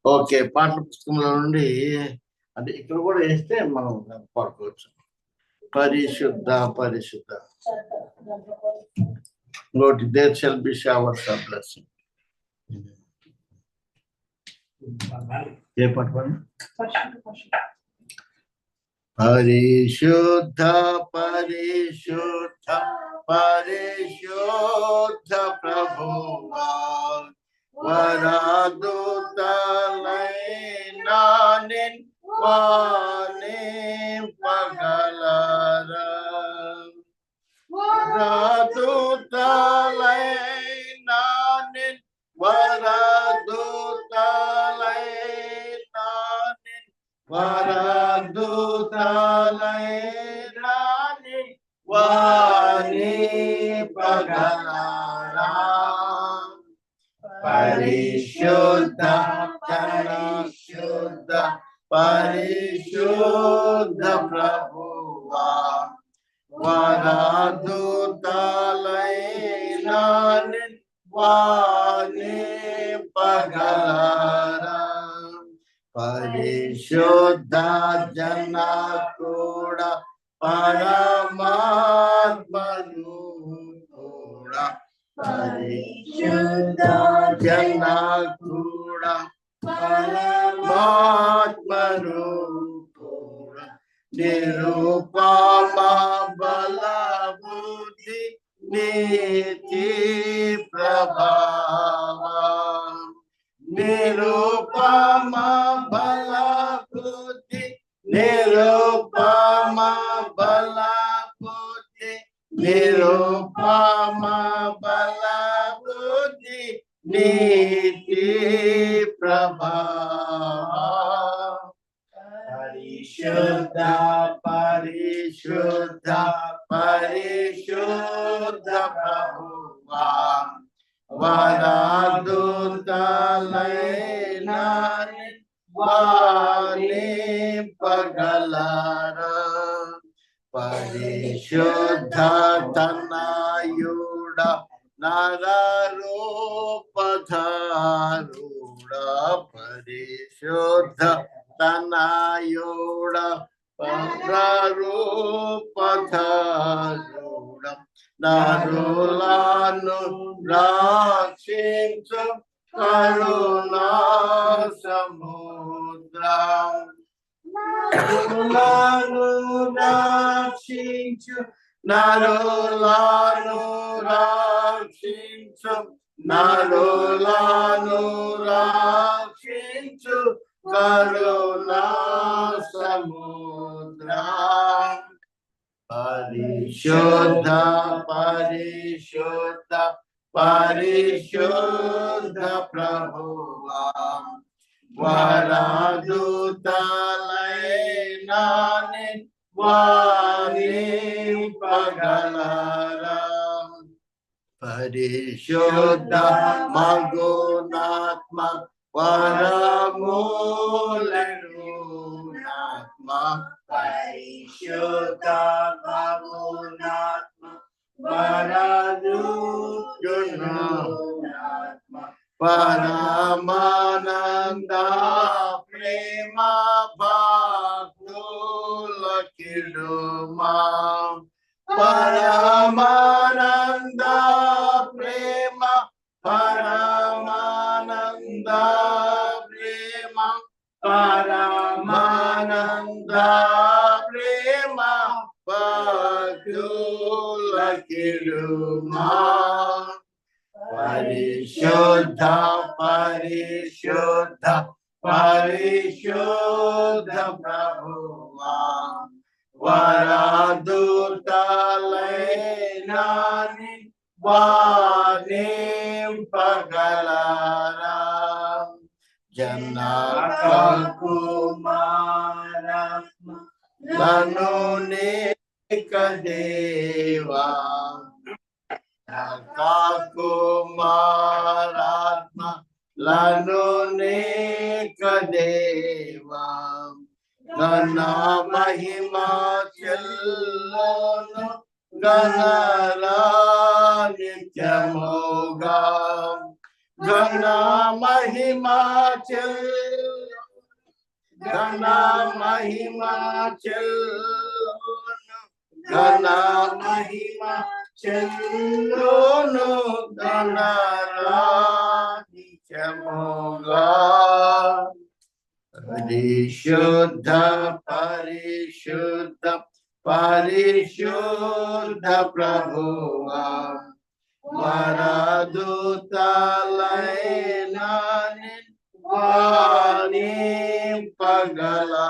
Okay, పాటల పుస్తకంలో నుండి అంటే ఇక్కడ కూడా వేస్తే మనం పాడుకోవచ్చు. పరిశుద్ధ పరిశుద్ధ ఇంకోటి there shall be showers of blessing. ఏ పాట పాడు? పరిశుద్ధ పరిశుద్ధ పరిశుద్ధ ప్రభువా వరదూతలైనా వానింపగలరా వరదూతలైనా వరదూతలైనా వరదూతలైనా వానింపగలరా పరిశుద్ధ పరిశుద్ధ పరిశుద్ధ ప్రభువా వరదూతలైనా వానింపగలరా పరిశుద్ధ జన కూడా పరమాత్మను కూడా పరిశుద్ధ జన కూడా పరమాత్మను కూడా నిరుపమ బల బుద్ధి నీతి ప్రభావం నిరుపమ బల బుద్ధి నిరుపమ బల బుద్ధి నిరుపమ బల బుద్ధి నీతి ప్రభావం పరిశుద్ధ పరిశుద్ధ పరిశుద్ధ ప్రభువా వరదూతలైనా వానింపగలరా పరిశుద్ధ తనయుడ నరరూపధారుడా పరిశుద్ధ తనయుడ నరరూపధారుడ నరులను రక్షించు కరుణా సముద్రం నరులను రక్షించు నరులను రక్షించు నరులను రక్షించు కరుణా సముద్రం పరిశుద్ధ పరిశుద్ధ పరిశుద్ధ ప్రభువా వరదూతలైనా వానింపగలరా పరిశుద్ధ మగునాత్మ వరమూలనాత్మ పరిశుద్ధ మగునాత్మ వరదునాత్మ పరమానంద ప్రేమ భక్తుల కిడుమా పరమానంద ప్రేమ పరమానంద ప్రేమ పరమానంద ప్రేమ భక్తుల కిడుమా పరిశుద్ధ పరిశుద్ధ పరిశుద్ధ ప్రభువా వరదూతలైనా వానింపగలరా జనక కుమారలను నీక దేవా కుమారాత్మ లను నీక దేవా ఘన మహిమ చెల్లను గణరా నిత్యముగా ఘన మహిమ చెల్లను ఘన మహిమ చెల్లును ఘన మహిమ చెల్లును గణరాజ్యముగా పరిశుద్ధ పరిశుద్ధ పరిశుద్ధ ప్రభువా వరదూతలైన వాణి పగలారా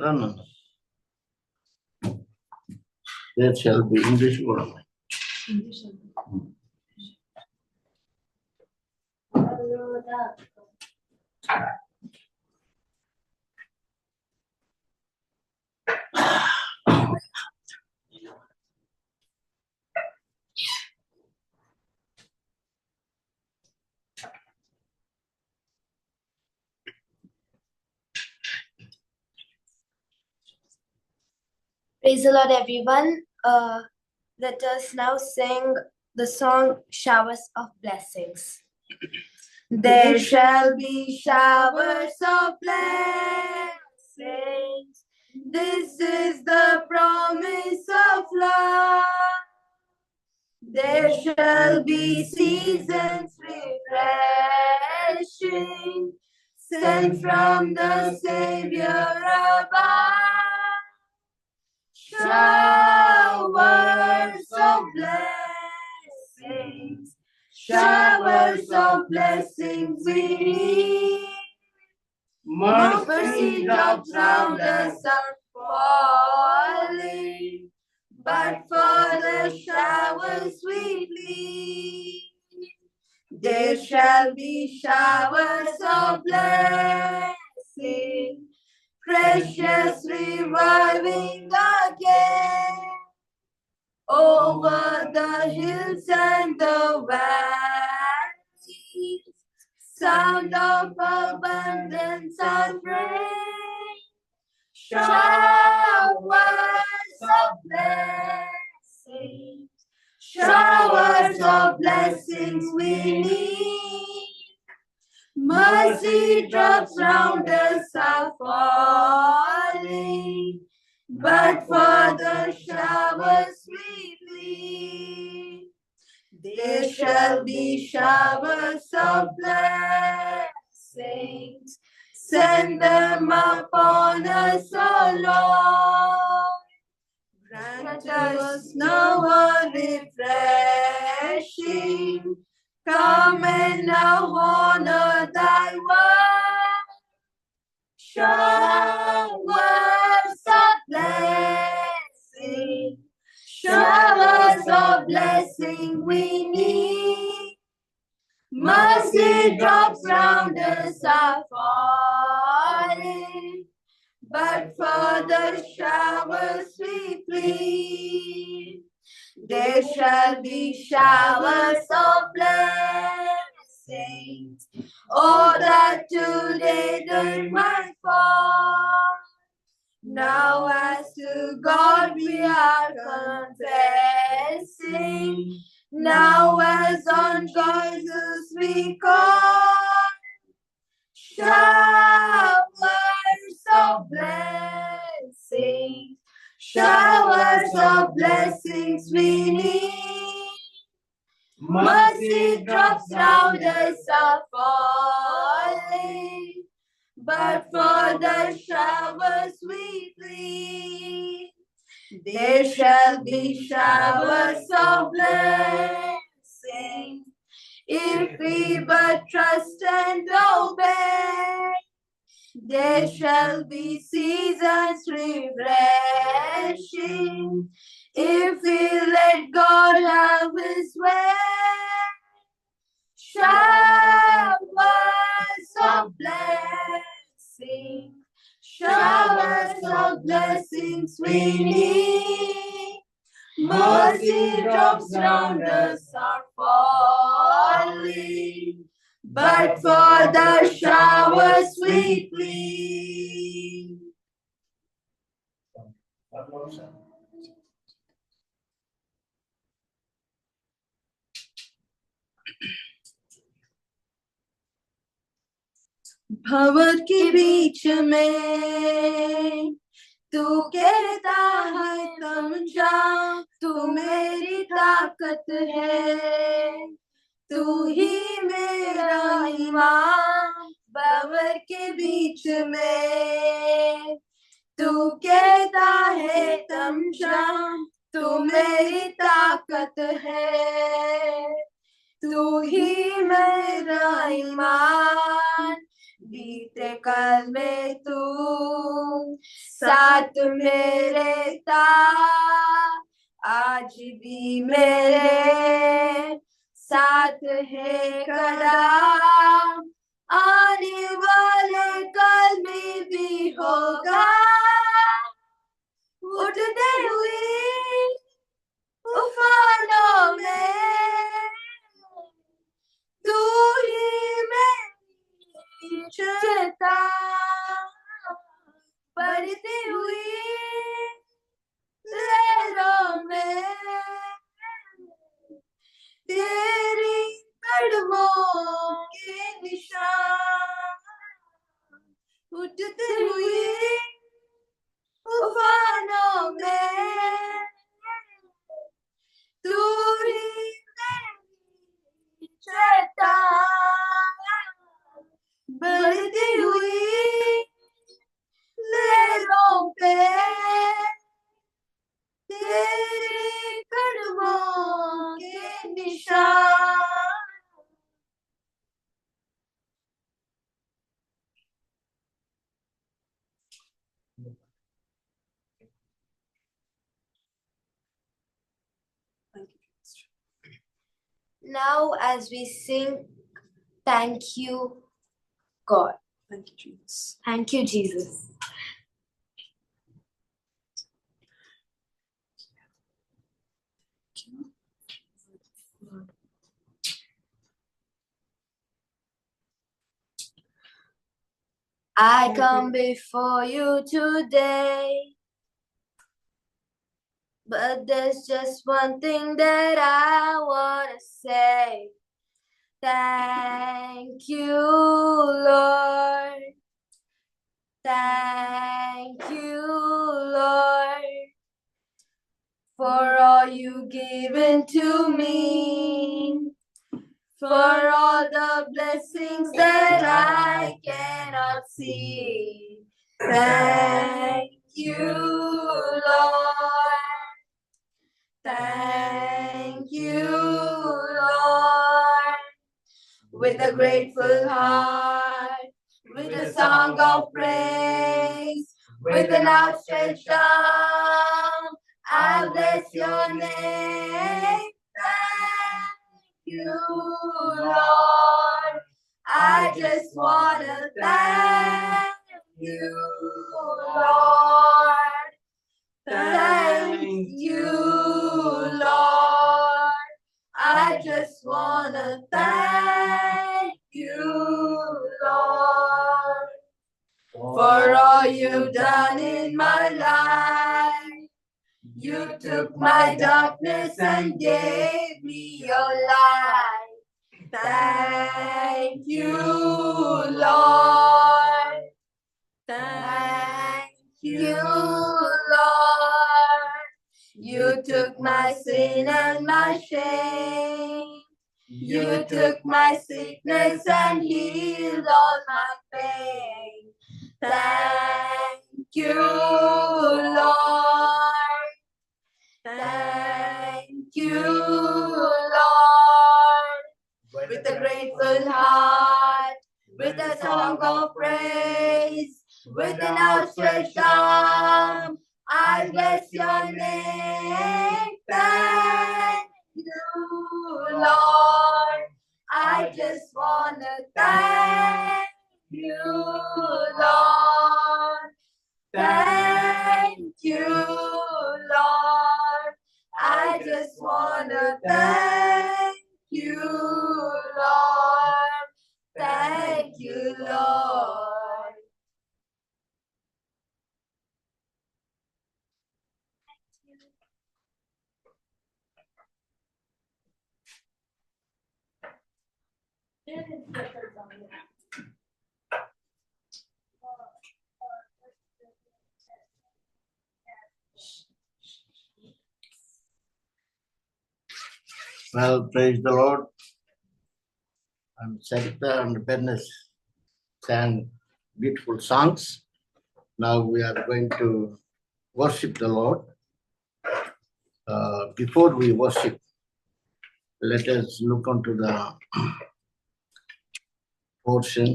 run There shall be English కూడా Praise the Lord, everyone. Let us now sing the song Showers of Blessings. There shall be showers of blessings. This is the promise of love. There shall be seasons refreshing, sent from the Savior above. Showers of blessings, showers of blessings we need. Mercy drops round us are falling, but for the showers we need. There shall be showers of blessing, precious reviving again over the hills and the valleys. Sound of abundance and rain. Showers of blessings, showers of blessings we need. Mercy drops round us are falling, but for the showers we plead. There shall be showers of blessings, send them upon us, O Lord. Grant us now a refreshing. Come and now honor thy word. Showers of blessing, showers of blessing we need. Mercy drops round us are falling, but for the showers we plead. There shall be showers of blessings. Oh, that today they might fall. Now as to God we are confessing, now as on Jesus we call. Showers of blessings, showers of blessings we need. Mercy drops round us are falling, but for the showers we plead. There shall be showers of blessings, if we but trust and obey. There shall be seasons refreshing, if we let God have his way. Showers of blessings, showers of blessings we need. Mercy drops round us are falling, but for the showers we plead. भंवर के बीच में तू कहता है थम जा, तू मेरी ताकत है, तू ही मेरा ईमान। भंवर के बीच में तू कहता है थम जा, तू मेरी ताकत है, तू ही मेरा ईमान। बीते कल में तू साथ मेरे था, आज भी मेरे साथ है खड़ा, आने वाले कल में भी होगा। उठते हुए तूफानों में तू ही मेरी चेता, बढ़ती हुई लहरों में तेरी कदमों के निशान। उठते हुए तूफानों में तू ही मेरी चेता, बढ़ती हुई लहरों पे तेरे कदमों के निशान। Now, as we sing, thank you, God. Thank you, Jesus. Thank you, Jesus. I come before you today, but there's just one thing that I want to say. Thank you, Lord. Thank you, Lord, for all you've given to me, for all the blessings that I cannot see. Thank you, Lord. Thank you, Lord. With a grateful heart, with a song of praise, with an outstretched arm, I bless your name. Thank you, Lord. I just want to thank you, Lord. Thank you, Lord. I just want to thank you, Lord, for all you've done in my life. You took my darkness and gave me your light. Thank you, Lord. Thank you, Lord. You took my sin and my shame. You took my sickness and healed all my pain. Thank you, Lord. Thank you, Lord. With a grateful heart, with a song of praise, with an outstretched arm, I bless your name. Thank you, Lord. I just want to thank you, Lord. Thank you, Lord. I just want to thank you, Lord. Thank you, Lord. Well, praise the Lord. And Sarita and Bernice sang beautiful songs. Now we are going to worship the Lord. Before we worship, let us look onto the portion,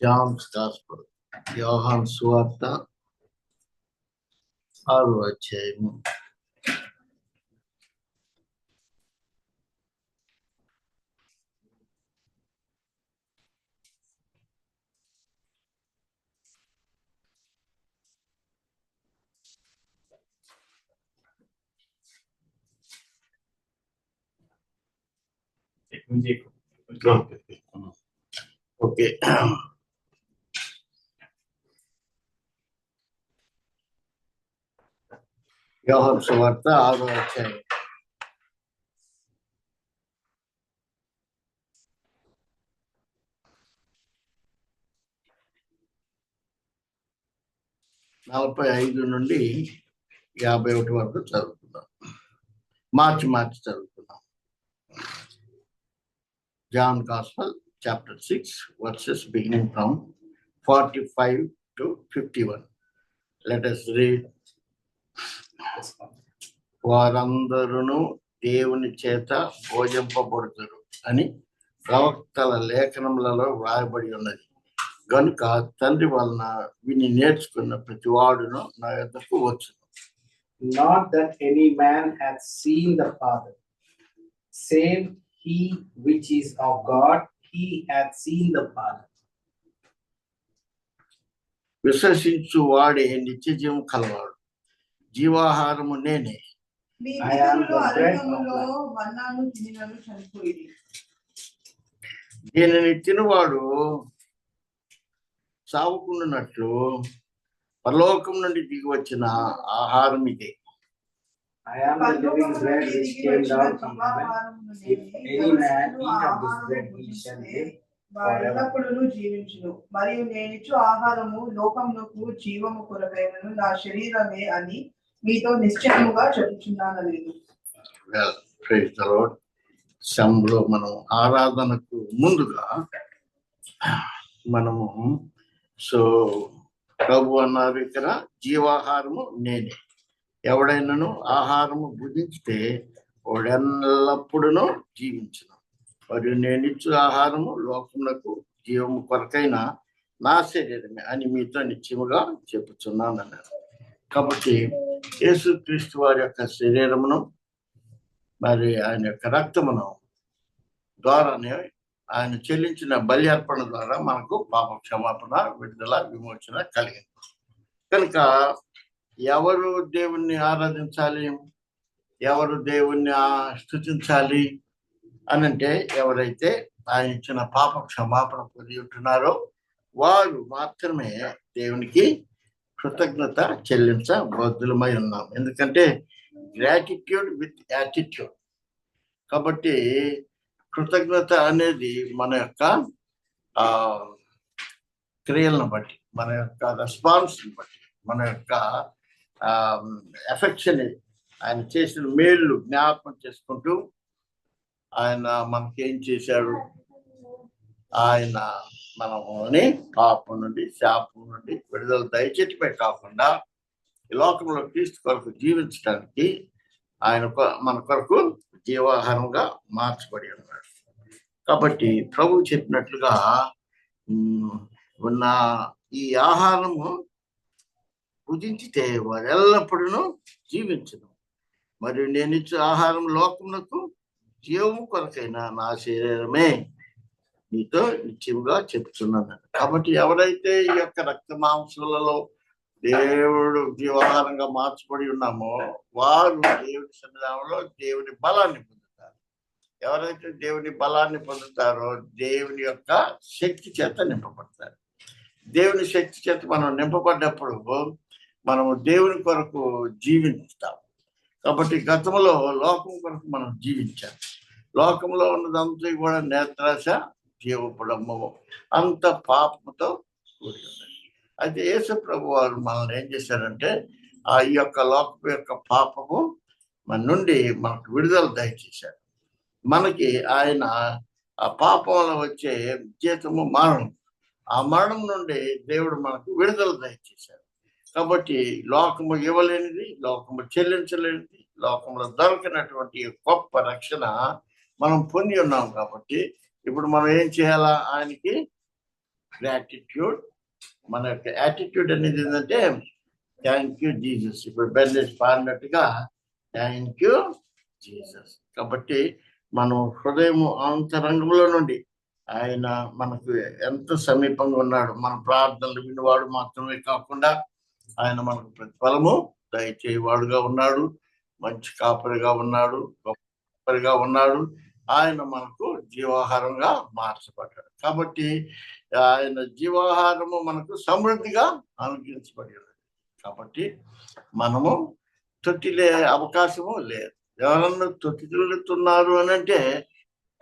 John's Gospel, యోహాను సువార్త 6వ అధ్యాయము. Okay, యోహాను సువార్త 6వ అధ్యాయం. నలభై 45 నుండి 51 వరకు చదువుతున్నాం. మార్చి చదువుతున్నాం. John Gospel, chapter 6, verses beginning from 45 to 51. Let us read. వారందరూ దేవుని చేత భోజింపబడుతారు అని ప్రవక్తల లేఖనములలో వ్రాయబడి ఉన్నది. గనుక తండ్రి వలన విని నేర్చుకున్న ప్రతి వాడును నా యొద్దకు వచ్చును. Not that any man hath seen the Father, save he which is of God, he hath seen the Father. విశ్వసించు వాడే నిత్య జీవం కలవాడు. జీవాహారము నేనే. I am the bread of దీనిని తినువాడు సావుకుండునట్లు పరలోకం నుండి దిగి వచ్చిన ఆహారం ఇదే. I am the living bread which came down from heaven. If any man eat of this bread, he shall live forever. జీవించును. మరియు నేనిచ్చు ఆహారము లోకమునకు జీవము కొరకైనను నా శరీరమే అని మీతో నిశ్చయముగా చెప్పుచున్నానలేదు. Well, praise the Lord. సంలో మనం ఆరాధనకు ముందుగా మనము ప్రభు అన్నారు ఇక్కడ, జీవాహారము నేనే. ఎవడైనాను ఆహారము భుజించితే వాడెల్లప్పుడూ జీవించును. మరియు నేనిచ్చు ఆహారము లోకమునకు జీవము కొరకైన నా శరీరమే అని మీతో నిశ్చయముగా చెప్పుచున్నాను అన్నారు. కాబట్టి యేసుక్రీస్తు వారి యొక్క శరీరమును మరి ఆయన యొక్క రక్తమును ద్వారానే, ఆయన చెల్లించిన బలి అర్పణ ద్వారా మనకు పాప క్షమాపణ, విడుదల, విమోచన కలిగింది. కనుక ఎవరు దేవుణ్ణి ఆరాధించాలి, ఎవరు దేవుణ్ణి స్తుతించాలి అని అంటే, ఎవరైతే ఆయన ఇచ్చిన పాప క్షమాపణ పొంది ఉంటున్నారో వారు మాత్రమే దేవునికి కృతజ్ఞత చెల్లించబద్దులమై ఉన్నాం. ఎందుకంటే గ్రాటిట్యూడ్ విత్ యాటిట్యూడ్. కాబట్టి కృతజ్ఞత అనేది మన యొక్క క్రియలను బట్టి, మన యొక్క రెస్పాన్స్ని బట్టి, మన యొక్క ఎఫెక్షన్, ఆయన చేసిన మేళ్ళు జ్ఞాపకం చేసుకుంటూ, ఆయన మనకేం చేశాడు, ఆయన మనని పాపం నుండి, శాపం నుండి విడుదల దయచేటిపై కాకుండా ఈ లోకంలో క్రీస్తు కొరకు జీవించడానికి ఆయన మన కొరకు జీవాహారంగా మార్చబడి ఉన్నాడు. కాబట్టి ప్రభు చెప్పినట్లుగా ఉన్న ఈ ఆహారము భుజించితే వారు ఎల్లప్పుడూ జీవించను. మరియు నేను ఇచ్చే ఆహారం లోకమునకు జీవము కొరకైన నా శరీరమే మీతో నిశ్చయముగా చెప్తున్నాను. కాబట్టి ఎవరైతే ఈ యొక్క రక్త మాంసములలో దేవుడు జీవాహారంగా మార్చబడి ఉన్నామో వారు దేవుడి సన్నిధానంలో దేవుని బలాన్ని పొందుతారు. ఎవరైతే దేవుని బలాన్ని పొందుతారో దేవుని యొక్క శక్తి చేత నింపబడతారు. దేవుని శక్తి చేత మనం నింపబడ్డప్పుడు మనము దేవుని కొరకు జీవిస్తాం. కాబట్టి గతంలో లోకం కొరకు మనం జీవించాం. లోకంలో ఉన్నదంతా కూడా నేత్రాశ, జీవపుడమ్మము, అంత పాపముతో కూడి ఉన్నది. అయితే యేసు ప్రభు వారు మనల్ని ఏం చేశారంటే, ఆ యొక్క లోకపు యొక్క పాపము మన నుండి మనకు విడుదల దయచేశాడు. మనకి ఆయన ఆ పాపంలో వచ్చే జీతము మరణం, ఆ మరణం నుండి దేవుడు మనకు విడుదల దయచేశాడు. కాబట్టి లోకము ఇవ్వలేనిది, లోకము చెల్లించలేనిది, లోకంలో దొరకనటువంటి గొప్ప రక్షణ మనం పొంది ఉన్నాం. కాబట్టి ఇప్పుడు మనం ఏం చేయాలా? ఆయనకి గ్రాటిట్యూడ్, మన యొక్క యాటిట్యూడ్ అనేది ఏంటంటే థ్యాంక్ యూ జీసస్. ఇప్పుడు బెన్నెస్ పాడినట్టుగా థ్యాంక్ యూ జీసస్. కాబట్టి మనం హృదయం అంతరంగంలో నుండి ఆయన మనకు ఎంత సమీపంగా ఉన్నాడు. మన ప్రార్థనలు వినివాడు మాత్రమే కాకుండా ఆయన మనకు ప్రతిఫలము దయచేవాడుగా ఉన్నాడు, మంచి కాపరిగా ఉన్నాడు, గొప్ప కాపరిగా ఉన్నాడు. ఆయన మనకు జీవాహారంగా మార్చబడ్డాడు. కాబట్టి ఆయన జీవాహారము మనకు సమృద్ధిగా అనుగ్రహించబడి ఉన్నది. కాబట్టి మనము తొట్టిలే అవకాశము లేదు. ఎవరన్నా తొట్టిల్లుతున్నారు అని అంటే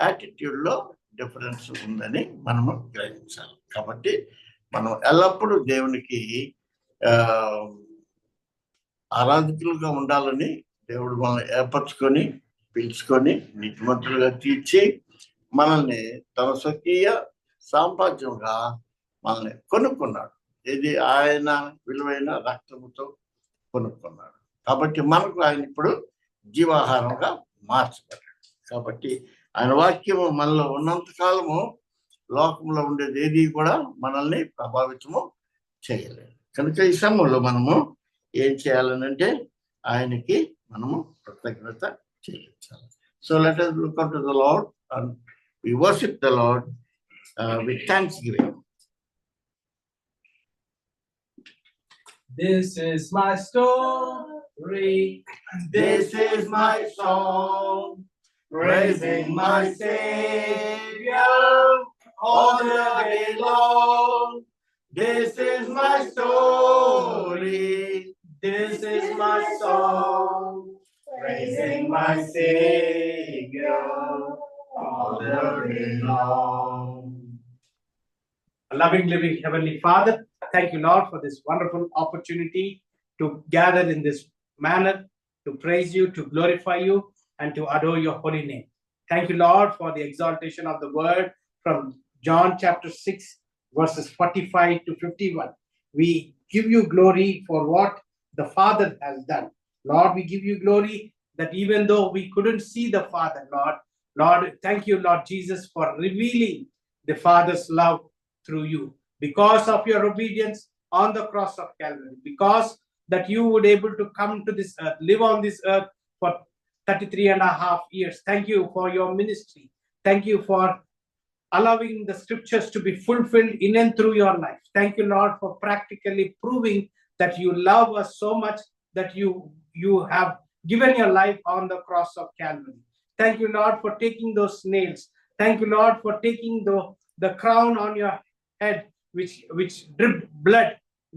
యాటిట్యూడ్లో డిఫరెన్స్ ఉందని మనము గ్రహించాలి. కాబట్టి మనం ఎల్లప్పుడూ దేవునికి ఆరాధకులుగా ఉండాలని దేవుడు మనల్ని ఏర్పరచుకొని పిలుచుకొని నీతిమంతులుగా తీర్చి మనల్ని తన స్వకీయ సాంపాద్యంగా మనల్ని కొనుక్కున్నాడు. ఇది ఆయన విలువైన రక్తముతో కొనుక్కున్నాడు. కాబట్టి మనకు ఆయన ఇప్పుడు జీవాహారంగా మార్చబడ్డాడు. కాబట్టి ఆయన వాక్యము మనలో ఉన్నంత కాలము లోకంలో ఉండేది ఏది కూడా మనల్ని ప్రభావితము చేయలేదు. కనుక ఈ సమయంలో మనము ఏం చేయాలనంటే ఆయనకి మనము కృతజ్ఞత చెల్లించాలి. So let us look unto the Lord and we worship the Lord with thanksgiving. This is my story, This is my song, praising my Savior all the day long. This is my story, this is my song, praising my Savior all the day long. Loving, living Heavenly Father, thank you, Lord, for this wonderful opportunity to gather in this manner, to praise you, to glorify you, and to adore your holy name. Thank you, Lord, for the exaltation of the word from John chapter 6, verses 45 to 51. We give you glory for what the Father has done. Lord, we give you glory that even though we couldn't see the Father, Lord, thank you, Lord Jesus, for revealing the Father's love through you. Because of your obedience on the cross of Calvary, because that you would able to come to this earth, live on this earth for 33 and a half years. Thank you for your ministry. Thank you for allowing the scriptures to be fulfilled in and through your life. Thank you, Lord, for practically proving that you love us so much that you have given your life on the cross of Calvary. Thank you, Lord, for taking those nails. Thank you, Lord, for taking the crown on your head which dripped blood.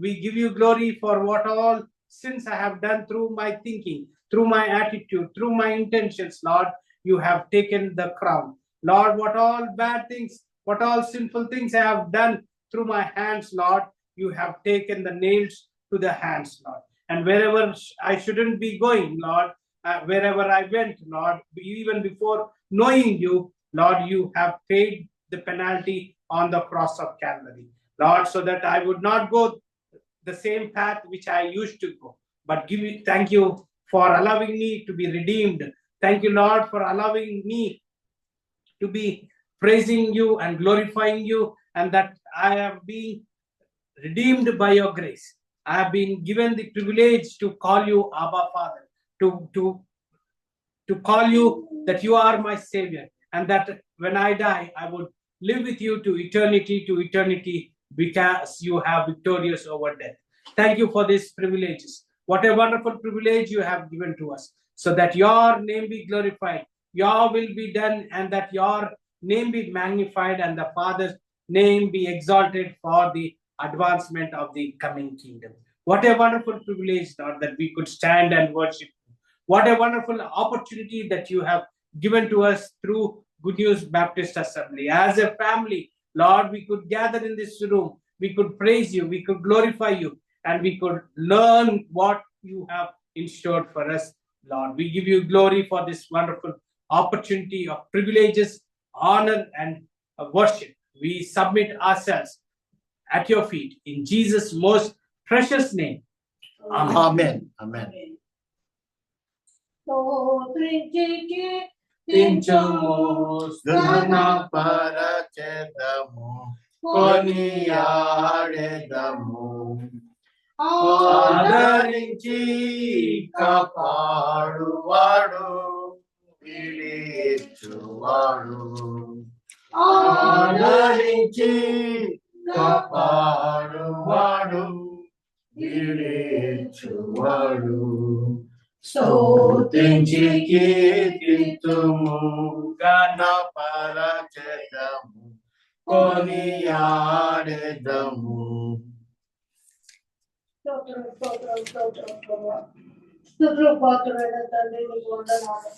We give you glory for what all sins I have done through my thinking, through my attitude, through my intentions. Lord, you have taken the crown. Lord, what all bad things, what all sinful things I have done through my hands, Lord, you have taken the nails to the hands, Lord. And wherever I shouldn't be going, Lord, wherever I went, Lord, even before knowing you, Lord, you have paid the penalty on the cross of Calvary, Lord, so that I would not go the same path which I used to go. But thank you for allowing me to be redeemed. Thank you, Lord, for allowing me to be praising you and glorifying you, and that I have been redeemed by your grace. I have been given the privilege to call you Abba Father, to call you that you are my Savior, and that when I die, I would live with you to eternity, because you have victorious over death. Thank you for these privileges. What a wonderful privilege you have given to us, so that your name be glorified, your will be done, and that your name be magnified, and the Father's name be exalted for the advancement of the coming kingdom. What a wonderful privilege, Lord, that we could stand and worship you. What a wonderful opportunity that you have given to us through Good News Baptist Assembly. As a family, Lord, we could gather in this room, we could praise you, we could glorify you, and we could learn what you have in store for us Lord, we give you glory for this wonderful opportunity of privileges, honor, and worship. We submit ourselves at your feet in Jesus' most precious name. Amen. Amen. Amen. ఘనపరచెదము కొనియాడెదము ఆదరించి కాపాడువాడు విడిచువాడు ఆదరించి కాపాడువాడు విడిచువాడు స్తుతించి కీర్తింతుము ఘనపరచెదము కొనియాడెదము స్తుతులు పాత్రుడైన తండ్రి నీకు వందనాలు,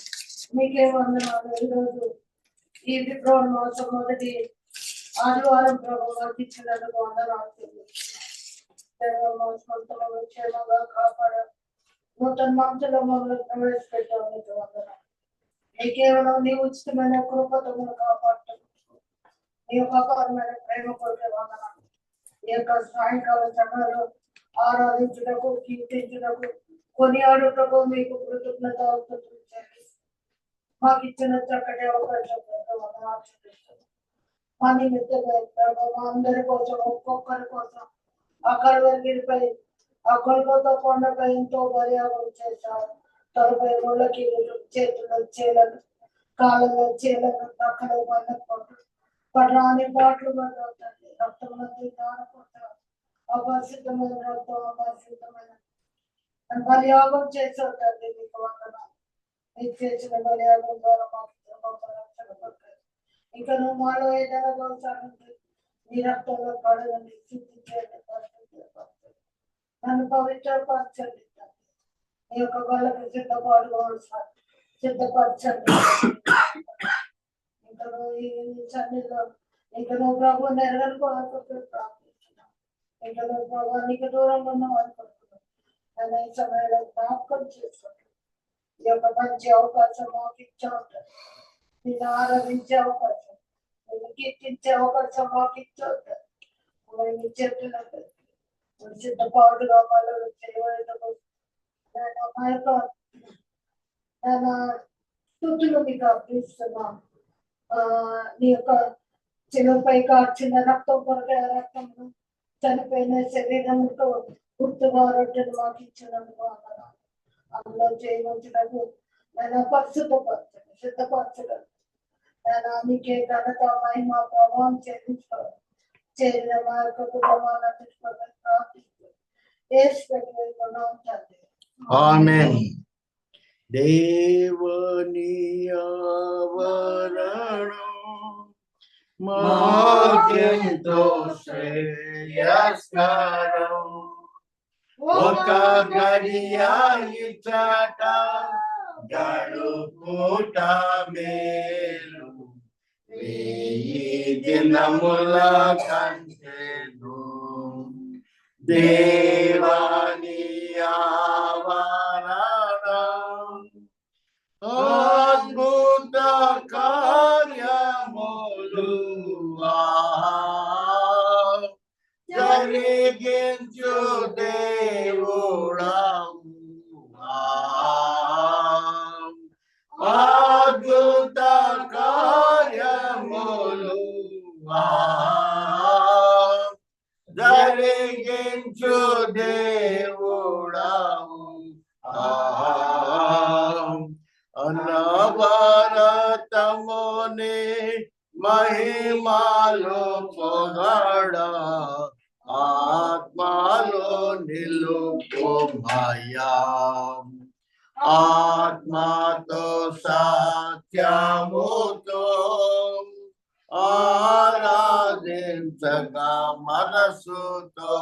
మీకే వందనాలు. ఈరోజు ఈ ఫిబ్రవరి మాసం మొదటి ఆదివారం ప్రభు మాకు ఇచ్చినందుకు వందనాలు. మాసంలో క్షేమంగా కాపాడ నూతన మాసంలో మమ్మల్ని ప్రవేశపెట్టావు, నీకు వందనాలు. నీ కేవలం నీ ఉచితమైన కృపతో మనం కాపాడుతున్నాం. నీ యొక్క అపారమైన ప్రేమ కొరకే వందనాలు. ఈ యొక్క సాయంకాల సమయంలో ఆరాధించుటకు, కీర్తించుటకు, కొనియాడుటకు మీకు కృతజ్ఞత మాకు ఇచ్చిన చక్కటి అవకాశం మా నిమిత్తమై మా అందరి కోసం, ఒక్కొక్కరి కోసం ఆ కల్వరిపై ఆ కొలకొత కొండపై ఎంతో బలియాగం చేశారు. తలపై ముళ్ళకి చేతుల్లో చేలను, కాళ్ళలో చేలను, పక్కన పడరాని బాట్లు పడవుతుంది. రక్తంలో దానపడతారు. అపరిశుద్ధమైన రక్తం, అపరిశుద్ధమైన బలియాగం చేశారు తండ్రి, మీకు వందనాలు. మీకు చేసిన బలియాగం ద్వారా మాకు రక్షణ పడతారు. ఇక నువ్వు మాలో ఏదైనా దోషాలుంటే నీ రక్తంలో పడదని శుద్ధి చేయండి, పరిశుద్ధపరచండి, నన్ను పవిత్రపరచండి. నీ యొక్క వాళ్ళకి సిద్ధపరచండి. ఇంకా నువ్వు ఈ సన్నిధిలో ఇంకా నువ్వు ప్రభు నెరవేరు ప్రార్థిస్తున్నావు. ఇంకా నువ్వు ప్రభు నీకు దూరంగా ఉన్నావు అనుకుంటున్నావు. ఆయన ఈ సమయంలో జ్ఞాపకం చేసుకుంటావు. ఈ యొక్క మంచి అవకాశం మాకు ఇచ్చా ఉంటుంది. నేను ఆరాధించే అవకాశం, నేను కీర్తించే అవకాశం మాకు ఇచ్చా ఉంటుంది. నేను చెప్పినట్టు సిద్ధపాటుగా మళ్ళీ చేయడం మా యొక్క స్థుతులు మీకు అర్పిస్తున్నాను. నీ యొక్క చిన్నపై కార్చిన రక్తం కొరక రక్తము చనిపోయిన శరీరంతో గుర్తుగా రొట్టెలు మాకు ఇచ్చినందుకు అన్నారు. అందులో చేయవచ్చినకు నేను పరిశుద్ధపరచండి, సిద్ధపరచగలను. నేను నీకే ఘనత, మహిమ, ప్రభావం చెల్లించుకోవాలి. చేరిన మా యొక్క కుటుంబాన్ని ప్రార్థిస్తున్నాను. యేసు పెట్టిన ఉంటుంది. ఆమేన్. దేవుని ఆవరణం మాకెంతో శ్రేయస్కరం. ఒక గడియ ఇచ్చట గడుపుట మేలు, వెయ్యి దినముల కంటేను. దేవాని ఆవరణం అద్భుత కార్యములు జరిగించు దేవుడవు. అద్భుత కార్యములు జరిగించు దేవుడవు. అనవరతముని మహిమలో పొగడ ఆత్మలో నిలుపుమయా. ఆత్మతో సత్యముతో ఆరాధించగా మనసుతో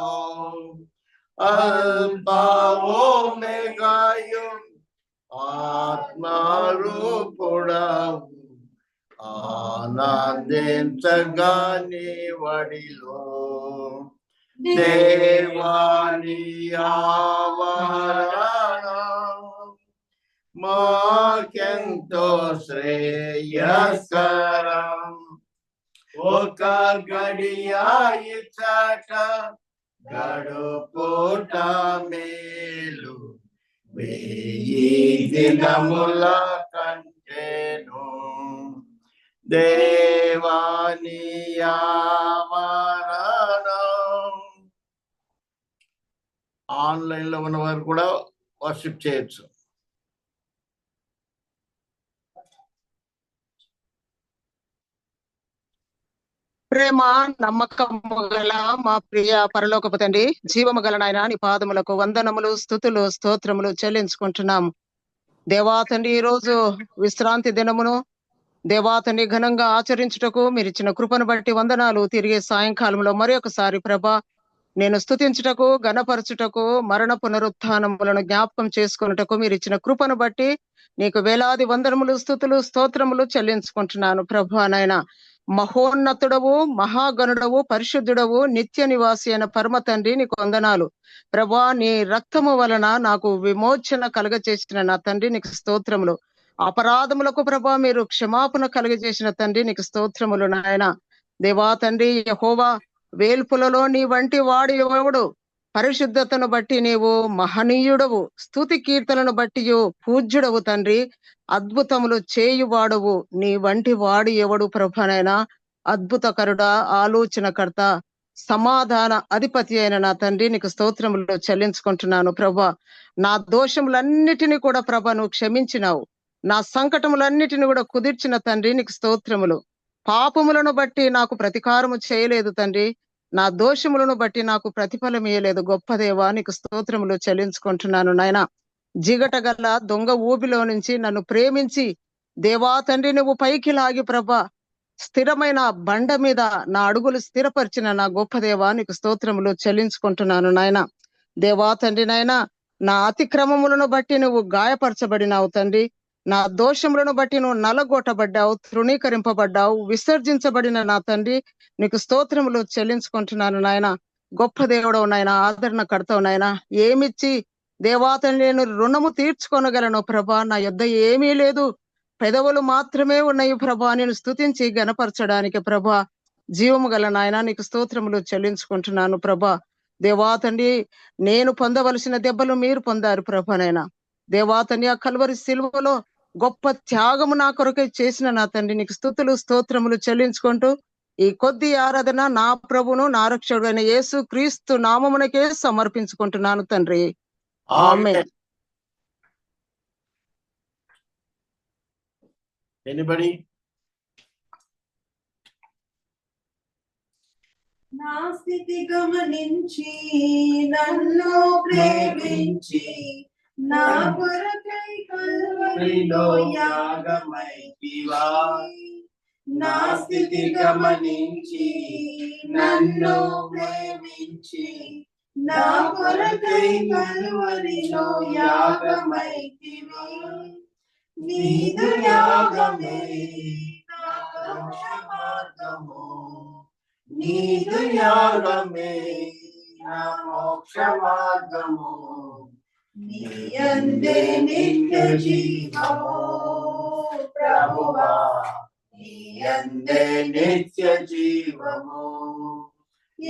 అల్పవో మెగాయు ఆత్మరూపుడవు. ఆనందించగా నీ వడిలో దేవాని ఆవరణం మాకెంతో శ్రేయస్కరం. ఒక గడియ ఇచ్చట గడుపుట మేలు, 1000 దినముల కంటేను. దేవాని ఆవరణం. ఆన్లైన్ లో ఉన్నవారు కూడా వర్షిప్ చేయొచ్చు. ప్రేమ నమ్మకము గల మా ప్రియ పరలోకపు తండ్రి, జీవము గల నాయన నీ పాదములకు వందనములు, స్తుతులు, స్తోత్రములు చెల్లించుకుంటున్నాము. దేవా తండ్రి, ఈ రోజు విశ్రాంతి దినమును దేవా తండ్రి ఘనంగా ఆచరించుటకు మీరు ఇచ్చిన కృపను బట్టి వందనాలు. తిరిగే సాయంకాలంలో మరి ఒకసారి ప్రభా నేను స్తుతించుటకు, ఘనపరచుటకు, మరణ పునరుత్థానములను జ్ఞాపకం చేసుకున్నటకు మీరు ఇచ్చిన కృపను బట్టి నీకు వేలాది వందనములు, స్తుతులు, స్తోత్రములు చెల్లించుకుంటున్నాను. ప్రభా నాయన మహోన్నతుడవు, మహాగణుడవు, పరిశుద్ధుడవు, నిత్య నివాసి అయిన పరమ తండ్రి నీకు వందనాలు. ప్రభా నీ రక్తము వలన నాకు విమోచన కలుగచేసిన నా తండ్రి నీకు స్తోత్రములు. అపరాధములకు ప్రభా మీరు క్షమాపణ కలుగజేసిన తండ్రి నీకు స్తోత్రములు నాయన. దేవా తండ్రి యెహోవా, వేల్పులలో నీ వంటి వాడు ఎవడు? పరిశుద్ధతను బట్టి నీవు మహనీయుడవు, స్తుతి కీర్తనను బట్టి పూజ్యుడవు తండ్రి. అద్భుతములు చేయువాడవు, నీ వంటి వాడు ఎవడు ప్రభనైనా? అద్భుతకరుడ, ఆలోచనకర్త, సమాధాన అధిపతి అయిన నా తండ్రి నీకు స్తోత్రములు చెల్లించుకుంటున్నాను. ప్రభా నా దోషములన్నిటినీ కూడా ప్రభా నువ్వు క్షమించినావు. నా సంకటములన్నిటిని కూడా కుదిర్చిన తండ్రి నీకు స్తోత్రములు. పాపములను బట్టి నాకు ప్రతీకారము చేయలేదు తండ్రి, నా దోషములను బట్టి నాకు ప్రతిఫలం ఇయ్యలేదు. గొప్ప దేవా నీకు స్తోత్రములు చెల్లించుకుంటున్నాను నాయన. జిగట గల దొంగ ఊబిలో నుంచి నన్ను ప్రేమించి దేవా తండ్రి నువ్వు పైకి లాగి ప్రభా స్థిరమైన బండ మీద నా అడుగులు స్థిరపరిచిన నా గొప్ప దేవా నీకు స్తోత్రములు చెల్లించుకుంటున్నాను నాయన. దేవా తండ్రి నాయన నా అతిక్రమములను బట్టి నువ్వు గాయపరచబడినావు తండ్రి. నా దోషములను బట్టి నువ్వు నలగొట్టబడ్డావు, తృణీకరింపబడ్డావు, విసర్జించబడిన నా తండ్రి నీకు స్తోత్రములు చెల్లించుకుంటున్నాను నాయన. గొప్ప దేవుడవు నాయన, ఆదరణ కడతావు నాయన. ఏమిచ్చి దేవా తండ్రి నేను రుణము తీర్చుకొనగలను ప్రభా? నా యొద్ద ఏమీ లేదు, పెదవులు మాత్రమే ఉన్నాయి ప్రభా నేను స్తుతించి గణపరచడానికి. ప్రభా జీవము గల నాయన నీకు స్తోత్రములు చెల్లించుకుంటున్నాను ప్రభా. దేవా తండ్రి నేను పొందవలసిన దెబ్బలు మీరు పొందారు ప్రభానైనా. దేవా తండ్రి ఆ కల్వరి సిలువలో గొప్ప త్యాగము నా కొరకై చేసిన నా తండ్రి నీకు స్తుతులు, స్తోత్రములు చెల్లించుకుంటూ ఈ కొద్ది ఆరాధన నా ప్రభును నా రక్షకుడైన యేసు క్రీస్తు నామమునకే సమర్పించుకుంటున్నాను తండ్రి. ఆమేన్. Anybody? నా స్థితి గమనించి నన్ను ప్రేమించి నా కొరకై కల్వరిలో యాగమైతివా. నా స్థితి గమనించి నన్ను ప్రేమించి నా కొరకై కల్వరిలో యాగమైతివా. నీదు యాగమే నా మోక్ష మార్గము, నీదు యాగమే నా మోక్ష మార్గము. నీ యందే నిత్య జీవము ప్రభువా, నీ యందే నిత్య జీవము.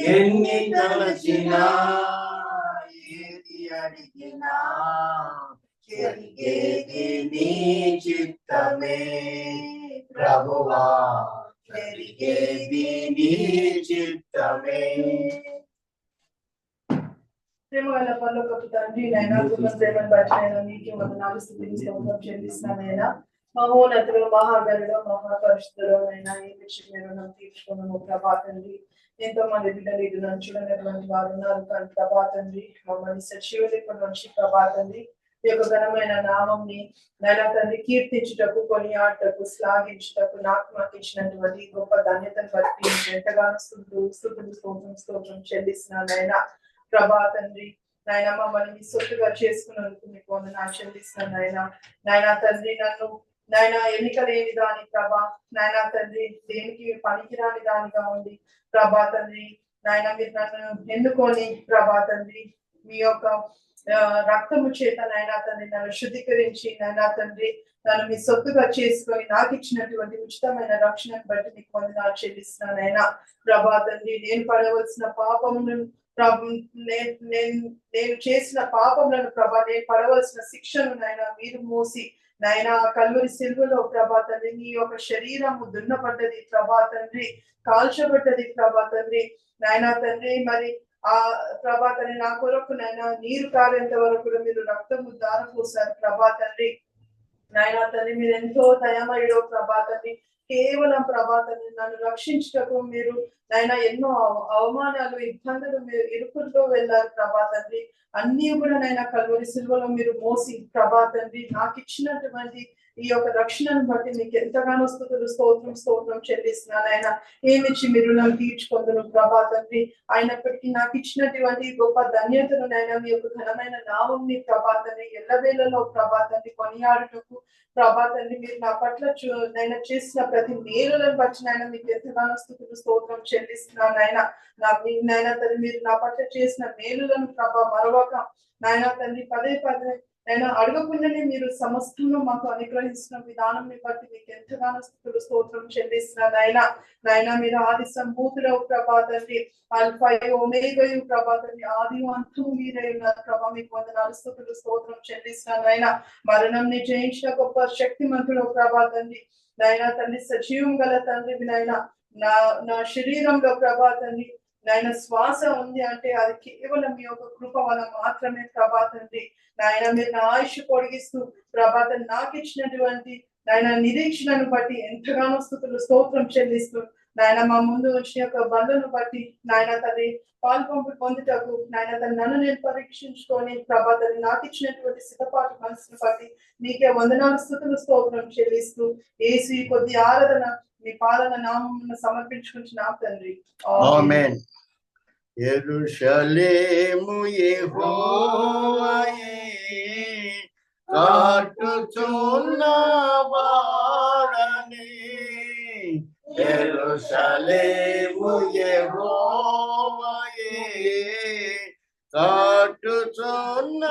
ఎన్ని తలచినా ఏది అడిగినా జరిగేది నీ చిత్తమే ప్రభువా, జరిగేది నీ చిత్తమే. ప్రేమగల పరలోకపు తండ్రి నైనా, కృప ప్రేమను బట్టి నేను నీకే వందనాలు స్తుతిని స్తోత్రం చెల్లిస్తానైనా. మహోన్నతుడు, మహాగణుడు, మహాపరిశుద్ధుడు నైనా, ఈ విషయం నేను నన్ను తీర్చుకున్నాను ప్రభా తండ్రి. ఎంతో మంది బిడ్డలు ఇది నన్ను చూడనటువంటి వారు ఉన్నారు కానీ ప్రభా తండ్రి మమ్మల్ని సజీవులైన నుంచి ప్రభా తండ్రి ఈ యొక్క ఘనమైన నామంని నైనా తండ్రి కీర్తించుటకు, కొనియాడటకు, శ్లాఘించుటకు నాకు మాకు ఇచ్చినటువంటి గొప్ప ధన్యతను బట్టి ఎంతగానో స్తోత్రం చెల్లిస్తున్నాను నైనా. ప్రభా తండ్రి నాయన మమ్మల్ని మీ సొత్తుగా చేసుకున్నందుకు మీకు వందనాలు చెల్లిస్తున్నాను నాయన. నాయనా తండ్రి నన్ను నాయన ఎన్నిక లేని దాని ప్రభా నాయనా తండ్రి దేనికి పనికిరాని దానిగా ఉంది ప్రభా తండ్రి. నాయన మీరు నన్ను ఎన్నుకొని ప్రభా తండ్రి మీ యొక్క రక్తము చేత నాయన తండ్రి నన్ను శుద్ధీకరించి నాయన తండ్రి నన్ను మీ సొత్తుగా చేసుకొని నాకు ఇచ్చినటువంటి ఉచితమైన రక్షణను బట్టి మీకు వందనాలు చెల్లిస్తున్నాను ఆయన. ప్రభా తండ్రి నేను పడవలసిన పాపములను నేను చేసిన పాపములను ప్రభా నేను పడవలసిన శిక్షను నాయన మీరు మోసి నాయన కల్వరి సిలువలో ప్రభా తండ్రి నీ యొక్క శరీరము దున్నపడ్డది ప్రభా తండ్రి, కాల్చబడ్డది ప్రభా తండ్రి నాయన తండ్రి. మరి ఆ ప్రభా తండ్రి నా కొరకు నాయన నీరు కారేంత వరకు మీరు రక్తము దారపోసారు ప్రభా తండ్రి నాయన తండ్రి. మీరు ఎంతో దయమయుడో ప్రభా తండ్రి. కేవలం ప్రభా తండ్రి నన్ను రక్షించటకు మీరు నాయన ఎన్నో అవమానాలు ఇబ్బందులు మీరు ఇరుకుల్లో వెళ్ళారు ప్రభా తండ్రి. అన్ని కూడా నాయన కల్వరి సిలువలో మీరు మోసి ప్రభా తండ్రి నాకు ఇచ్చినటువంటి ఈ యొక్క రక్షణను బట్టి మీకు ఎంతగానో స్తోత్రం చెల్లిస్తున్నాను ఆయన. ఏమిచ్చి మీరు నన్ను తీర్చుకుందును ప్రభా తండ్రి. అయినప్పటికీ నాకు ఇచ్చినటువంటి గొప్ప ధన్యతను నాయన మీ యొక్క ఘనమైన నామంని ప్రభా తండ్రి ఎల్లవేళలో ప్రభా తండ్రి కొనియాడుటకు ప్రభా తండ్రి మీరు నా పట్ల నైనా చేసిన ప్రతి మేలులను బట్టి నాయన మీకు ఎంతగానో స్తోత్రం చెల్లిస్తున్నాను ఆయన. నాయన తండ్రి మీరు నా పట్ల చేసిన మేలులను ప్రభా మరొక నాయన తండ్రి పదే నేను అడగకుండానే మీరు సమస్తంలో మాకు అనుగ్రహిస్తున్న విధానం బట్టి మీకు ఎంతగానో స్తోత్రం చెల్లిస్తున్నాను ఆయన. నాయన మీరు ఆది సంభూతులవు ప్రభా తండ్రి, అల్ఫాయు ఒమేగయు ప్రభా తండ్రి, ఆది అంతము మీరే ఉన్నారు ప్రభా. మీకు వందనాలు స్తోత్రం చెల్లిస్తున్నాను ఆయన. మరణంని జయించిన గొప్ప శక్తిమంతుడు ప్రభా తండ్రి నాయన తండ్రి, సజీవం గల తండ్రి నాయన. నా శరీరంలో ప్రభా తండ్రి నాయన శ్వాస ఉంది అంటే అది కేవలం మీ యొక్క కృప వల్ల మాత్రమే ప్రభా తండ్రి నాయన. మీరు నా ఆయుష్ పొడిగిస్తూ ప్రభా తండ్రి నాకు ఇచ్చినటువంటి నాయన నిరీక్షణను బట్టి ఎంతగానో స్తోత్రం చెల్లిస్తూ నాయన మా ముందు వచ్చిన యొక్క బంధను బట్టి నాయన తండ్రి పాల్పంపు పొందుటకు నాయన తండ్రి నన్ను నేను పరీక్షించుకొని ప్రభా తండ్రి నాకు ఇచ్చినటువంటి సిద్ధపాటు మనసును బట్టి నీకే వందనాలు స్తోత్రం చెల్లిస్తూ యేసు ఈ కొద్ది ఆరాధన మీ పాలన నామమును సమర్పించుకుంటున్నాం తండ్రి. ఆమేన్. యెరూషలేము యెహోవాయే కాటుచున్న వాడని, యెరూషలేము యెహోవాయే కాటుచున్న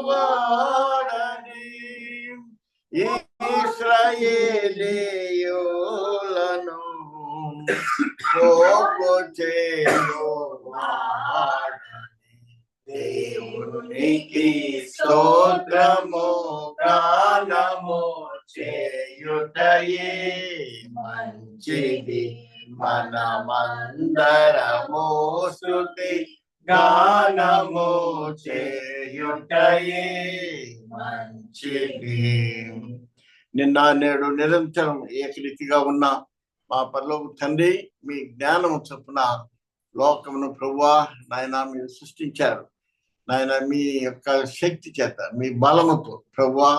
వాడని, ఇశ్రాయేలీయులను పోగు చేయువాడని, దేవునికి స్తోత్రము గానము చేయుటయే మంచిది, మనమందరము స్తుతి గానము చేయుటయే మంచిది. నిన్న నేడు నిరంతరం ఏకరీతిగా ఉన్న మా పరలోక తండ్రి, మీ జ్ఞానం చొప్పున లోకమును ప్రభువా నాయన మీరు సృష్టించారు నాయన. మీ యొక్క శక్తి చేత మీ బలముతో ప్రభువా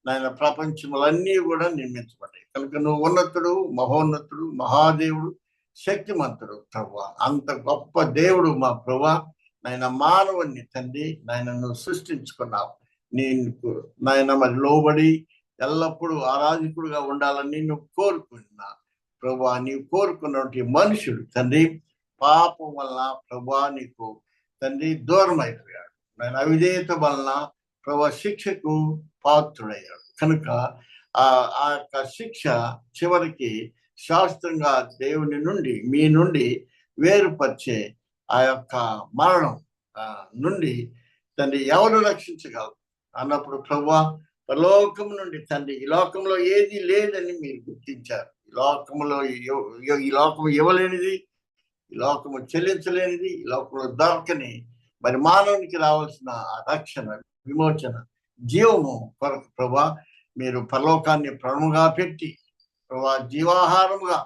నాయన ప్రపంచములన్నీ కూడా నిర్మించబడ్డాయి కనుక నువ్వు ఉన్నతుడు, మహోన్నతుడు, మహాదేవుడు, శక్తిమంతుడు ప్రభువా. అంత గొప్ప దేవుడు మా ప్రభువా నాయన. మానవుణ్ణి తండ్రి నాయన నువ్వు సృష్టించుకున్నావు. నీకు నాయన మరి లోబడి ఎల్లప్పుడూ ఆరాధకుడుగా ఉండాలని నువ్వు కోరుకున్నా ప్రభువా. నీవు కోరుకున్నటువంటి మనుషుడు తండ్రి పాపం వలన ప్రభువా నీకు తండ్రి దూరం అయిపోయాడు. ఆయన అవిధేయత వలన ప్రభు శిక్షకు పాత్రుడయ్యాడు కనుక ఆ యొక్క శిక్ష చివరికి శాస్త్రంగా దేవుని నుండి మీ నుండి వేరుపరిచే ఆ యొక్క మరణం నుండి తండ్రి ఎవరు రక్షించగలరు అన్నప్పుడు ప్రభువా పరలోకం నుండి తండ్రి ఈ లోకంలో ఏది లేదని మీరు గుర్తించారు. ఈ లోకంలో ఈ లోకం ఇవ్వలేనిది, ఈ లోకము చెల్లించలేనిది, ఈ లోకంలో దొరకని మరి మానవునికి రావాల్సిన ఆ రక్షణ, విమోచన, జీవము కొరకు ప్రభా మీరు పరలోకాన్ని ప్రణముగా పెట్టి ప్రభా జీవాహారముగా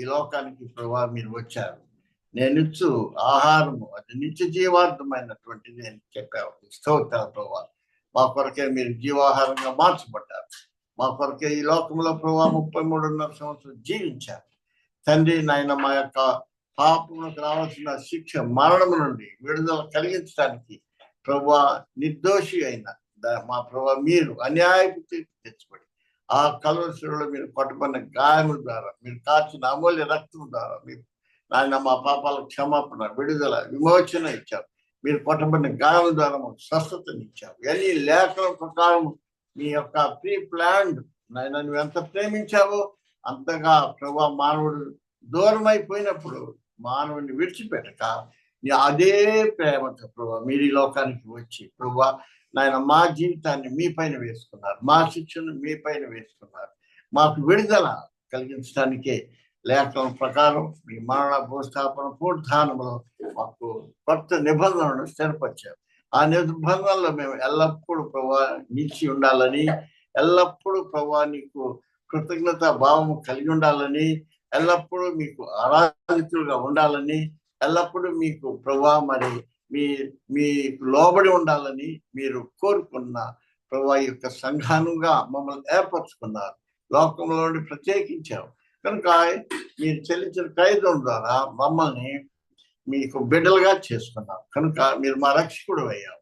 ఈ లోకానికి ప్రభా మీరు వచ్చారు. నేనిచ్చు ఆహారము అది నిత్య జీవార్థమైనటువంటిది అని చెప్పావు. స్తోత్రాలు ప్రభా. మా కొరకే మీరు జీవాహారంగా మార్చబడ్డారు. మా కొరకే ఈ లోకంలో ప్రభా 33.5 సంవత్సరం జీవించారు తండ్రి నాయన. మా యొక్క పాపములకు రావాల్సిన శిక్ష మరణము నుండి విడుదల కలిగించడానికి ప్రభా నిర్దోషి అయిన మా ప్రభా మీరు అన్యాయపు తీర్పు తెచ్చబడి ఆ కల్వరిలో మీరు కొట్టబడిన గాయముల ద్వారా మీరు కాచిన అమూల్య రక్తం ద్వారా మీరు నాయన మా పాపాల క్షమాపణ, విడుదల, విమోచన ఇచ్చారు. మీరు కొట్టబడిన గాయాల ద్వారా మాకు స్వస్థతనిచ్చావు. ఇవన్నీ లేఖనం ప్రకారం మీ యొక్క ప్రీ ప్లాన్డ్ నాయన నువ్వు ఎంత ప్రేమించావో అంతగా ప్రభా మానవుడు దూరం అయిపోయినప్పుడు మానవుడిని విడిచిపెట్టక అదే ప్రేమతో ప్రభా మీరు ఈ లోకానికి వచ్చి ప్రభా నాయన మా జీవితాన్ని మీ పైన వేసుకున్నారు, మా శిక్షను మీ పైన వేసుకున్నారు. మాకు విడుదల కలిగించడానికే లేఖనం ప్రకారం మీ మరణ భూస్థాపన పునరుత్థానంలో మాకు కొత్త నిబంధనలను స్థిరపరిచారు. ఆ నిబంధనలో మేము ఎల్లప్పుడూ ప్రభా నిలిచి ఉండాలని, ఎల్లప్పుడూ ప్రభా నీకు కృతజ్ఞత భావం కలిగి ఉండాలని, ఎల్లప్పుడూ మీకు ఆరాధితులుగా ఉండాలని, ఎల్లప్పుడూ మీకు ప్రభా మరి మీకు లోబడి ఉండాలని మీరు కోరుకున్న ప్రభా యొక్క సంఘానుగా మమ్మల్ని ఏర్పరచుకున్నారు, లోకంలో నుండి ప్రత్యేకించావు. కనుక మీరు చెల్లించిన ఖైదం ద్వారా మమ్మల్ని మీకు బిడ్డలుగా చేసుకున్నావు. కనుక మీరు మా రక్షకుడు అయ్యావు,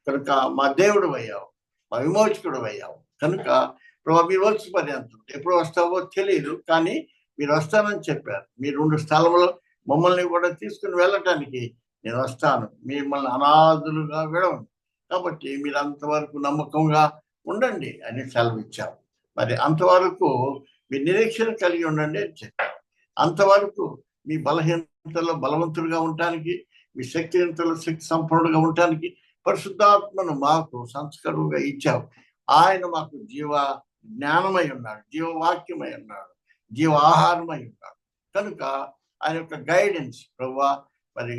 కనుక మా దేవుడు అయ్యావు, మా విమోచకుడు అయ్యావు. కనుక ప్రభా మీరు వచ్చి పర్యంతం ఎప్పుడు వస్తావో తెలియదు, కానీ మీరు వస్తానని చెప్పారు. మీరు 2 స్థలంలో మమ్మల్ని కూడా తీసుకుని వెళ్ళటానికి నేను వస్తాను, మిమ్మల్ని అనాథులుగా విడవను. కాబట్టి మీరు అంతవరకు నమ్మకంగా ఉండండి అని సెలవిచ్చావు. మరి అంతవరకు మీ నిరీక్షణ కలిగి ఉండండి అని చెప్పారు. అంతవరకు మీ బలహీనతలో బలవంతులుగా ఉండటానికి, మీ శక్తిహీనతలో శక్తి సంపన్నుడుగా ఉండటానికి పరిశుద్ధాత్మను మాకు సంస్కరువుగా ఇచ్చావు. ఆయన మాకు జీవ జ్ఞానమై ఉన్నాడు, జీవవాక్యమై ఉన్నాడు, జీవ ఆహారమై ఉన్నాడు. కనుక ఆయన యొక్క గైడెన్స్ ప్రభువా మరి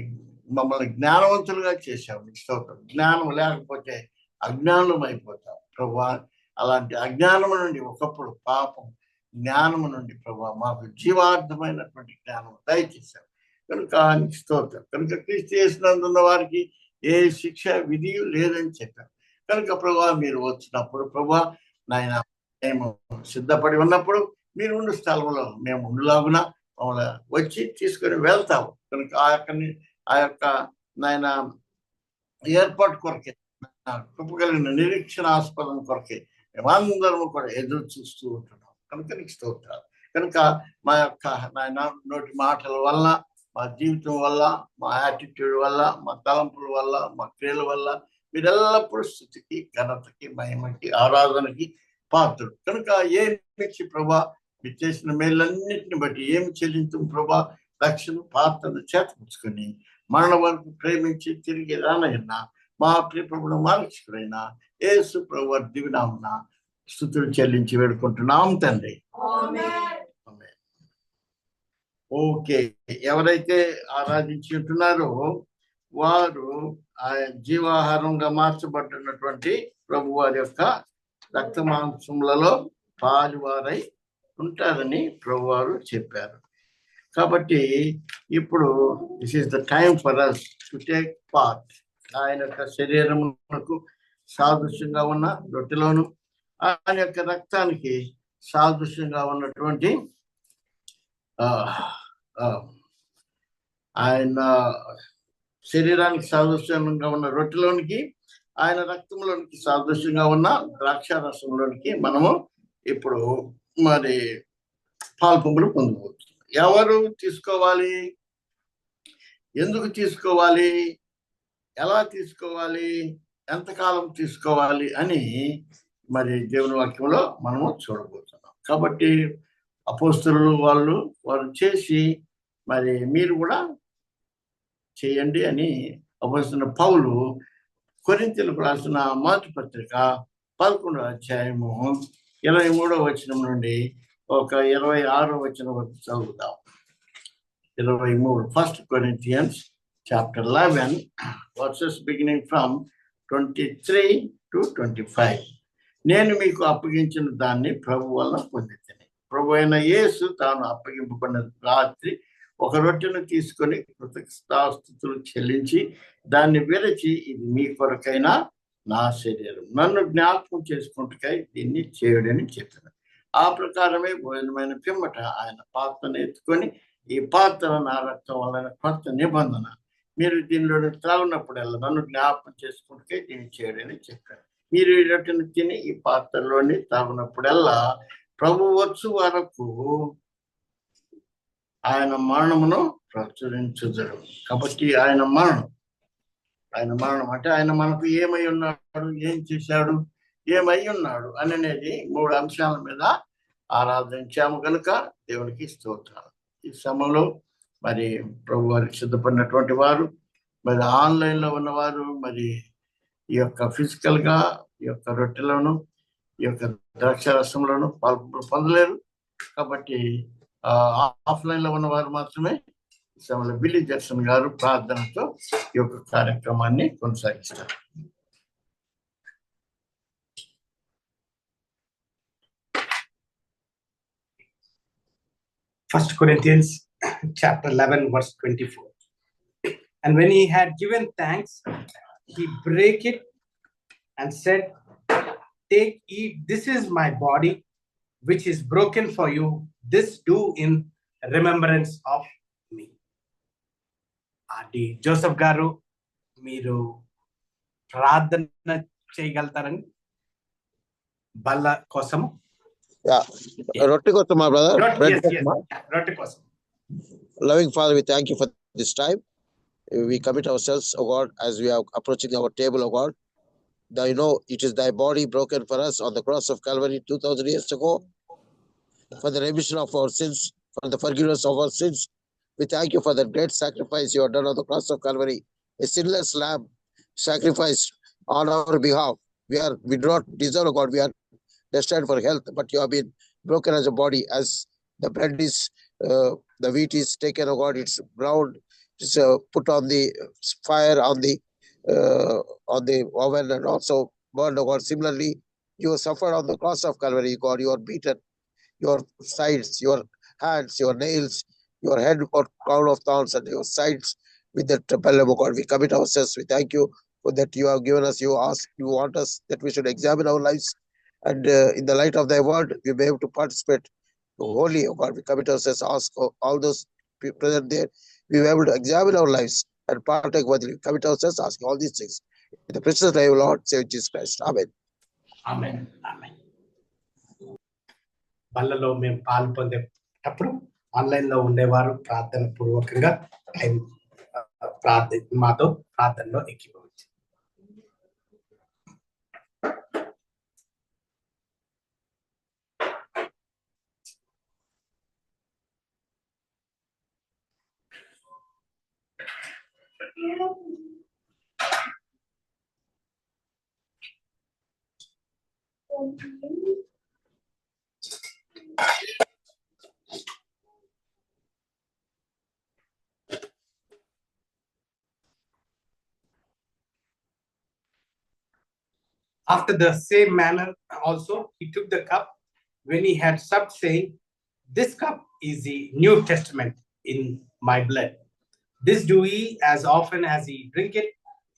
మమ్మల్ని జ్ఞానవంతులుగా చేశావు. నీకు స్తోత్రం. జ్ఞానం లేకపోతే అజ్ఞానం అయిపోతాం ప్రభువా. అలాంటి అజ్ఞానము నుండి ఒకప్పుడు పాపం, జ్ఞానము నుండి ప్రభువా మాకు జీవార్థమైనటువంటి జ్ఞానం దయచేశావు. కనుక నీకు స్తోత్రం. కనుక క్రీస్తు యేసునందున్న వారికి ఏ శిక్ష విధి లేదని చెప్పారు. కనుక ప్రభువా మీరు వచ్చినప్పుడు ప్రభువా నాయన మేము సిద్ధపడి ఉన్నప్పుడు మీరు ఉండు స్థలంలో మేము ఉండులాగున మమ్మల్ని వచ్చి తీసుకొని వెళ్తాము. కనుక ఆ యొక్క నాయన ఏర్పాటు కొరకే, కృపగలిగిన నిరీక్షణాస్పదం కొరకే మేమందరము కూడా ఎదురు చూస్తూ ఉంటున్నాం. కనుక నీకు స్తోత్రాలు. కనుక మా యొక్క నాయన నోటి మాటల వల్ల, మా జీవితం వల్ల, మా యాటిట్యూడ్ వల్ల, మా తలంపుల వల్ల, మా క్రియల వల్ల మీరు ఎల్లప్పుడూ స్థుతికి, ఘనతకి, మహిమకి, ఆరాధనకి పాత్రుడు. కనుక ఏమిచ్చి ప్రభా మీరు చేసిన మేలన్నింటిని బట్టి ఏమి చెల్లించు ప్రభా రక్షణ పాత్రను చేతపుచ్చుకొని మరణ వరకు ప్రేమించి తిరిగి రానైనా మా ప్రియప్రభుడు మారక్షకుడైన యేసు ప్రభు దివినామున స్తుతులు చెల్లించి వేడుకుంటున్నాం తండ్రి. ఓకే, ఎవరైతే ఆరాధించి ఉంటున్నారో వారు ఆ జీవాహారంగా మార్చబడినటువంటి ప్రభు వారి యొక్క రక్త మాంసములలో పాలువారై ఉంటారని ప్రభు వారు చెప్పారు. కాబట్టి ఇప్పుడు this is the time for us to take part. ఆయన యొక్క శరీరమునకు సాదృశ్యంగా ఉన్న రొట్టెలోను, ఆయన యొక్క రక్తానికి సాదృశ్యంగా ఉన్నటువంటి ఆయన శరీరానికి సాదృశ్యంగా ఉన్న రొట్టెలోనికి, ఆయన రక్తంలోనికి సాదృశ్యంగా ఉన్న ద్రాక్షారసంలోనికి మనము ఇప్పుడు మరి పాల్పొంగులు పొందవచ్చు. ఎవరు తీసుకోవాలి, ఎందుకు తీసుకోవాలి, ఎలా తీసుకోవాలి, ఎంతకాలం తీసుకోవాలి అని మరి దేవుని వాక్యంలో మనము చూడబోతున్నాం. కాబట్టి అపోస్తలులు వారు చేసి మరి మీరు కూడా చేయండి అని అపోస్తలుడైన పౌలు కొరింథీయులకు రాసిన మొదటి పత్రిక 11వ అధ్యాయము 23వ వచనం నుండి ఒక 26వ వచనం వరకు చదువుతాం. 23 1 Corinthians chapter 11 verses beginning from 23 to 25. నేను మీకు అప్పగించిన దాన్ని ప్రభు వలన పొందితిని. ప్రభు అయిన యేసు తాను అప్పగింపబడిన రాత్రి ఒక రొట్టెను తీసుకొని కృతజ్ఞతాస్తుతులు చెల్లించి దాన్ని విరచి, ఇది మీ కొరకైన నా శరీరం, నన్ను జ్ఞాపకం చేసుకుంటుకై దీన్ని చేయడని చెప్పాను. ఆ ప్రకారమే భోజనమైన పిమ్మట ఆయన పాత్రను ఎత్తుకొని, ఈ పాత్ర నా రక్తం వలన కొత్త నిబంధన, మీరు దీనిలో త్రాగినప్పుడల్లా నన్ను జ్ఞాపకం చేసుకుంటుకై దీన్ని చేయడని చెప్పాను. మీరు ఈ రొట్టెను తిని ఈ పాత్రలోని తాగినప్పుడల్లా ప్రభు వచ్చు వరకు ఆయన మరణమును ప్రచురించుదురు. కాబట్టి ఆయన మరణం, ఆయన మరణం అంటే ఆయన మనకు ఏమై ఉన్నాడు, ఏం చేశాడు, ఏమై ఉన్నాడు అనేది 3 అంశాల మీద ఆరాధించాము కనుక దేవునికి స్తోత్రాలు. ఈ సమయంలో మరి ప్రభు వారికి సిద్ధపడినటువంటి వారు, మరి ఆన్లైన్లో ఉన్నవారు, మరి ఈ యొక్క ఫిజికల్ గా ఈ యొక్క రొట్టెలను, ఈ యొక్క ద్రాక్ష రసములను పొందలేరు కాబట్టి ఆఫ్లైన్ లో ఉన్నవారు మాత్రమే ఈ సమయంలో బిల్లీ జాక్సన్ గారు ప్రార్థనతో ఈ యొక్క కార్యక్రమాన్ని కొనసాగిస్తారు. First Corinthians chapter 11 verse 24. And when he had given thanks, he brake it and said, "Take, eat, this is my body, which is broken for you. This do in remembrance of me." Adi Joseph garu, మీరు ప్రార్థన చేయగలుగుతారని బల్ల కోసం. రొట్టె కోసం మా brother. రొట్టె కోసం. Loving Father, we thank you for this time. We commit ourselves, oh God, as we are approaching our table, oh God. Thou you know it is thy body broken for us on the cross of Calvary 2000 years ago for the remission of our sins, for the forgiveness of our sins. We thank you for the great sacrifice you have done on the cross of Calvary, a sinless lamb sacrificed on our behalf. We do not deserve, oh God, we are destined for health, but you have been broken as a body. As the bread is, the wheat is taken, oh God, it's ground, it's put on the fire, on the oven, and also burned, oh God. Similarly, you suffered on the cross of Calvary, God. You are beaten, your sides, your hands, your nails, your head or crown of thorns, and your sides with the trapelum, oh God. We commit ourselves. We thank you for that you have given us. You want us that we should examine our lives, and in the light of thy word, we may be able to participate wholly, oh God. We commit ourselves, ask all those present there, we were able to examine our lives and partake worthily. We commit ourselves, asking all these things in the precious name of Lord, Savior Jesus Christ. Amen. Amen. Amen. బల్లలో మేము పాలు పొందేటప్పుడు online లో ఉండేవారు ప్రార్థన పూర్వకంగా మాతో ప్రార్థనలో ఎక్కిపోవచ్చు. After the same manner also he took the cup when he had supped, saying, "This cup is the New Testament in my blood. This do ye as often as ye drink it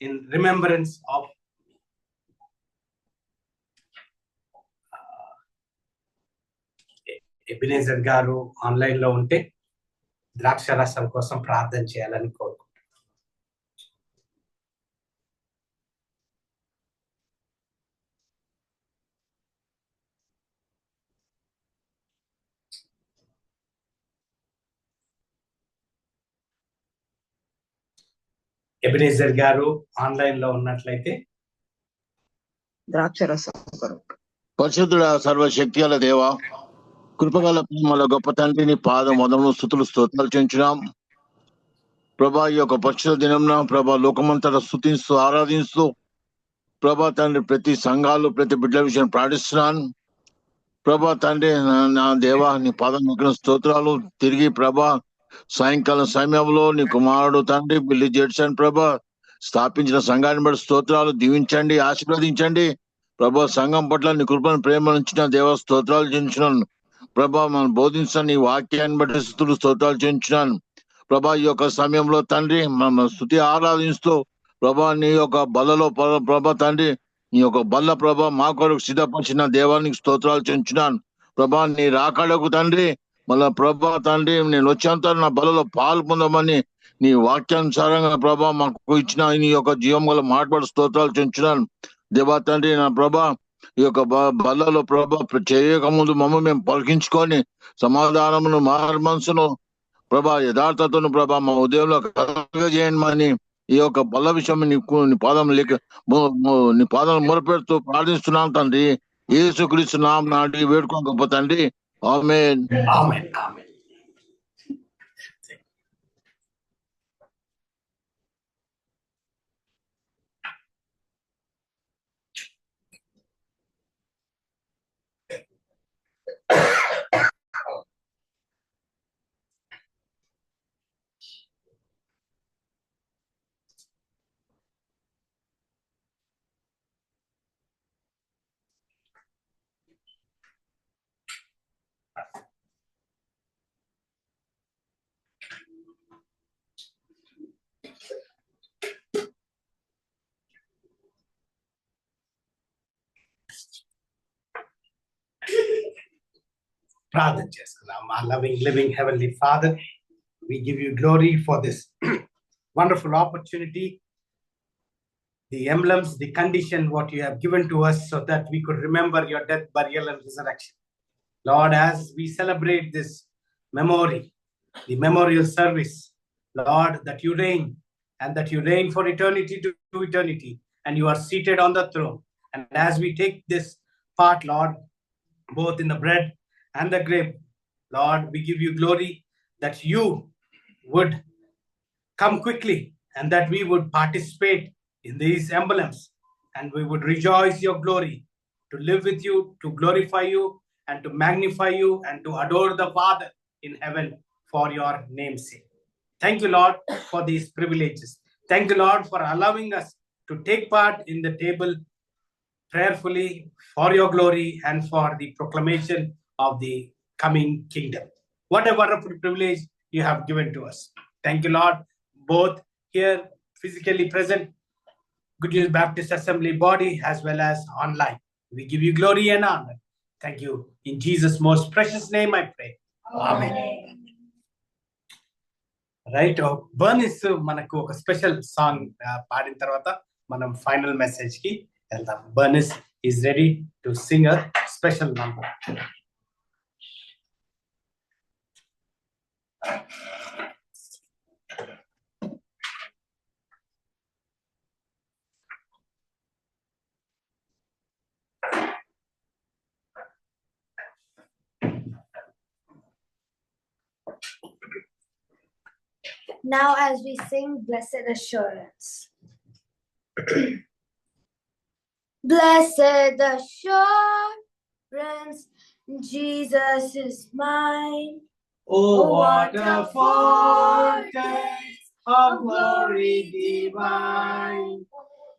in remembrance of me." Ebenezer గారు online లో ఉంటే ద్రాక్ష రసం కోసం ప్రార్థన చేయాలని కోరుకుంటున్నాను. Ebenezer గారు ఆన్లైన్ లో ఉన్నట్లయితే ద్రాక్ష రసం. పరిశుద్ధుడ సర్వశక్తి గల దేవ, కృపగల ప్రేమల గొప్ప తండ్రిని పాదమోదములు స్తుతులు స్తోత్రాలు చెంచున్నాం ప్రభా. ఈ యొక్క పరిశుద్ధ దినంన ప్రభా లోకమంతటా స్తుతిస్తూ ఆరాధిస్తూ ప్రభా తండ్రి ప్రతి సంఘాలు ప్రతి బిడ్డల విషయం ప్రార్థిస్తున్నాను ప్రభా తండ్రి. నా దేవా నీ పాదం ఎక్కిన స్తోత్రాలు. తిరిగి ప్రభా సాయంకాలం సమయంలో నీ కుమారుడు తండ్రి బిల్లీ జెడ్సన్ ప్రభా స్థాపించిన సంఘాన్ని బట్టి స్తోత్రాలు. దీవించండి, ఆశీర్వదించండి ప్రభా. సంఘం పట్ల నీ కృపను ప్రేమనించిన దేవ స్తోత్రాలు చెంచున్నాను ప్రభా. మనం బోధించిన నీ వాక్యాన్ని బట్టి స్తుతులు స్తోత్రాలు చెంచున్నాను ప్రభా. ఈ యొక్క సమయంలో తండ్రి మనం స్తుతి ఆరాధిస్తూ ప్రభా నీ యొక్క బలలో ప్రభా తండ్రి నీ యొక్క బల్ల ప్రభా మా కొరకు సిద్ధపరిచిన దేవానికి స్తోత్రాలు చెంచున్నాను ప్రభా. నీ రాకడకు తండ్రి మళ్ళా ప్రభా తండ్రి నేను వచ్చేంత నా బలలో పాలు పొందమని నీ వాక్యానుసారంగా ప్రభా మాకు ఇచ్చిన నీ యొక్క జీవం గల మాట్లాడు స్తోత్రాలు చెంచున్నాను దేవా తండ్రి. నా ప్రభా ఈ యొక్క బల్లలో ప్రభా చేయక ముందు మమ్మ మేము పలికించుకొని సమాధానమును మారు మనసును ప్రభా యథార్థతను ప్రభా మా ఉదయంలో కలగజేయమని ఈ యొక్క బల్ల విషయం నీ పాదం నీ పాదం మొరపెడుతూ ప్రార్థిస్తున్నాం తండ్రి. యేసుక్రీస్తు నామమున అడిగి వేడుకోం గొప్ప తండ్రి. ఆమేన్. ఆమేన్. ఆమేన్. ప్రార్థన చేసుకుందాం. మా loving living heavenly father, we give you glory for this wonderful opportunity, the emblems, the condition what you have given to us so that we could remember your death, burial and resurrection. Lord, as we celebrate this memory, the memorial service, Lord, that you reign and that you reign for eternity to eternity, and you are seated on the throne. And as we take this part, Lord, both in the bread and the grape, Lord, we give you glory that you would come quickly and that we would participate in these emblems and we would rejoice your glory, to live with you, to glorify you and to magnify you and to adore the Father in heaven for your name's sake. Thank you, Lord, for these privileges. Thank you, Lord, for allowing us to take part in the table prayerfully for your glory and for the proclamation of the coming kingdom. What a wonderful privilege you have given to us. Thank you, Lord, both here physically present, Good News Baptist Assembly body, as well as online. We give you glory and honor. Thank you. In Jesus' most precious name I pray. Amen. Right, Bernice మనకు ఒక special song పాడిన తర్వాత మనం final message కి వెళ్దాం. Bernice is ready to sing a special number. Now, as we sing Blessed Assurance. Blessed assurance, Jesus is mine. Oh, what a foretaste of glory divine,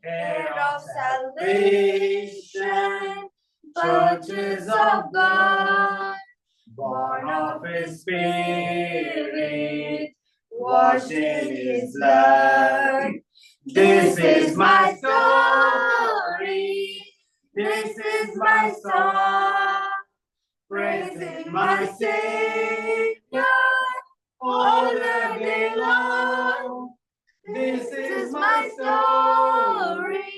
Heir of salvation, purchase of God, born of His Spirit, washed in His blood. This is my story, this is my song, praising my Savior all the day long. This is my story,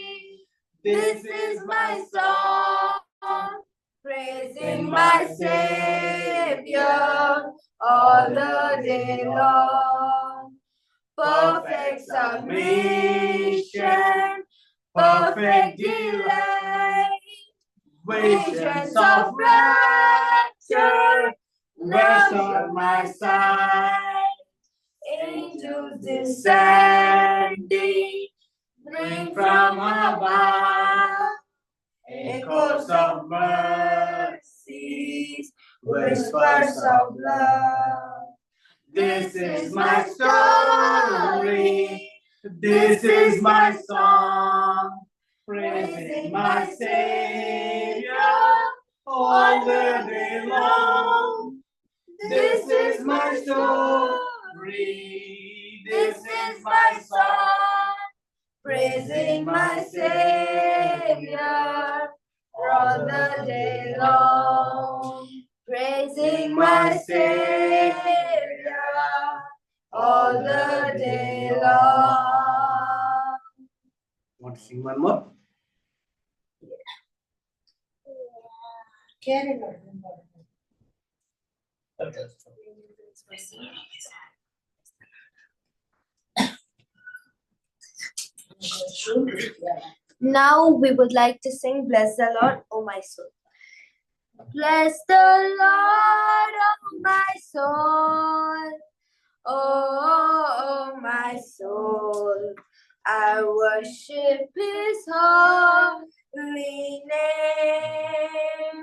this is my song, praising my Savior all the day long. Perfect submission, perfect delight, visions of rapture rest on my side. Angels descending, bring from above echoes of mercies, whispers of love. This is my story, this is my song, praising my Savior all the day long. This is my story, this is my song, praising my Savior all the day long. Praising my Savior all the day long. Want to sing one more? Carry on. Now we would like to sing Bless the Lord, O my soul. Bless the Lord, O my soul. Oh, my soul. I worship His holy name.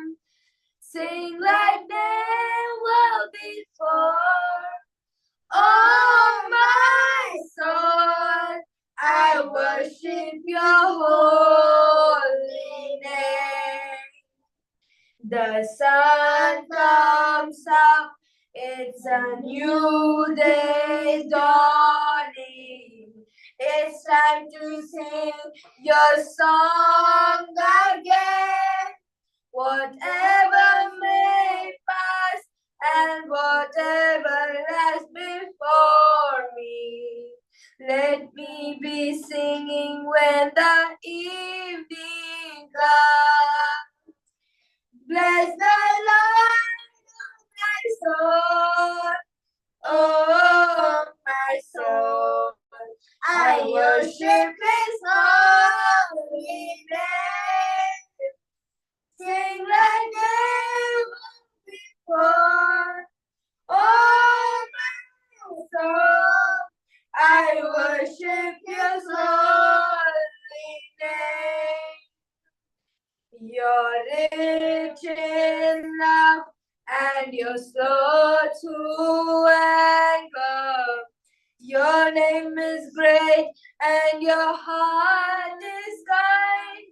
Sing like never before. Oh, my soul, I worship your holy name. The sun comes up, it's a new day dawning. It's time to sing your song again. Whatever may pass and whatever lies before me, let me be singing when the evening comes. Bless the Lord, my soul. Oh, my soul. I worship His holy name. Sing like never before. Oh, my soul, I worship His holy name. You're rich in love and you're slow to anger. Your name is great and your heart is kind.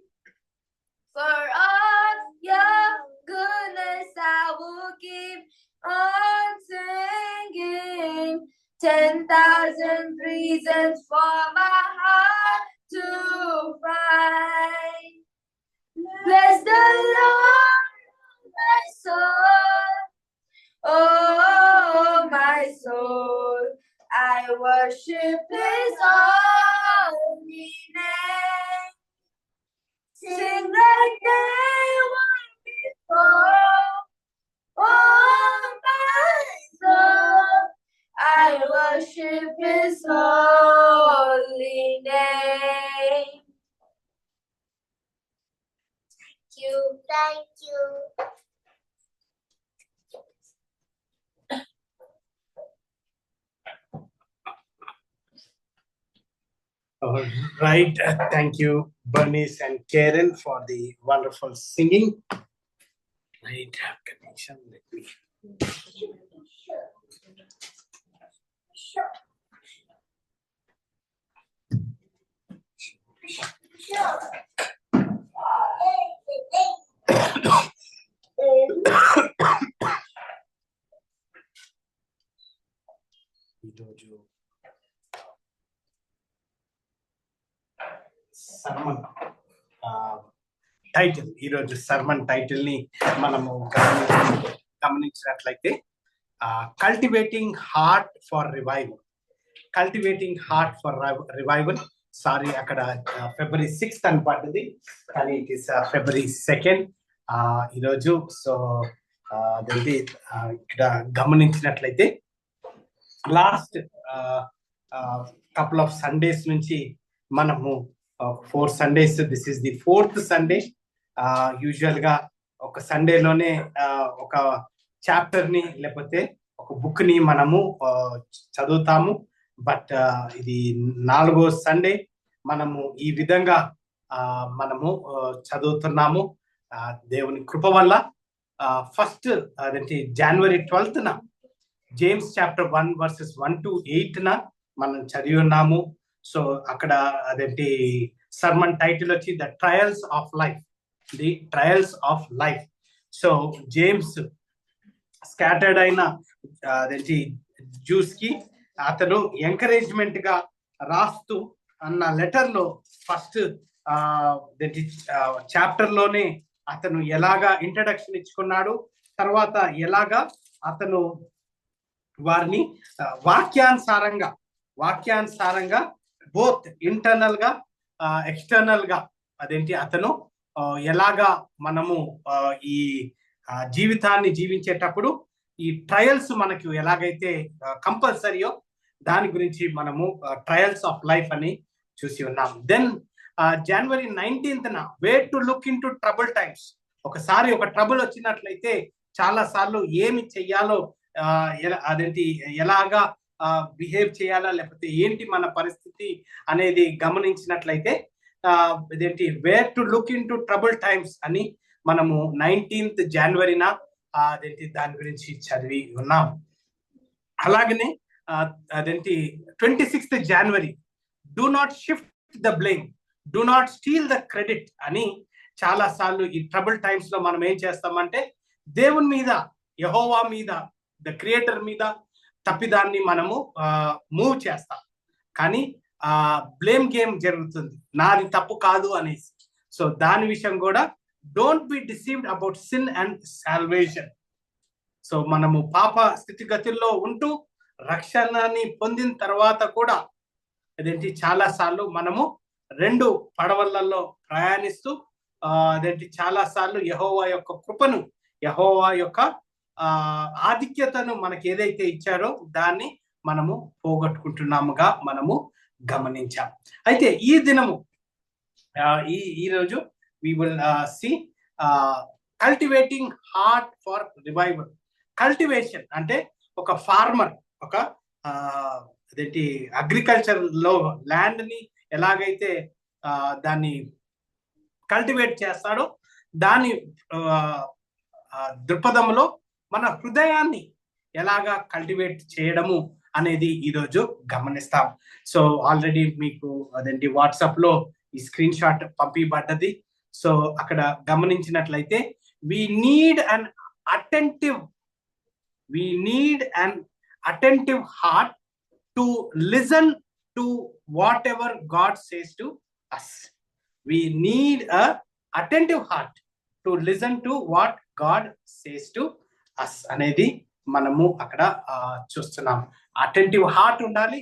For all your goodness I will keep on singing. 10,000 reasons for my heart to find. Bless the Lord, my soul. Oh, my soul. I worship His holy name. Sing like never before. Oh, my soul, I worship His holy name. Thank you. All right. Thank you, Bernice and Karen, for the wonderful singing. Right. Connection. Let me. ఈరోజు sermon title, ఈరోజు sermon title ని మనము గమనించినట్లయితే cultivating heart for revival. Cultivating heart for revival. Sorry, అక్కడ February 6th అని పడ్డది, కానీ it is February 2nd ఈరోజు. సో అదేంటి ఇక్కడ గమనించినట్లయితే లాస్ట్ కపుల్ ఆఫ్ సండేస్ నుంచి మనము 4 Sundays, this is the 4th Sunday. Usual గా ఒక సండేలోనే ఒక చాప్టర్ ని లేకపోతే ఒక బుక్ ని మనము చదువుతాము. బట్ ఇది 4వ సండే మనము ఈ విధంగా మనము చదువుతున్నాము దేవుని కృప వల్ల. ఫస్ట్ అదేంటి January 12th James chapter 1 verses 1 to 8 మనం చదివి ఉన్నాము. సో అక్కడ అదేంటి సర్మన్ టైటిల్ వచ్చి the trials of life. The trials of life. So James scattered అయిన అదేంటి జ్యూస్ కి అతను ఎంకరేజ్మెంట్ గా రాస్తూ అన్న లెటర్ లో ఫస్ట్ చాప్టర్ లోనే అతను ఎలాగా ఇంట్రడక్షన్ ఇచ్చుకున్నాడు, తర్వాత ఎలాగా అతను వారిని వాక్యానుసారంగా బోత్ ఇంటర్నల్ గా ఎక్స్టర్నల్ గా అదేంటి అతను ఎలాగా మనము ఈ జీవితాన్ని జీవించేటప్పుడు ఈ ట్రయల్స్ మనకు ఎలాగైతే కంపల్సరీయో దాని గురించి మనము ట్రయల్స్ ఆఫ్ లైఫ్ అని చూసి ఉన్నాం. Then January 19th way to look into trouble times. ఒకసారి ఒక ట్రబుల్ వచ్చినట్లయితే చాలా సార్లు ఏమి చెయ్యాలో, ఎలాగా బిహేవ్ చేయాలా, లేకపోతే ఏంటి మన పరిస్థితి అనేది గమనించినట్లయితే where to look into trouble times అని మనము 19th January దాని గురించి చదివి ఉన్నాం. అలాగనే 26th January do not shift the blame, do not steal the credit అని చాలా సార్లు ఈ ట్రబుల్ టైమ్స్ లో మనం ఏం చేస్తామంటే దేవుని మీద, యెహోవా మీద, ద క్రియేటర్ మీద తప్పిదాన్ని మనము మూవ్ చేస్తాం. కానీ బ్లేమ్ గేమ్ జరుగుతుంది, నాది తప్పు కాదు అనేసి. సో దాని విషయం కూడా don't be deceived about sin and salvation. So మనము పాప స్థితిగతుల్లో ఉంటూ రక్షణని పొందిన తర్వాత కూడా చాలా సార్లు మనము 2 పడవలలో ప్రయాణిస్తూ చాలా సార్లు యెహోవా యొక్క కృపను, యెహోవా యొక్క ఆధిక్యతను మనకి ఏదైతే ఇచ్చారో దాన్ని మనము పోగొట్టుకుంటున్నాముగా మనము గమనించాం. అయితే ఈ దినము ఈ రోజు we will see cultivating heart for revival. Cultivation అంటే ఒక ఫార్మర్, ఒక అగ్రికల్చర్ లో ల్యాండ్ ని ఎలాగైతే దాన్ని కల్టివేట్ చేస్తాడో దాని దృక్పథంలో మన హృదయాన్ని ఎలాగా కల్టివేట్ చేయడము అనేది ఈరోజు గమనిస్తాం. సో ఆల్రెడీ మీకు వాట్సాప్ లో ఈ స్క్రీన్ షాట్ పంపిబడ్డది. సో అక్కడ గమనించినట్లయితే we need an attentive heart to listen to whatever God says to us. We need a attentive heart to listen to what God says to us అనేది మనము అక్కడ చూస్తున్నాం. Attentive heart ఉండాలి,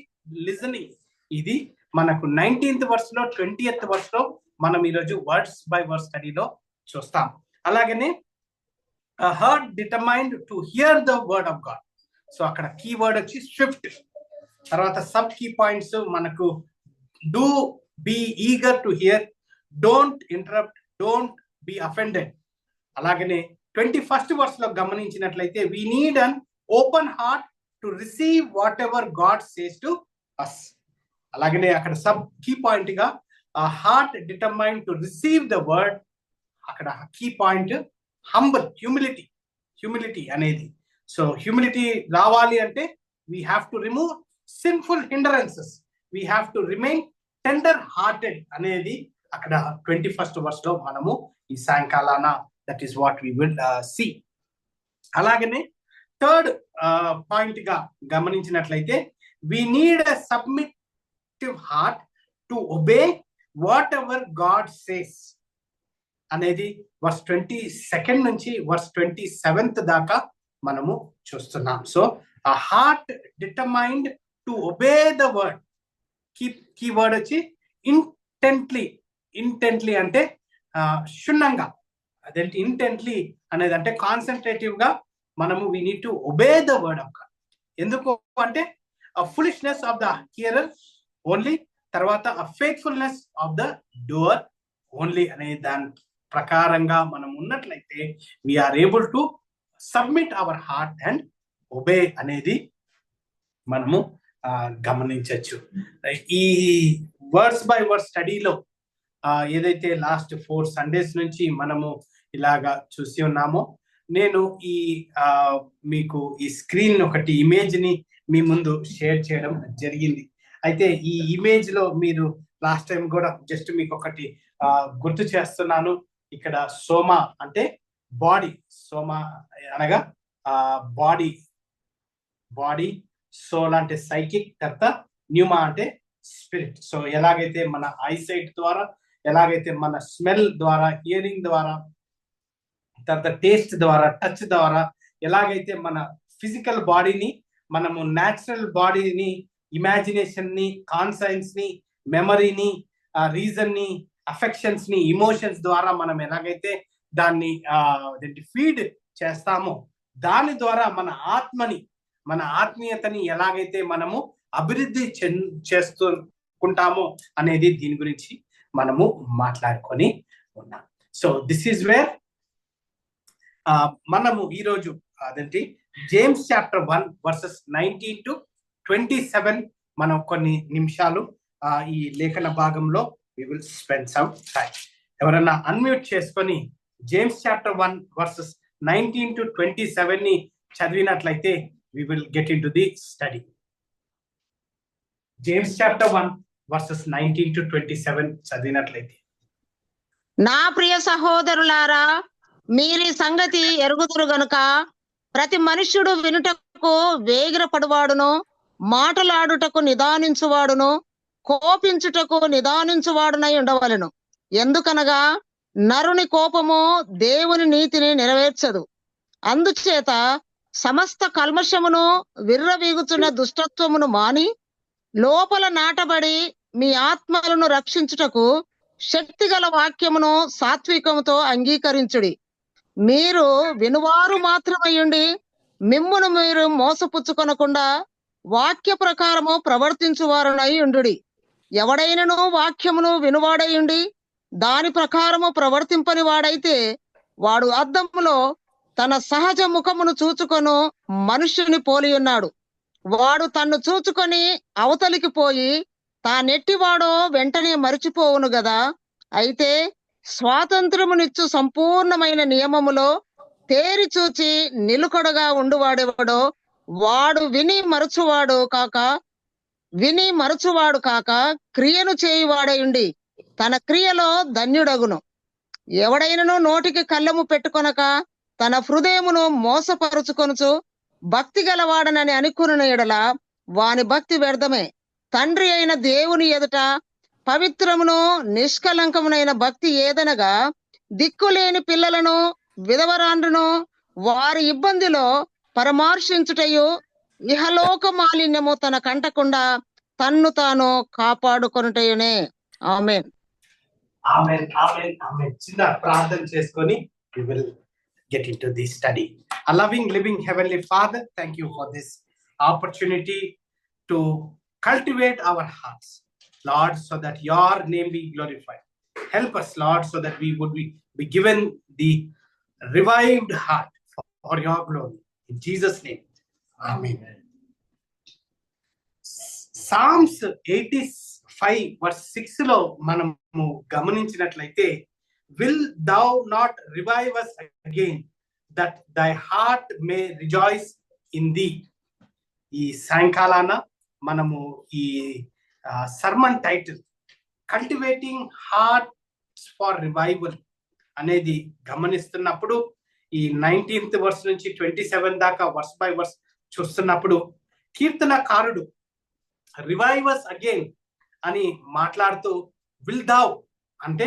listening. ఇది మనకు 19th verse లో 20th verse లో మనం ఈరోజు వర్డ్స్ బై వర్డ్ స్టడీలో చూస్తాం. అలాగనే heart determined to hear the word of God. So అక్కడ కీవర్డ్ వచ్చి స్విఫ్ట్. తర్వాత సబ్ కీ పాయింట్స్ మనకు do be eager to hear, don't interrupt, don't be offended. అలాగనే 21st verse లో గమనించినట్లయితే we need an open heart to receive whatever God says to us. అలాగనే అక్కడ sub key point గా heart determine to receive the word. అక్కడ key point humble, humility అనేది. So humility రావాలి అంటే we have to remove sinful hindrances, we have to remain tender hearted అనేది అక్కడ 21st verse లో మనము ఈ సాయంకాలాన that is what we will see. అలాగనే థర్డ్ పాయింట్ గా గమనించినట్లయితే we need a submissive heart to obey whatever God says అనేది verse 22 నుంచి verse 27 దాకా మనము చూస్తున్నాం. సో ఆ heart determined to obey the word. Key word వచ్చి ఇంటెంట్లీ అంటే క్షుణ్ణంగా. అదేంటి ఇంటెంట్లీ అనేది అంటే కాన్సన్ట్రేటివ్ గా మనము we need to obey the word of God. ఎందుకు అంటే foolishness of the hearer only, తర్వాత faithfulness of the doer only అనే దాని ప్రకారంగా మనం ఉన్నట్లయితే we are able to submit our heart and obey అనేది మనము గమనించవచ్చు. ఈ వర్డ్స్ బై వర్డ్ స్టడీలో ఏదైతే లాస్ట్ 4 Sundays నుంచి మనము ఇలాగా చూసి ఉన్నామో, నేను ఈ మీకు ఈ స్క్రీన్ ఒకటి ఇమేజ్ ని మీ ముందు షేర్ చేయడం జరిగింది. అయితే ఈ ఇమేజ్ లో మీరు లాస్ట్ టైం కూడా జస్ట్ మీకు ఒకటి గుర్తు చేస్తున్నాను. ఇక్కడ సోమా అంటే బాడీ, సోమా అనగా బాడీ, సోల్ అంటే సైకిక్, తర్వాత న్యూమా అంటే స్పిరిట్. సో ఎలాగైతే మన ఐసైట్ ద్వారా, ఎలాగైతే మన స్మెల్ ద్వారా, హియరింగ్ ద్వారా, తర్వాత టేస్ట్ ద్వారా, టచ్ ద్వారా, ఎలాగైతే మన ఫిజికల్ బాడీని మనము న్యాచురల్ బాడీని, ఇమాజినేషన్ ని, కాన్సైన్స్ ని, మెమరీని, రీజన్ ని, అఫెక్షన్స్ ని, ఇమోషన్స్ ద్వారా మనం ఎలాగైతే దాన్ని ఫీడ్ చేస్తామో, దాని ద్వారా మన ఆత్మని, మన ఆత్మీయతని ఎలాగైతే మనము అభివృద్ధి చెప్పుకుంటామో అనేది దీని గురించి మనము మాట్లాడుకొని ఉన్నాం. సో దిస్ ఈజ్ వేర్ మనము ఈరోజు అదేంటి జేమ్స్ చాప్టర్ 1 వర్సెస్ 19 to 27 మనం కొన్ని నిమిషాలు ఈ లేఖన భాగంలో we will spend some time. ఎవరన్నా అన్మ్యూట్ చేసుకొని జేమ్స్ చాప్టర్ 1 వర్సెస్ 19 to 27 ని చదివినట్లయితే we will get into the study. James chapter 1 versus 19 to 27 చదివినట్లయితే. నా ప్రియ సహోదరులారా, మీరీ సంగతి ఎరుగుదురు గనుక ప్రతి మనుష్యుడు వినుటకు వేగిరపడువాడును, మాటలాడుటకు నిదానించువాడును, కోపించుటకు నిదానించువాడునై ఉండవలెను. ఎందుకనగా నరుని కోపము దేవుని నీతిని నెరవేర్చదు. అందుచేత సమస్త కల్మషమును విర్రవీగుచున్న దుష్టత్వమును మాని లోపల నాటబడి మీ ఆత్మలను రక్షించుటకు శక్తిగల వాక్యమును సాత్వికముతో అంగీకరించుడి. మీరు వినువారు మాత్రమయ్యుండి మిమ్మును మీరు మోసపుచ్చుకొనకుండా వాక్య ప్రకారము ప్రవర్తించువారునై ఉండుడి. ఎవడైనను వాక్యమును వినువాడయుండి దాని ప్రకారము ప్రవర్తింపని వాడైతే వాడు అద్దములో తన సహజ ముఖమును చూచుకొను మనుష్యుని పోలి ఉన్నాడు. వాడు తన్ను చూచుకొని అవతలికి పోయి తానెట్టివాడో వెంటనే మరిచిపోవును గదా. అయితే స్వాతంత్రమునిచ్చు సంపూర్ణమైన నియమములో తేరి చూచి నిలుకడగా ఉండువాడెవడో వాడు విని మరచువాడు కాక క్రియను చేయువాడయుండి తన క్రియలో ధన్యుడగును. ఎవడైనను నోటికి కళ్ళము పెట్టుకొనక తన హృదయమును మోసపరుచుకొనుచు భక్తి గలవాడనని అనుకున్న ఎడల వాని భక్తి వ్యర్థమే. తండ్రి అయిన దేవుని ఎదుట పవిత్రమును నిష్కలంకమునైన భక్తి ఏదనగా దిక్కులేని పిల్లలను విధవరాండ్రును వారి ఇబ్బందిలో పరామర్శించుటయు ఇహలోక మాలిన్యము తన కంటకుండా తన్ను తాను కాపాడుకొనుటయునే. ఆమేన్. ఆమేన్, ఆమేన్, ఆమేన్. చిన్న ప్రార్థన చేసుకొని we will get into the study. A loving, living Heavenly Father, thank you for this opportunity to cultivate our hearts, Lord, so that your name be glorified. Help us, Lord, so that we would be given the revived heart for your glory. In Jesus' name, amen. Psalms 85 verse 6 లో మనము గమనించినట్లయితే, will thou not revive us again, that thy heart may rejoice in thee. ఈ సాయంకాలాన మనము ఈ sermon title cultivating hearts for revival అనేది గమనిస్తున్నప్పుడు ఈ 19th verse నుంచి 27 దాకా వర్స్ బై వర్స్ చూస్తున్నప్పుడు కీర్తనకారుడు రివైవస్ అగైన్ అని మాట్లాడుతూ విల్ దౌ అంటే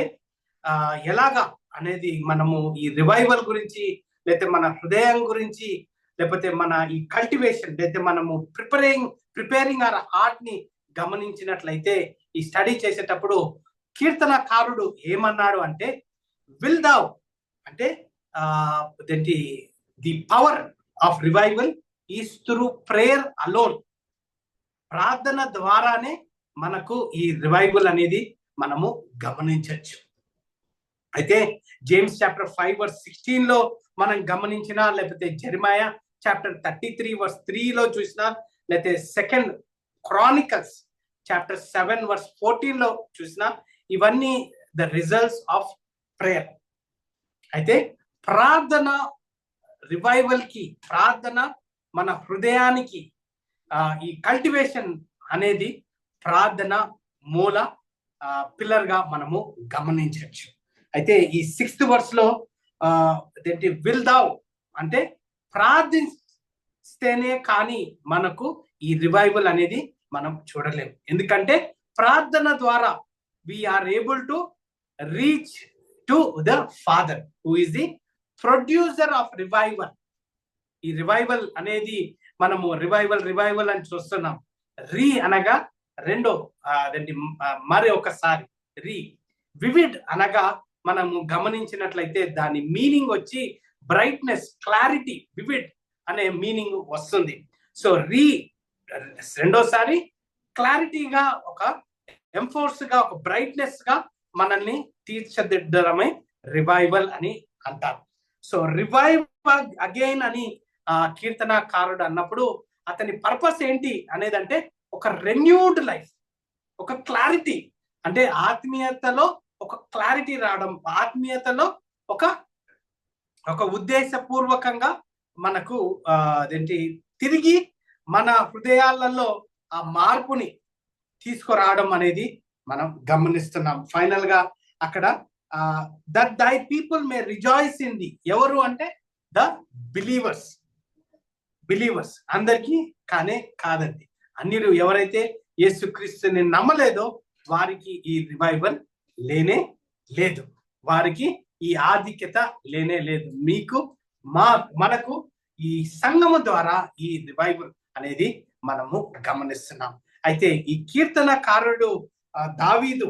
ఎలాగా అనేది మనము ఈ రివైవల్ గురించి లేకపోతే మన హృదయం గురించి లేకపోతే మన ఈ కల్టివేషన్ లేకపోతే మనము ప్రిపేరింగ్ అవర్ హార్ట్ ని గమనించినట్లయితే ఈ స్టడీ చేసేటప్పుడు కీర్తనకారుడు ఏమన్నాడు అంటే విల్ దౌ అంటే the power of revival is through prayer alone. ప్రార్థన ద్వారానే మనకు ఈ రివైవల్ అనేది మనము గమనించవచ్చు. అయితే జేమ్స్ చాప్టర్ 5 verse 16 లో మనం గమనించినా లేకపోతే జెరెమియా చాప్టర్ 33 verse 3 లో చూసినా లేకపోతే 2nd Chronicles చాప్టర్ 7 verse 14 లో చూసినా ఇవన్నీ ద రిజల్ట్స్ ఆఫ్ ప్రేయర్. అయితే ప్రార్థన రివైవల్ కి, ప్రార్థన మన హృదయానికి ఈ కల్టివేషన్ అనేది ప్రార్థన మూల పిల్లర్ గా మనము గమనించవచ్చు. అయితే ఈ 6th verse లో విల్ దౌ అంటే ప్రార్థిస్తేనే కానీ మనకు ఈ రివైవల్ అనేది మనం చూడలేము. ఎందుకంటే ప్రార్థన ద్వారా we are able to reach to the father who is the producer of revival. ఈ రివైవల్ అనేది మనము రివైవల్ అని చూస్తున్నాం. రీ అనగా రెండో మరి ఒకసారి రీ. వివిడ్ అనగా మనము గమనించినట్లయితే దాని మీనింగ్ వచ్చి బ్రైట్నెస్, క్లారిటీ. వివిడ్ అనే మీనింగ్ వస్తుంది. సో రీ రెండోసారి క్లారిటీగా ఒక ఎంఫోర్స్ గా, ఒక బ్రైట్నెస్ గా మనల్ని తీర్చిదిద్దడమే రివైవల్ అని అంటారు. సో రివైవల్ అగైన్ అని కీర్తనకారుడు అన్నప్పుడు అతని పర్పస్ ఏంటి అనేదంటే ఒక రెన్యూడ్ లైఫ్, ఒక క్లారిటీ, అంటే ఆత్మీయతలో ఒక క్లారిటీ రావడం, ఆత్మీయతలో ఒక ఉద్దేశపూర్వకంగా మనకు అదేంటి తిరిగి మన హృదయాలలో ఆ మార్పుని తీసుకురావడం అనేది మనం గమనిస్తున్నాం. ఫైనల్ గా అక్కడ that thy people may rejoice in the, ఎవరు అంటే ద బిలీవర్స్. అందరికీ కాదండి, అన్యులు ఎవరైతే యేసుక్రీస్తుని నమ్మలేదో వారికి ఈ రివైవల్ లేనే లేదు, వారికి ఈ ఆధిక్యత లేనే లేదు. మనకు ఈ సంఘము ద్వారా ఈ రివైవల్ అనేది మనము గమనిస్తున్నాం. అయితే ఈ కీర్తనకారుడు దావీదు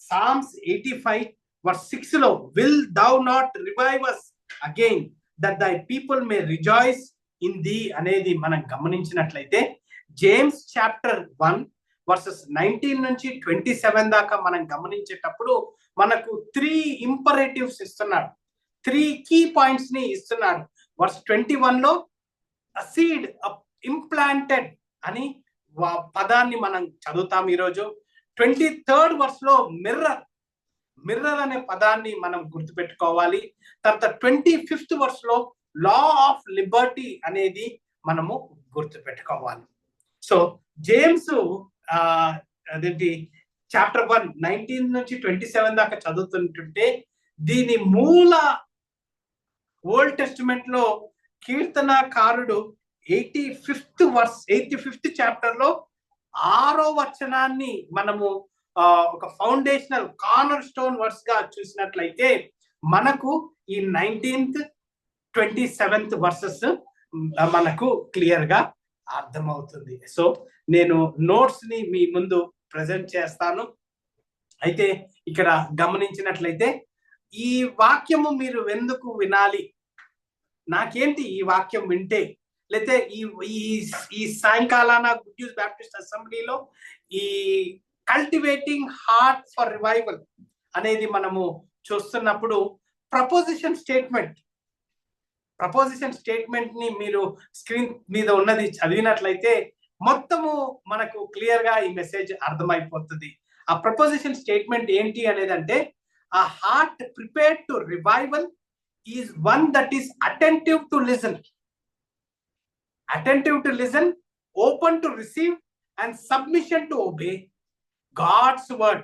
సామ్స్ 85:6 లో will thou not revive us again that thy people may rejoice in the అనేది మనం గమనించినట్లయితే, జేమ్స్ చాప్టర్ 1:19 నుంచి 27 దాకా మనం గమనించేటప్పుడు మనకు 3 ఇంపరేటివ్స్ ఇస్తున్నాడు, 3 కీ పాయింట్స్ ని ఇస్తున్నాడు. వర్స్ 21 లో సీడ్ ఇంప్లాంటెడ్ అని పదాన్ని మనం చదువుతాం ఈరోజు. 23rd వర్స్ లో మిర్రర్ అనే పదాన్ని మనం గుర్తుపెట్టుకోవాలి. తర్వాత 25th వర్స్ లో లా ఆఫ్ లిబర్టీ అనేది మనము గుర్తుపెట్టుకోవాలి. సో జేమ్స్ అదేంటి చాప్టర్ 1:19 నుంచి 27 దాకా చదువుతుంటుంటే, దీని మూల ఓల్డ్ టెస్టిమెంట్ లో కీర్తనకారుడు 85th చాప్టర్ లో 6వ వచనాన్ని మనము ఒక ఫౌండేషనల్ కార్నర్ స్టోన్ వర్స్ గా చూసినట్లయితే మనకు ఈ 19th 27th వర్సెస్ మనకు క్లియర్ గా అర్థమవుతుంది. సో నేను నోట్స్ ని మీ ముందు ప్రజెంట్ చేస్తాను. అయితే ఇక్కడ గమనించినట్లయితే ఈ వాక్యము మీరు ఎందుకు వినాలి, నాకేంటి ఈ వాక్యం వింటే, లేతే ఈ సాయంకాలాన గుడ్ న్యూస్ బ్యాప్టిస్ట్ అసెంబ్లీలో ఈ కల్టివేటింగ్ హార్ట్ ఫర్ రివైవల్ అనేది మనము చూస్తున్నప్పుడు ప్రపోజిషన్ స్టేట్మెంట్ ని మీరు స్క్రీన్ మీద ఉన్నది చదివినట్లయితే మొత్తము మనకు క్లియర్ గా ఈ మెసేజ్ అర్థమైపోతుంది. ఆ ప్రపోజిషన్ స్టేట్మెంట్ ఏంటి అనేదంటే, ఆ heart prepared to revival is one that is attentive to listen, open to receive and submission to obey God's word,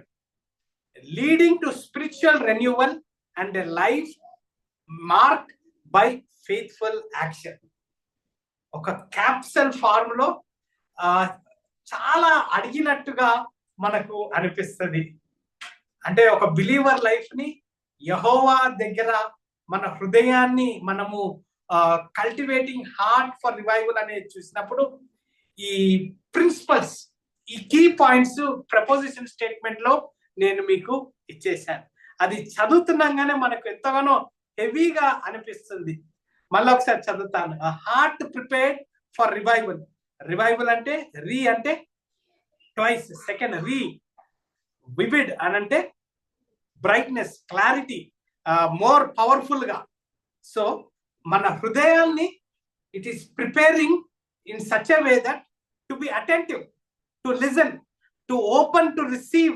leading to spiritual renewal and a life marked by faithful action. ఒక capsule form లో చాలా అడిగినట్టుగా మనకు అనిపిస్తుంది. అంటే ఒక believer life ని యెహోవా దగ్గర మన హృదయాన్ని మనము కల్టివేటింగ్ హార్ట్ ఫర్ రివైవల్ అనేది చూసినప్పుడు ఈ ప్రిన్సిపల్స్, ఈ కీ పాయింట్స్ ప్రపోజిషన్ స్టేట్మెంట్ లో నేను మీకు ఇచ్చేసాను. అది చదువుతున్నాగానే మనకు ఎంతగానో హెవీగా అనిపిస్తుంది. మళ్ళీ ఒకసారి చదువుతాను. హార్ట్ ప్రిపేర్డ్ ఫర్ రివైవల్ అంటే అంటే ట్వైస్, సెకండ్ వివిడ్ అని అంటే బ్రైట్నెస్, క్లారిటీ, మోర్ పవర్ఫుల్ గా. సో మన హృదయాన్ని it is preparing in such a way that to be attentive, to listen, to open to receive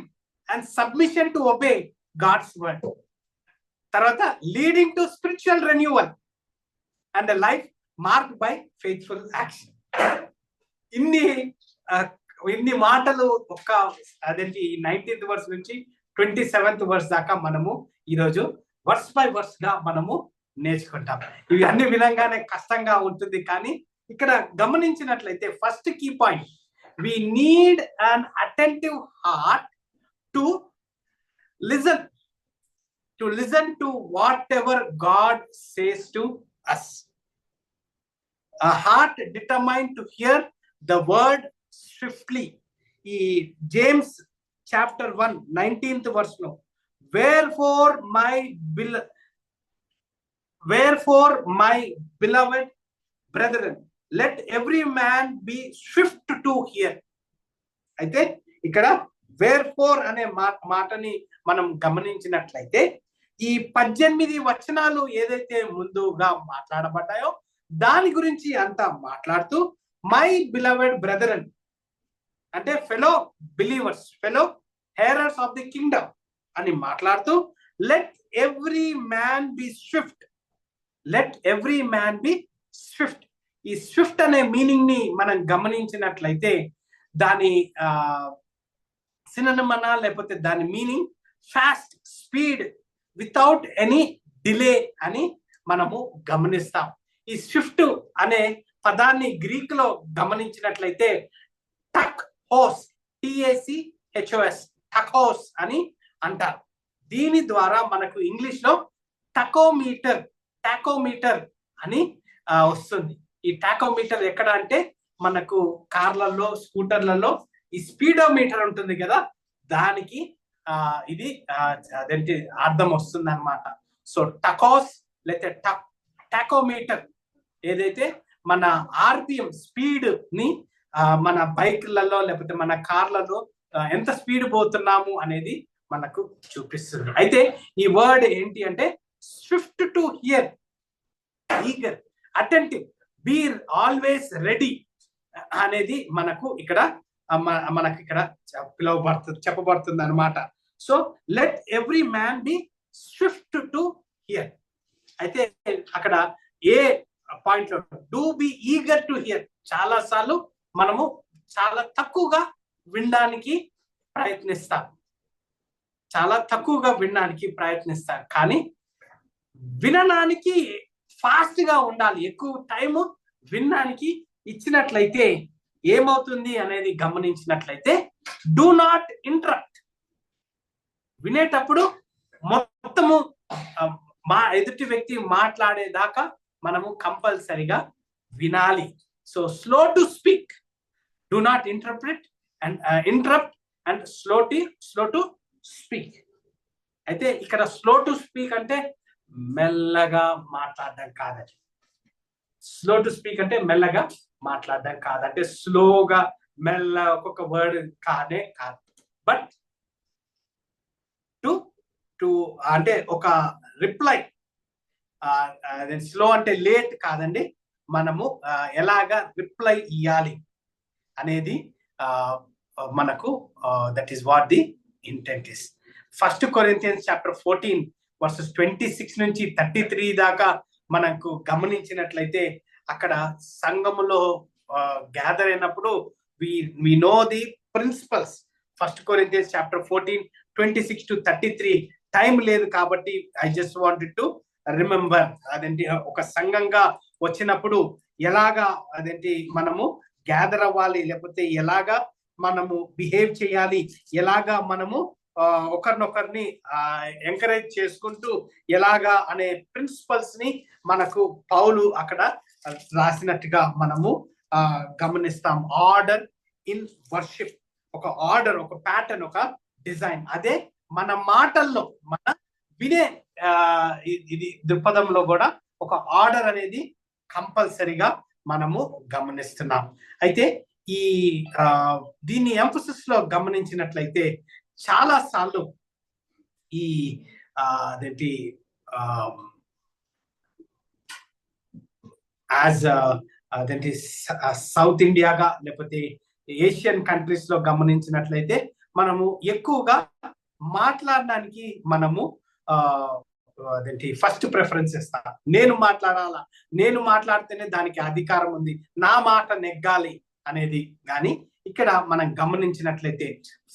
and submission to obey God's word. Tarvata leading to spiritual renewal and a life marked by faithful action. ఇన్ని మాటలు ఒక అదేంటి 19th verse నుంచి 27th verse దాకా మనము ఈరోజు verse by verse గా మనము నేర్చుకుంటాం. ఇవి అన్ని విధంగానే కష్టంగా ఉంటుంది, కానీ ఇక్కడ గమనించినట్లయితే first key point, we need an attentive heart to listen to whatever God says to us. A heart determined to hear the word swiftly. James chapter 1:19 verse no, wherefore my beloved brethren, let every man be swift to hear. అయితే ఇక్కడ wear four అనే మాటని మనం గమనించినట్లయితే ఈ 18 వచనాలు ఏదైతే ముందుగా మాట్లాడబడ్డాయో దాని గురించి అంతా మాట్లాడుతూ మై బిలవెడ్ బ్రదరన్ అంటే fellow believers, fellow heirs of the kingdom అని మాట్లాడుతూ let every man be swift, let every man be swift. ఈ స్విఫ్ట్ అనే మీనింగ్ ని మనం గమనించినట్లయితే దాని సినోనిమా లేకపోతే దాని meaning fast, speed, without any delay అని మనము గమనిస్తాం. ఈ స్విఫ్ట్ అనే పదాన్ని గ్రీక్ లో గమనించినట్లయితే టక్ హోస్, TACHOS, టకోస్ అని అంటారు. దీని ద్వారా మనకు ఇంగ్లీష్ లో టాకోమీటర్ అని వస్తుంది. ఈ టాకోమీటర్ ఎక్కడ అంటే మనకు కార్లలో, స్కూటర్లలో ఈ స్పీడోమీటర్ ఉంటుంది కదా, దానికి ఇది అదేంటి అర్థం వస్తుంది అనమాట. సో టకోస్ లేకపోతే టాకోమీటర్ ఏదైతే మన RPM స్పీడ్ ని మన బైక్లలో లేకపోతే మన కార్లలో ఎంత స్పీడ్ పోతున్నాము అనేది మనకు చూపిస్తుంది. అయితే ఈ వర్డ్ ఏంటి అంటే swift to hear, eager, attentive, be always ready అనేది మనకు ఇక్కడ చెప్పబడుతుంది అనమాట. So let every man be swift to hear. అయితే అక్కడ ఏ పాయింట్ లో do be eager to hear, చాలా సార్లు మనము చాలా తక్కువగా వినడానికి ప్రయత్నిస్తాం, కానీ వినడానికి ఫాస్ట్ గా ఉండాలి. ఎక్కువ టైం వినడానికి ఇచ్చినట్లయితే ఏమవుతుంది అనేది గమనించినట్లయితే డూ నాట్ ఇంటరప్ట్. వినేటప్పుడు మొత్తము ఎదుటి వ్యక్తి మాట్లాడేదాకా మనము కంపల్సరిగా వినాలి. So slow to speak, do not interrupt and slow to speak. అయితే ఇక్కడ స్లో టు స్పీక్ అంటే మెల్లగా మాట్లాడడం కాదండి. స్లో టు స్పీక్ అంటే మెల్లగా మాట్లాడడం కాదంటే స్లోగా మెల్ల ఒక్కొక్క వర్డ్ కాదు. బట్ టు అంటే ఒక రిప్లై, స్లో అంటే లేట్ కాదండి, మనము ఎలాగా రిప్లై ఇవ్వాలి అనేది మనకు that is what the intent is. 1 Corinthians chapter 14 verses 26 నుంచి 33 దాకా మనకు గమనించినట్లయితే అక్కడ సంఘములో గ్యాదర్ అయినప్పుడు we know the principles. 1 Corinthians chapter 14 26 to 33 time లేదు కాబట్టి I just wanted to remember. అదేంటి ఒక సంఘంగా వచ్చినప్పుడు ఎలాగా అదేంటి మనము గ్యాదర్ అవ్వాలి, లేకపోతే ఎలాగా మనము బిహేవ్ చేయాలి, ఎలాగా మనము ఒకరినొకరిని ఎంకరేజ్ చేసుకుంటూ ఎలాగా అనే ప్రిన్సిపల్స్ ని మనకు పౌలు అక్కడ రాసినట్టుగా మనము గమనిస్తాం. ఆర్డర్ ఇన్ వర్షిప్, ఒక ఆర్డర్, ఒక ప్యాటర్న్, ఒక డిజైన్. అదే మన మాటల్లో, మన వినే ఇది దృక్పథంలో కూడా ఒక ఆర్డర్ అనేది కంపల్సరిగా మనము గమనిస్తున్నాం. అయితే ఈ దీన్ని ఎంఫసిస్ లో గమనించినట్లయితే చాలా సార్లు ఈ అదేంటి యాజ్ అదేంటి సౌత్ ఇండియాగా లేకపోతే ఏషియన్ కంట్రీస్ లో గమనించినట్లయితే మనము ఎక్కువగా మాట్లాడడానికి మనము అదేంటి ఫస్ట్ ప్రిఫరెన్స్ ఇస్తాం. నేను మాట్లాడాలా, నేను మాట్లాడితేనే దానికి అధికారం ఉంది, నా మాట నెగ్గాలి అనేది. కానీ ఇక్కడ మనం గమనించినట్లయితే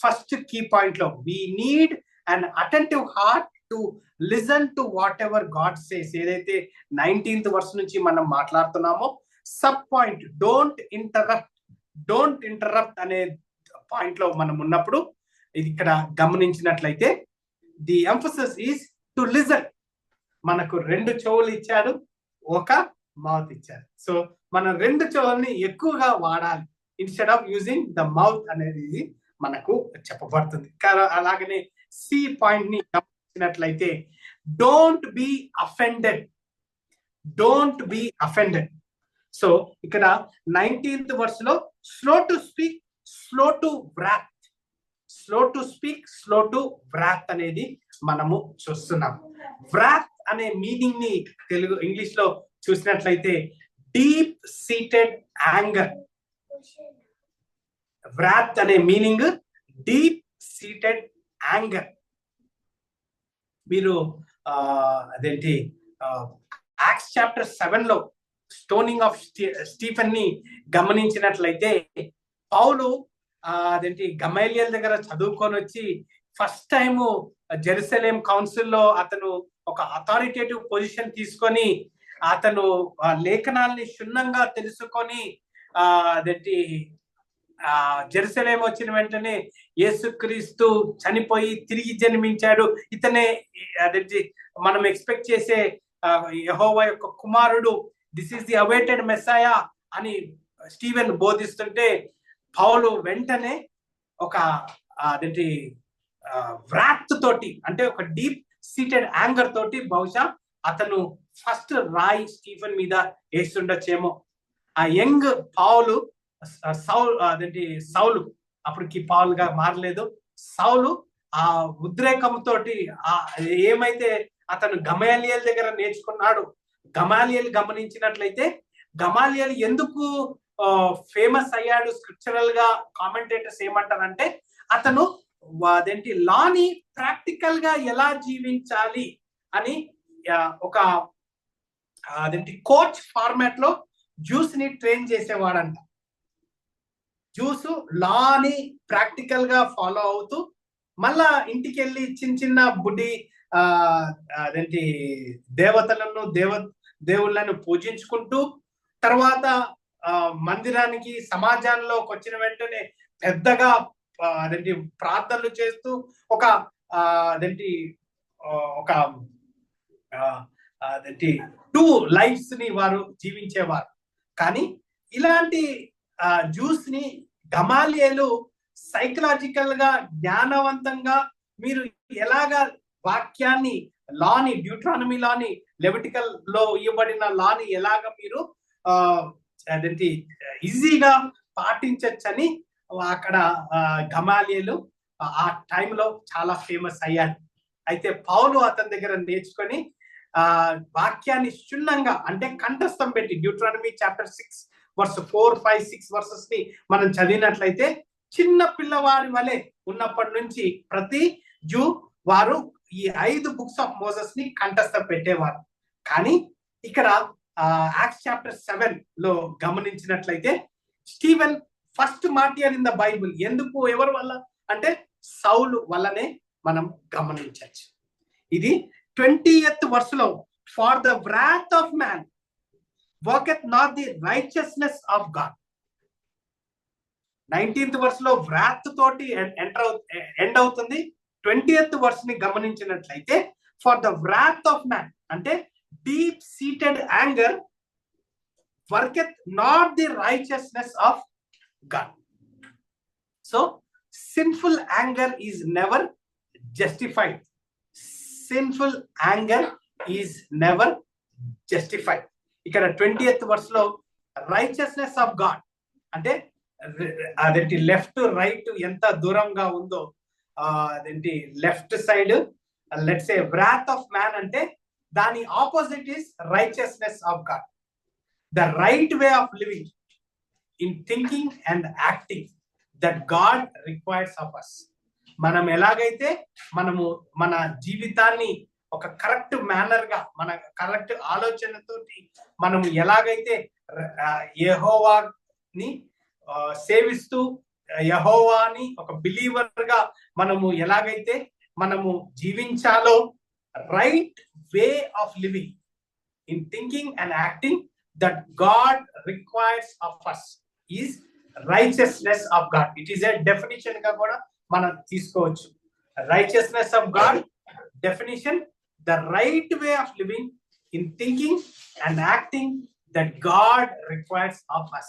ఫస్ట్ కీ పాయింట్ లో we need an attentive heart to listen to whatever God says. ఏదైతే 19th verse నుంచి మనం మాట్లాడుతున్నామో సబ్ పాయింట్ డోంట్ ఇంటరప్ట్ అనే పాయింట్ లో మనం ఉన్నప్పుడు ఇది ఇక్కడ గమనించినట్లయితే the emphasis is to listen. మనకు 2 చెవులు ఇచ్చాడు, ఒక మౌత్ ఇచ్చాడు. సో మనం 2 చెవుల్ని ఎక్కువగా వాడాలి instead of using the mouth అనేది మనకు చెప్పబడుతుంది. అలాగనే సి పాయింట్ ని గమనించినట్లయితే డోంట్ బి అఫెండెడ్. సో ఇక్కడ 19th verse లో slow to speak, slow to wrath, slow to speak, slow to wrath అనేది మనము చూస్తున్నాం. వ్రాత్ అనే మీనింగ్ ని ఇంగ్లీష్ లో చూసినట్లయితే డీప్ సీటెడ్ యాంగర్. వ్రాత్ అనే మీనింగ్ డీప్ సీటెడ్ యాంగర్. మీరు అదేంటి యాక్ట్స్ చాప్టర్ 7 లో స్టోనింగ్ ఆఫ్ స్టీఫెన్ ని గమనించినట్లయితే పౌలు అదేంటి గమలీయేల్ దగ్గర చదువుకొని వచ్చి ఫస్ట్ టైము జెరూసలేం కౌన్సిల్లో అతను ఒక అథారిటేటివ్ పొజిషన్ తీసుకొని అతను లేఖనాల్ని క్షుణ్ణంగా తెలుసుకొని అదేంటి జెరూసలేం వచ్చిన వెంటనే యేసుక్రీస్తు చనిపోయి తిరిగి జన్మించాడు, ఇతనే అదేంటి మనం ఎక్స్పెక్ట్ చేసే యెహోవా యొక్క కుమారుడు, దిస్ ఈస్ ది అవైటెడ్ మెస్సాయా అని స్టీవెన్ బోధిస్తుంటే పౌలు వెంటనే ఒక అదేంటి వ్రాత్ తోటి, అంటే ఒక డీప్ సీటెడ్ యాంగర్ తోటి బహుశా అతను ఫస్ట్ రాయి స్టీఫెన్ మీద వేస్తుండొచ్చేమో. ఆ యంగ్ పౌలు సౌలు అప్పటికి పౌలుగా మారలేదు. సౌలు ఆ ఉద్రేకంతో ఏమైతే అతను గమలీయేల్ దగ్గర నేర్చుకున్నాడు, గమలీయేల్ గమనించినట్లయితే గమలీయేల్ ఎందుకు ఫేమస్ అయ్యాడు స్క్రిప్చరల్ గా కామెంటేటర్స్ ఏమంటారంటే అతను అదేంటి లాని ప్రాక్టికల్ గా ఎలా జీవించాలి అని ఒక అదేంటి కోచ్ ఫార్మాట్ లో జ్యూస్ ని ట్రైన్ చేసేవాడంట. జ్యూస్ లాని ప్రాక్టికల్ గా ఫాలో అవుతూ మళ్ళా ఇంటికి వెళ్ళి చిన్న చిన్న బుడ్డి అదేంటి దేవతలను దేవుళ్ళను పూజించుకుంటూ తర్వాత మందిరానికి సమాజంలోకి వచ్చిన వెంటనే పెద్దగా అదేంటి ప్రార్థనలు చేస్తూ ఒక అదేంటి ఒక అదేంటి 2 లైఫ్స్ ని వారు జీవించేవారు. కానీ ఇలాంటి జ్యూస్ ని గమలీయేలు సైకలాజికల్ గా జ్ఞానవంతంగా మీరు ఎలాగా వాక్యాన్ని లాని, డ్యూట్రానమీ లాని, లెవిటికల్ లో ఇవ్వబడిన లాని ఎలాగ మీరు అదేంటి ఈజీగా పాటించచ్చని అక్కడ గమలీయేలు ఆ టైంలో చాలా ఫేమస్ అయ్యాడు. అయితే పౌలు అతని దగ్గర నేర్చుకొని వాక్యాన్ని క్షుణ్ణంగా, అంటే కంఠస్థం పెట్టి డ్యూట్రానమీ చాప్టర్ 6 వర్స్ 4, 5, 6 వర్సెస్ ని మనం చదివినట్లయితే చిన్న పిల్లవారి వలె ఉన్నప్పటి నుంచి ప్రతి జూ వారు ఈ 5 బుక్స్ ఆఫ్ మోసెస్ ని కంఠస్థం పెట్టేవారు. కానీ ఇక్కడ యాక్ట్స్ చాప్టర్ 7 లో గమనించినట్లయితే Steven first martyr in the Bible. ఎందుకు, ఎవరి వల్ల అంటే సౌలు వల్లనే మనం గమనించవచ్చు. ఇది 20th వర్స్లో for the wrath of man worketh not the righteousness of God. 19th వర్స్లో వ్రాత్ తోటి ఎండ్ అవుతుంది. 20th వర్స్ ని గమనించినట్లయితే for the wrath of man అంటే deep seated anger worketh not the righteousness of God. So sinful anger is never justified. Sinful anger is never justified. ఇక్కడ 20th verse లో righteousness of God అంటే అదేంటి left right ఎంత దూరంగా ఉందో, అదేంటి left side let's say wrath of man అంటే దాని opposite is righteousness of God. The right way of living in thinking and acting that God requires of us. మనం ఎలాగైతే మనము మన జీవితాన్ని ఒక కరెక్ట్ మేనర్ గా, మన కరెక్ట్ ఆలోచనతోటి మనము ఎలాగైతే యెహోవాని సేవిస్తూ యెహోవాని ఒక బిలీవర్ గా మనము ఎలాగైతే మనము జీవించాలో, right way of living in thinking and acting that God requires of us is righteousness of God. It is a definition గా కూడా మనం తీసుకోవచ్చు. Righteousness of God definition, the right way of living in thinking and acting that God requires of us.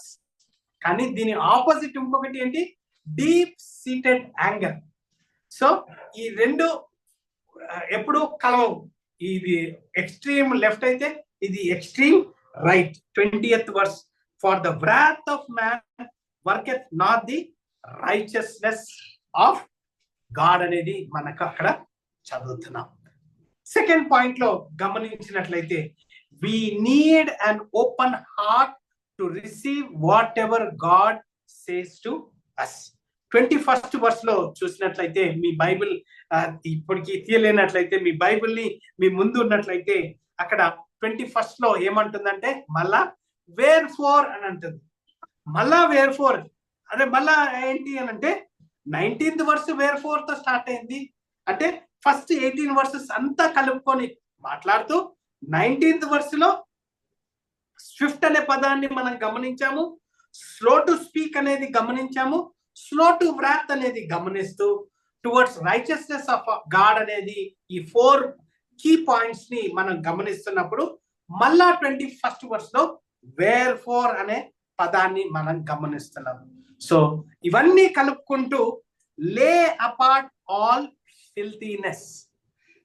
కానీ దీని opposite ఇంకొకటి ఏంటి, deep seated anger. So ఈ రెండు ఎప్పుడు కలవవు. ఇది ఎక్స్ట్రీమ్ లెఫ్ట్ అయితే ఇది extreme right. 20th verse for the wrath of man worketh not the righteousness of God అనేది మనకు అక్కడ చదువుతున్నాం. సెకండ్ పాయింట్ లో గమనించినట్లయితే we need an open heart to receive whatever God says to us. 21st verse లో చూసినట్లయితే మీ Bible ఇప్పటికి తీయలేనట్లయితే మీ Bible ని మీ ముందు ఉన్నట్లయితే అక్కడ 21st లో ఏమంటుందంటే మళ్ళా వేర్ ఫోర్ అని అంటుంది. మళ్ళా వేర్ ఫోర్ అదే మళ్ళా ఏంటి అని అంటే 19th verse వేర్ ఫోర్ తో స్టార్ట్ అయింది. అంటే ఫస్ట్ 18 verses అంతా కలుపుకొని మాట్లాడుతూ 19th verse లో స్విఫ్ట్ అనే పదాన్ని మనం గమనించాము, స్లో టు స్పీక్ అనేది గమనించాము, స్లో టు వ్రాత్ అనేది గమనిస్తూ టువర్డ్స్ రైచియస్నెస్ ఆఫ్ గాడ్ అనేది ఈ 4 కీ పాయింట్స్ ని మనం గమనిస్తున్నప్పుడు మళ్ళా 21st verse లో వేర్ ఫోర్ అనే పదాన్ని మనం గమనిస్తున్నాం. సో ఇవన్నీ కలుపుకుంటూ లే apart all filthiness,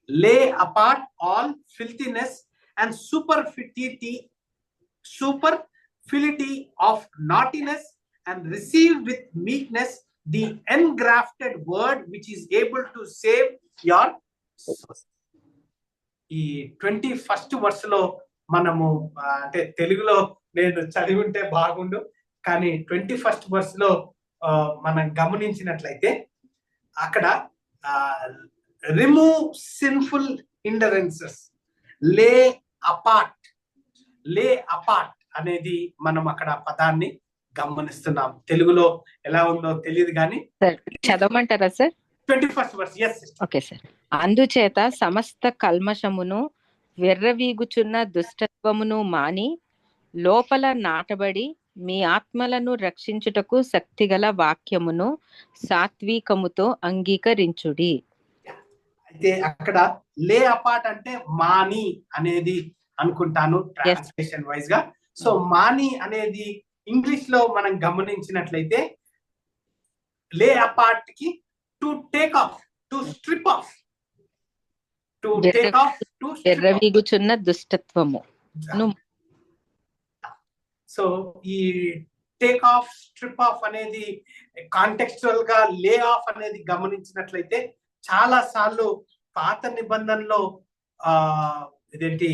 lay apart all filthiness and superfluity of naughtiness and receive with meekness the engrafted word which is able to save your souls. ఈ 21st verse లో మనము అంటే తెలుగులో నేను చదివి ఉంటే బాగుండు, కానీ 21st verse లో మనం గమనించినట్లయితే అక్కడ రిమూవ్ సిన్ఫుల్ హిండరెన్సెస్, లే అపార్ట్ అనేది మనం అక్కడ పదాన్ని గమనిస్తున్నాం. తెలుగులో ఎలా ఉందో తెలియదు కానీ చదవమంటారా sir? 21st verse. yes okay sir. అందుచేత సమస్త కల్మషమును వెర్రవీగుచున్న దుష్టత్వమును మాని లోపల నాటబడి మీ ఆత్మలను రక్షించుటకు శక్తిగల వాక్యమును సాత్వికముతో అంగీకరించుడి. అయితే అక్కడ లే అపార్ట్ అంటే మాని అనేది అనుకుంటాను ట్రాన్స్లేషన్ వైజ్ గా. సో మాని అనేది ఇంగ్లీష్ లో మనం గమనించినట్లయితే లే అపార్ట్ కి to take off, to strip off, to take off, to ఎర్రవీగుచున్న దుష్టత్వము. సో ఈ టేక్ ఆఫ్, స్ట్రిప్ ఆఫ్ అనేది కాంటెక్స్చువల్ గా లే ఆఫ్ అనేది గమనించినట్లయితే చాలా సార్లు పాత నిబంధనలో ఇదేంటి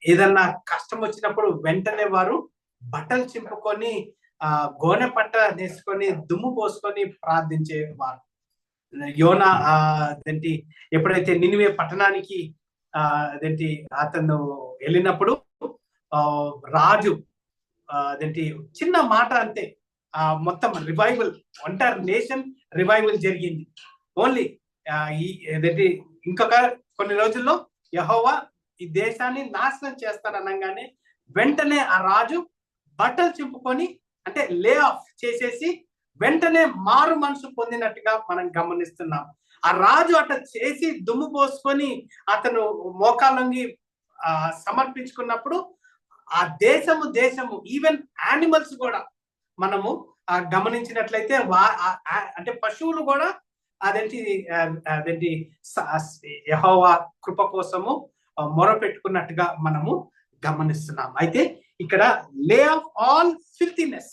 ఏదన్నా కష్టం వచ్చినప్పుడు వెంటనే వారు బట్టలు చింపుకొని గోనె పట్ట వేసుకొని దుమ్ము పోసుకొని ప్రార్థించేవారు. యోనా అదేంటి ఎప్పుడైతే నినివే పట్టణానికి అదేంటి అతను వెళ్ళినప్పుడు రాజు అదేంటి చిన్న మాట అంతే మొత్తం రివైవల్, ఎంటైర్ నేషన్ రివైవల్ జరిగింది. ఓన్లీ ఏదంటే ఇంకొక కొన్ని రోజుల్లో యెహోవా ఈ దేశాన్ని నాశనం చేస్తారనగానే వెంటనే ఆ రాజు బట్టలు చింపుకొని అంటే లే ఆఫ్ చేసేసి వెంటనే మారు మనసు పొందినట్టుగా మనం గమనిస్తున్నాం. ఆ రాజు అట్లా చేసి దుమ్ము పోసుకొని అతను మోకాళ్ళొంగి సమర్పించుకున్నప్పుడు ఆ దేశము ఈవెన్ యానిమల్స్ కూడా మనము గమనించినట్లయితే అంటే పశువులు కూడా అదేంటి యెహోవా కృప కోసము మొరపెట్టుకున్నట్టుగా మనము గమనిస్తున్నాం. అయితే ఇక్కడ లే ఆఫ్ ఆల్ ఫిల్తీనెస్,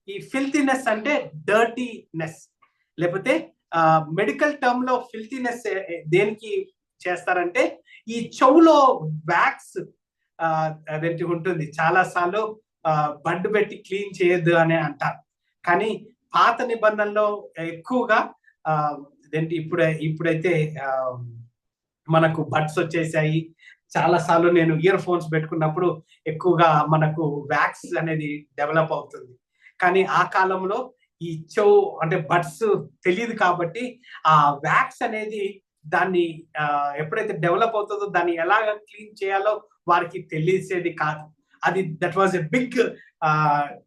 ఈ ఫిల్తీనెస్ అంటే డర్టీనెస్, లేకపోతే మెడికల్ టర్మ్ లో ఫిల్తీనెస్ దేనికి చేస్తారంటే ఈ చెవులో వ్యాక్స్ అదేంటి ఉంటుంది, చాలా సార్లు బడ్డు పెట్టి క్లీన్ చేయొద్దు అని అంటారు. కానీ పాత నిబంధనలో ఎక్కువగా అదేంటి ఇప్పుడైతే మనకు బడ్స్ వచ్చేసాయి. చాలా సార్లు నేను ఇయర్ ఫోన్స్ పెట్టుకున్నప్పుడు ఎక్కువగా మనకు వ్యాక్స్ అనేది డెవలప్ అవుతుంది. కానీ ఆ కాలంలో ఈ చెవు అంటే బడ్స్ తెలియదు కాబట్టి ఆ వ్యాక్స్ అనేది దాన్ని ఎప్పుడైతే డెవలప్ అవుతుందో దాన్ని ఎలాగ క్లీన్ చేయాలో వారికి తెలిసేది కాదు. అది that was a big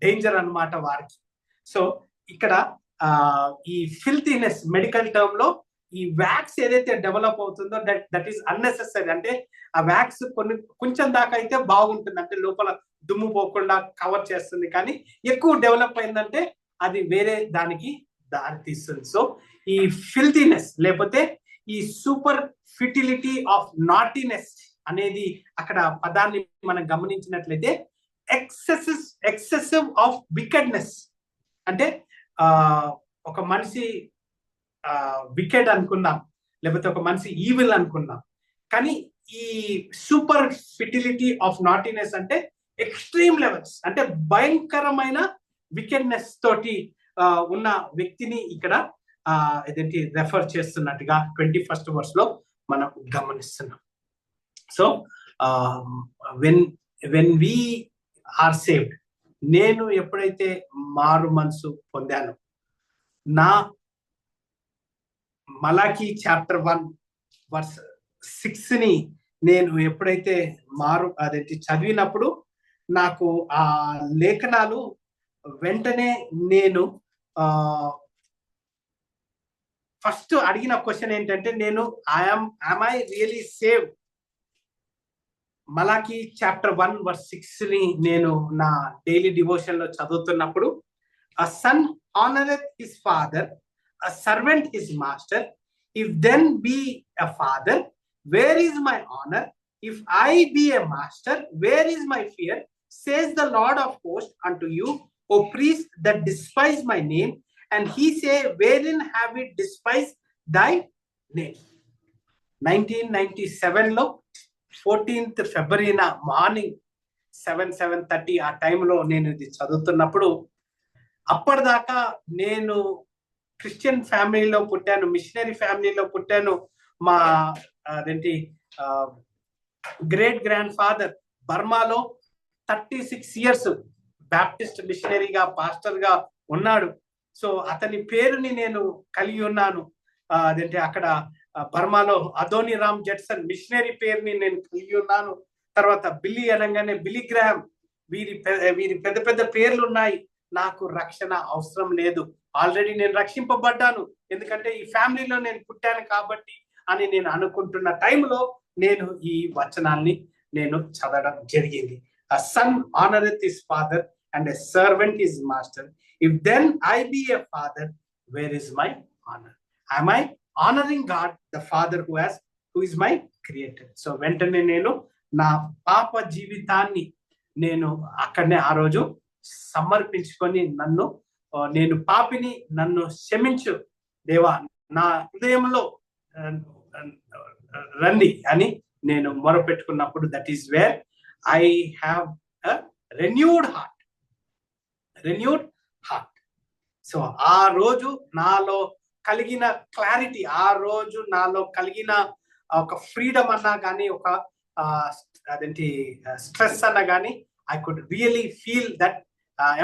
danger అన్నమాట వారికి. సో ఇక్కడ ఈ ఫిల్తీనెస్ మెడికల్ టర్మ్ లో ఈ వ్యాక్స్ ఏదైతే డెవలప్ అవుతుందో దట్ ఈస్ అన్నెసెసరీ. అంటే ఆ వ్యాక్స్ కొంచెం దాకా అయితే బాగుంటుంది, అంటే లోపల దుమ్ము పోకుండా కవర్ చేస్తుంది. కానీ ఎక్కువ డెవలప్ అయిందంటే అది వేరే దానికి దారి తీస్తుంది. సో ఈ ఫిల్తీనెస్ లేకపోతే ఈ సూపర్ ఫిటిలిటీ ఆఫ్ నాటీనెస్ అనేది అక్కడ పదాన్ని మనం గమనించినట్లయితే ఎక్సెసివ్ ఆఫ్ వికెడ్నెస్, అంటే ఒక మనిషి వికెడ్ అనుకున్నాం, లేకపోతే ఒక మనిషి ఈవిల్ అనుకున్నాం. కానీ ఈ సూపర్ ఫిటిలిటీ ఆఫ్ నాటినెస్ అంటే ఎక్స్ట్రీమ్ లెవెల్స్, అంటే భయంకరమైన వికెడ్నెస్ తోటి ఉన్న వ్యక్తిని ఇక్కడ ఇదేంటి రెఫర్ చేస్తున్నట్టుగా 21st verse లో మనం గమనిస్తున్నాం. So when we are saved, నేను ఎప్పుడైతే మారు మనసు పొందాను, నా మలాకి చాప్టర్ 1 verse 6 ని నేను ఎప్పుడైతే అదేంటి చదివినప్పుడు నాకు ఆ లేఖనాలు వెంటనే నేను ఫస్ట్ అడిగిన క్వశ్చన్ ఏంటంటే, నేను am I really saved? మలాకి చాప్టర్ 1 verse 6 ని నేను నా డైలీ డివోషన్ లో చదువుతున్నప్పుడు, a son honoreth his father, a servant his master. If then be a father, where is my honor? If I be a master, where is my fear? Says the Lord of hosts unto you, O priest that despise my name. And he say, wherein have we despised thy name? 1997 లో 14th February morning 7:30 ఆ టైంలో నేను ఇది చదువుతున్నప్పుడు, అప్పటిదాకా నేను Christian ఫ్యామిలీలో పుట్టాను, మిషనరీ ఫ్యామిలీలో పుట్టాను. మా అదేంటి గ్రేట్ గ్రాండ్ ఫాదర్ బర్మాలో 36 years బ్యాప్టిస్ట్ మిషనరీగా పాస్టర్ గా ఉన్నాడు. సో అతని పేరుని నేను కలిగి ఉన్నాను. అదేంటి అక్కడ బర్మాలో అదోని రామ్ జెట్సన్ మిషనరీ పేరుని నేను కలిగి ఉన్నాను. తర్వాత బిల్లీ అనగానే బిల్లీ గ్రామ్, వీరి పెద్ద పెద్ద పేర్లు ఉన్నాయి. నాకు రక్షణ అవసరం లేదు, ఆల్రెడీ నేను రక్షింపబడ్డాను, ఎందుకంటే ఈ ఫ్యామిలీలో నేను పుట్టాను కాబట్టి అని నేను అనుకుంటున్న టైంలో నేను ఈ వచనాల్ని నేను చదవడం జరిగింది. A son honoreth his father and a servant his master. If then I be a father, where is my honor? Am I honoring God the Father who is my creator? So వెంటనే నేను నా పాప జీవితాన్ని నేను అక్కడనే ఆ రోజు సమర్పించుకొని, నేను పాపిని, నన్ను క్షమించు దేవా, నా హృదయంలో రండి అని నేను మొరపెట్టుకున్నప్పుడు, that is where I have a renewed heart. So ఆ రోజు నాలో కలిగిన క్లారిటీ, ఆ రోజు నాలో కలిగిన ఒక ఫ్రీడమ్ అన్నా కానీ, ఒక అదేంటి స్ట్రెస్ అన్నా కానీ, I could really feel that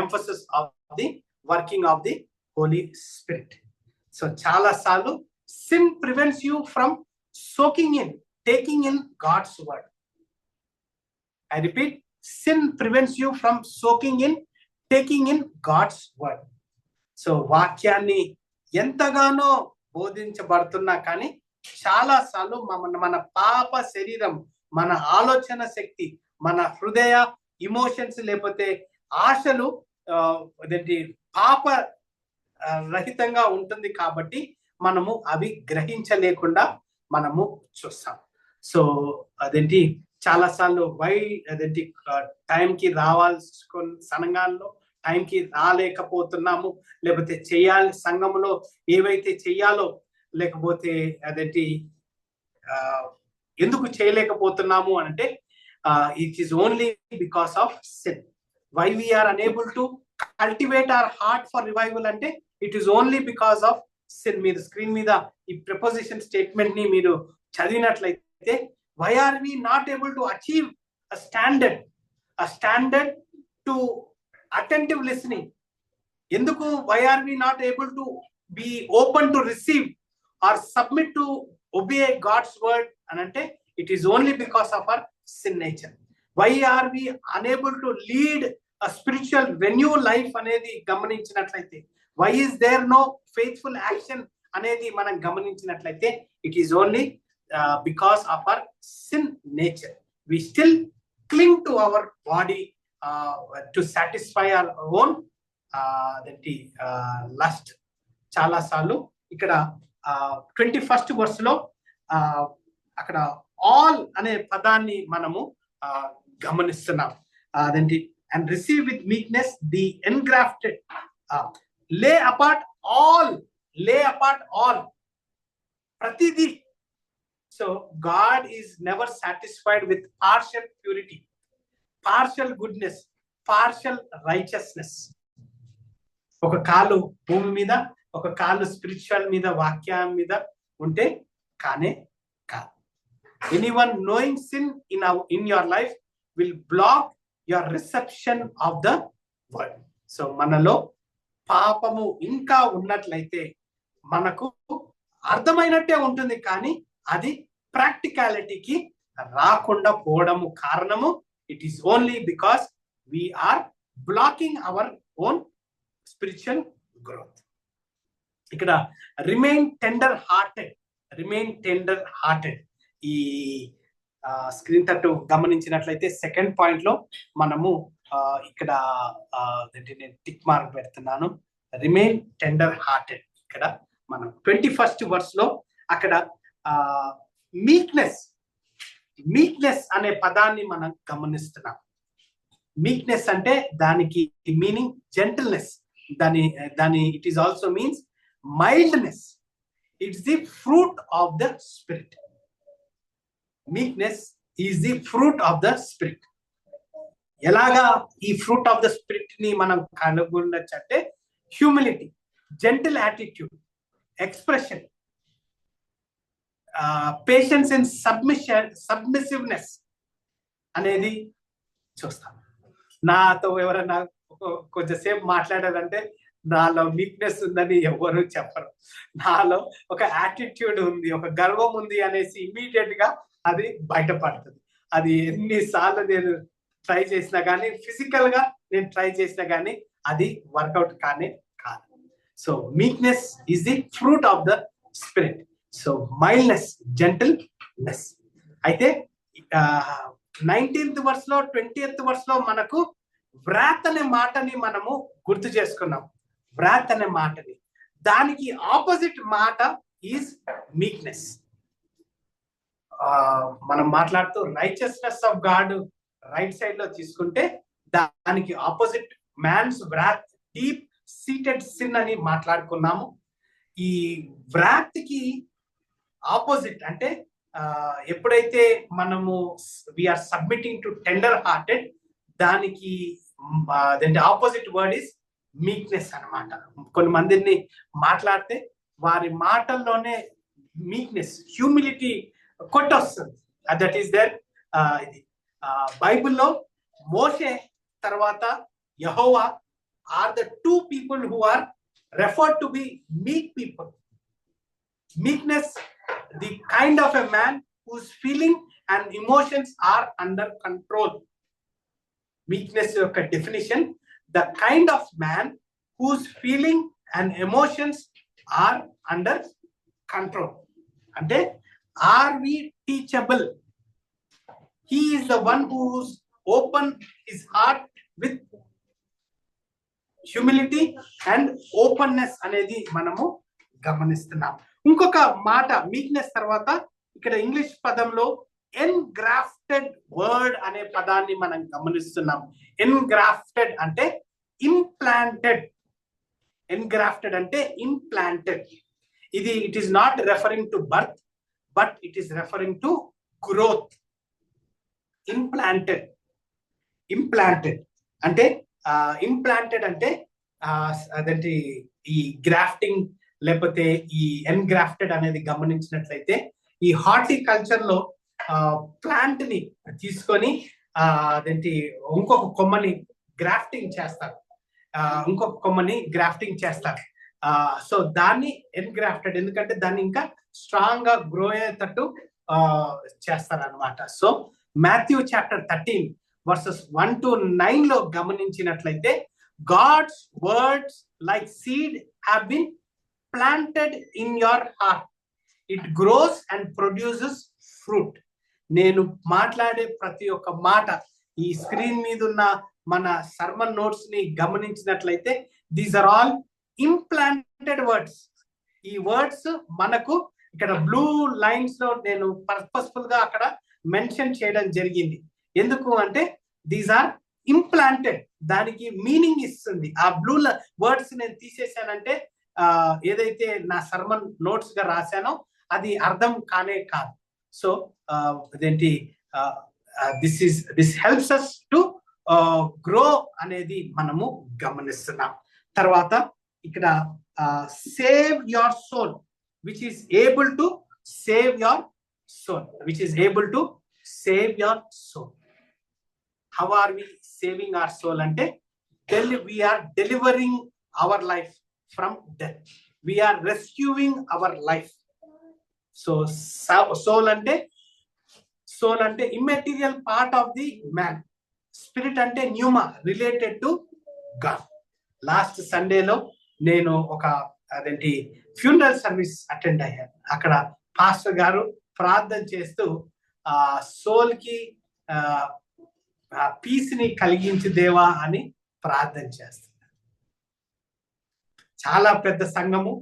emphasis of the working of the Holy Spirit. So చాలా సార్లు sin prevents you from soaking in, taking in God's word. I repeat, sin prevents you from soaking in, taking in God's word. So వాక్యాన్ని ఎంతగానో బోధించబడుతున్నా కానీ చాలా సార్లు మన పాప శరీరం, మన ఆలోచన శక్తి, మన హృదయ ఇమోషన్స్ లేకపోతే ఆశలు అదేంటి పాప రహితంగా ఉంటుంది కాబట్టి మనము అవి గ్రహించలేకుండా మనము చూస్తాం. సో అదేంటి చాలా సార్లు అదేంటి టైంకి రావాల్సిన సంఘాల్లో టైంకి రాలేకపోతున్నాము, లేకపోతే చేయాలి సంఘంలో ఏవైతే చెయ్యాలో, లేకపోతే అదేంటి ఎందుకు చేయలేకపోతున్నాము అంటే it is only because of sin. Why we are unable to cultivate our heart for revival అంటే it is only because of sin. మీరు స్క్రీన్ మీద ఈ ప్రపోజిషన్ స్టేట్మెంట్ ని మీరు చదివినట్లయితే, why are we not able to achieve a standard to attentive listening? ఎందుకు why are we not able to be open to receive or submit to obey God's word అనంటే it is only because of our sin nature. Why are we unable to lead a spiritual renew life అనేది గమనించినట్లయితే, why is there no faithful action అనేది మనం గమనించినట్లయితే, it is only because of our sin nature. We still cling to our body to satisfy our own lust. చాలా సార్లు ఇక్కడ 21st verse లో అక్కడ ఆల్ అనే పదాన్ని మనము గమనిస్తున్నాం. అదేంటి, and receive with meekness the engrafted lay apart all pratidi. So God is never satisfied with partial purity, partial goodness, partial righteousness. ఒక కాలు భూమి మీద, ఒక కాలు స్పిరిచువల్ మీద, వాక్యం మీద ఉంటే కానే కాదు. Anyone knowing sin in your life will block your reception of the word. So మనలో పాపము ఇంకా ఉన్నట్లయితే మనకు అర్థమైనట్టే ఉంటుంది, కానీ అది ప్రాక్టికాలిటీకి రాకుండా పోవడము కారణము it is only because we are blocking our own spiritual growth. ఇక్కడ రిమైన్ టెండర్ హార్టెడ్ ఈ స్క్రీన్ తట్టు గమనించినట్లయితే సెకండ్ పాయింట్ లో మనము ఇక్కడ నేను టిక్ మార్క్ పెడుతున్నాను, రిమైన్ టెండర్ హార్టెడ్. ఇక్కడ మనం 21st verse లో అక్కడ మీక్నెస్ అనే పదాన్ని మనం గమనిస్తున్నాం. మీక్నెస్ అంటే దానికి మీనింగ్ జెంటిల్నెస్, దాని it is also means mildness. It's the fruit of the spirit. Meekness is the fruit of the spirit. ఎలాగా ఈ ఫ్రూట్ ఆఫ్ ద స్పిరిట్ ని మనం కనుగొనొచ్చు అంటే humility, gentle attitude, expression, patience and submissiveness అనేది చూస్తాం. నాతో ఎవరైనా కొంచెంసేపు మాట్లాడారంటే నాలో వీక్నెస్ ఉందని ఎవరు చెప్పరు. నాలో ఒక యాటిట్యూడ్ ఉంది, ఒక గర్వం ఉంది అనేసి ఇమీడియట్ గా అది బయటపడుతుంది. అది ఎన్నిసార్లు నేను ట్రై చేసినా కానీ, ఫిజికల్ గా నేను ట్రై చేసినా కానీ అది వర్కౌట్ కానే కాదు. So meekness is the fruit of the spirit. So mildness, gentleness. అయితే 19th verse లో 20th verse లో మనకు వ్రాత్ అనే మాటని మనము గుర్తు చేసుకున్నాం. వ్రాత్ అనే మాటని, దానికి ఆపోజిట్ మాట ఈజ్ మీక్నెస్. మనం మాట్లాడుతూ righteousness of God right side లో తీసుకుంటే దానికి opposite man's wrath, deep seated sin అని మాట్లాడుకున్నాము. ఈ వ్రాత్ కి ఆపోజిట్ అంటే ఎప్పుడైతే మనము we are submitting to tender hearted, దానికి ఆపోజిట్ వర్డ్ ఇస్ మీక్నెస్ అన్నమాట. కొన్ని మందిని మాట్లాడితే వారి మాటల్లోనే మీక్నెస్, హ్యూమిలిటీ కొట్టొస్తుంది. That is there. ఇది బైబిల్లో మోషే తర్వాత యెహోవా are the two people who are referred to be meek people. Meekness, the kind of a man whose feeling and emotions are under control. Meekness యొక్క definition, the kind of man whose feeling and emotions are under control. అంటే are we teachable? He is the one who's open his heart with humility and openness అనేది మనము గమనిస్తున్నాం. ఇంకొక మాట meekness తర్వాత ఇక్కడ English పదంలో ఎన్గ్రాఫ్టెడ్ వర్డ్ అనే పదాన్ని మనం గమనిస్తున్నాం. ఎన్గ్రాఫ్టెడ్ అంటే ఇంప్లాంటెడ్. ఎన్గ్రాఫ్టెడ్ అంటే ఇంప్లాంటెడ్. ఇది it is not referring to birth, but it is referring to growth. Implanted అంటే ఇంప్లాంటెడ్ అంటే అదేంటి ఈ గ్రాఫ్టింగ్ లేకపోతే ఈ ఎన్గ్రాఫ్టెడ్ అనేది గమనించినట్లయితే ఈ హార్టికల్చర్ లో ప్లాంట్ ని తీసుకొని అదేంటి ఇంకొక కొమ్మని గ్రాఫ్టింగ్ చేస్తారు, సో దాన్ని ఎన్గ్రాఫ్టెడ్, ఎందుకంటే దాన్ని ఇంకా స్ట్రాంగ్ గా గ్రో అయ్యేటట్టు చేస్తారు అనమాట. So Matthew chapter 13 verses 1 to 9 లో గమనించినట్లయితే God's words like seed have been planted in your heart. It grows and produces fruit. నేను మాట్లాడే ప్రతి ఒక్క మాట ఈ స్క్రీన్ మీద ఉన్న మన సర్మన్ నోట్స్ ని గమనించినట్లయితే these are all implanted words. ఈ వర్డ్స్ మనకు ఇక్కడ బ్లూ లైన్స్ లో నేను పర్పస్ఫుల్ గా అక్కడ మెన్షన్ చేయడం జరిగింది. ఎందుకు అంటే దీస్ ఆర్ ఇంప్లాంటెడ్, దానికి మీనింగ్ ఇస్తుంది. ఆ బ్లూ వర్డ్స్ నేను తీసేసానంటే ఏదైతే నా సర్మన్ నోట్స్ గా రాశానో అది అర్థం కానే కాదు. సో అదేంటి this helps us to grow అనేది మనము గమనిస్తున్నాం. తర్వాత ఇక్కడ save your soul, which is able to save your soul, which is able to save your soul. How are we saving our soul అంటే we are delivering our life from death, we are rescuing our life. So soul ante immaterial part of the man, spirit ante pneuma, related to God. Last Sunday lo నేను ఒక అదేంటి funeral service attend అయ్యాను. అక్కడ pastor గారు ప్రార్థన చేస్తూ soul కి piece ని కలిగించు దేవా అని ప్రార్థన చేస్తున్నారు. చాలా పెద్ద సంఘము,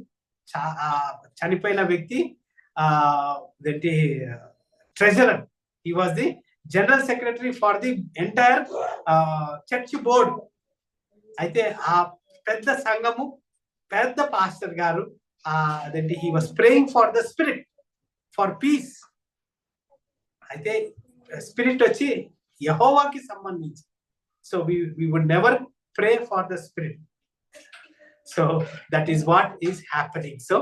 చనిపోయిన వ్యక్తి అదేంటి treasurer, he was the general secretary for the entire church board. అయితే ఆ పెద్ద సంఘము, పెద్ద పాస్టర్ గారు అదేంటి he was praying for the spirit, for peace. అయితే స్పిరిట్ వచ్చి యెహోవాకి సంబంధించి. So we would never pray for the spirit. So that is what is happening. So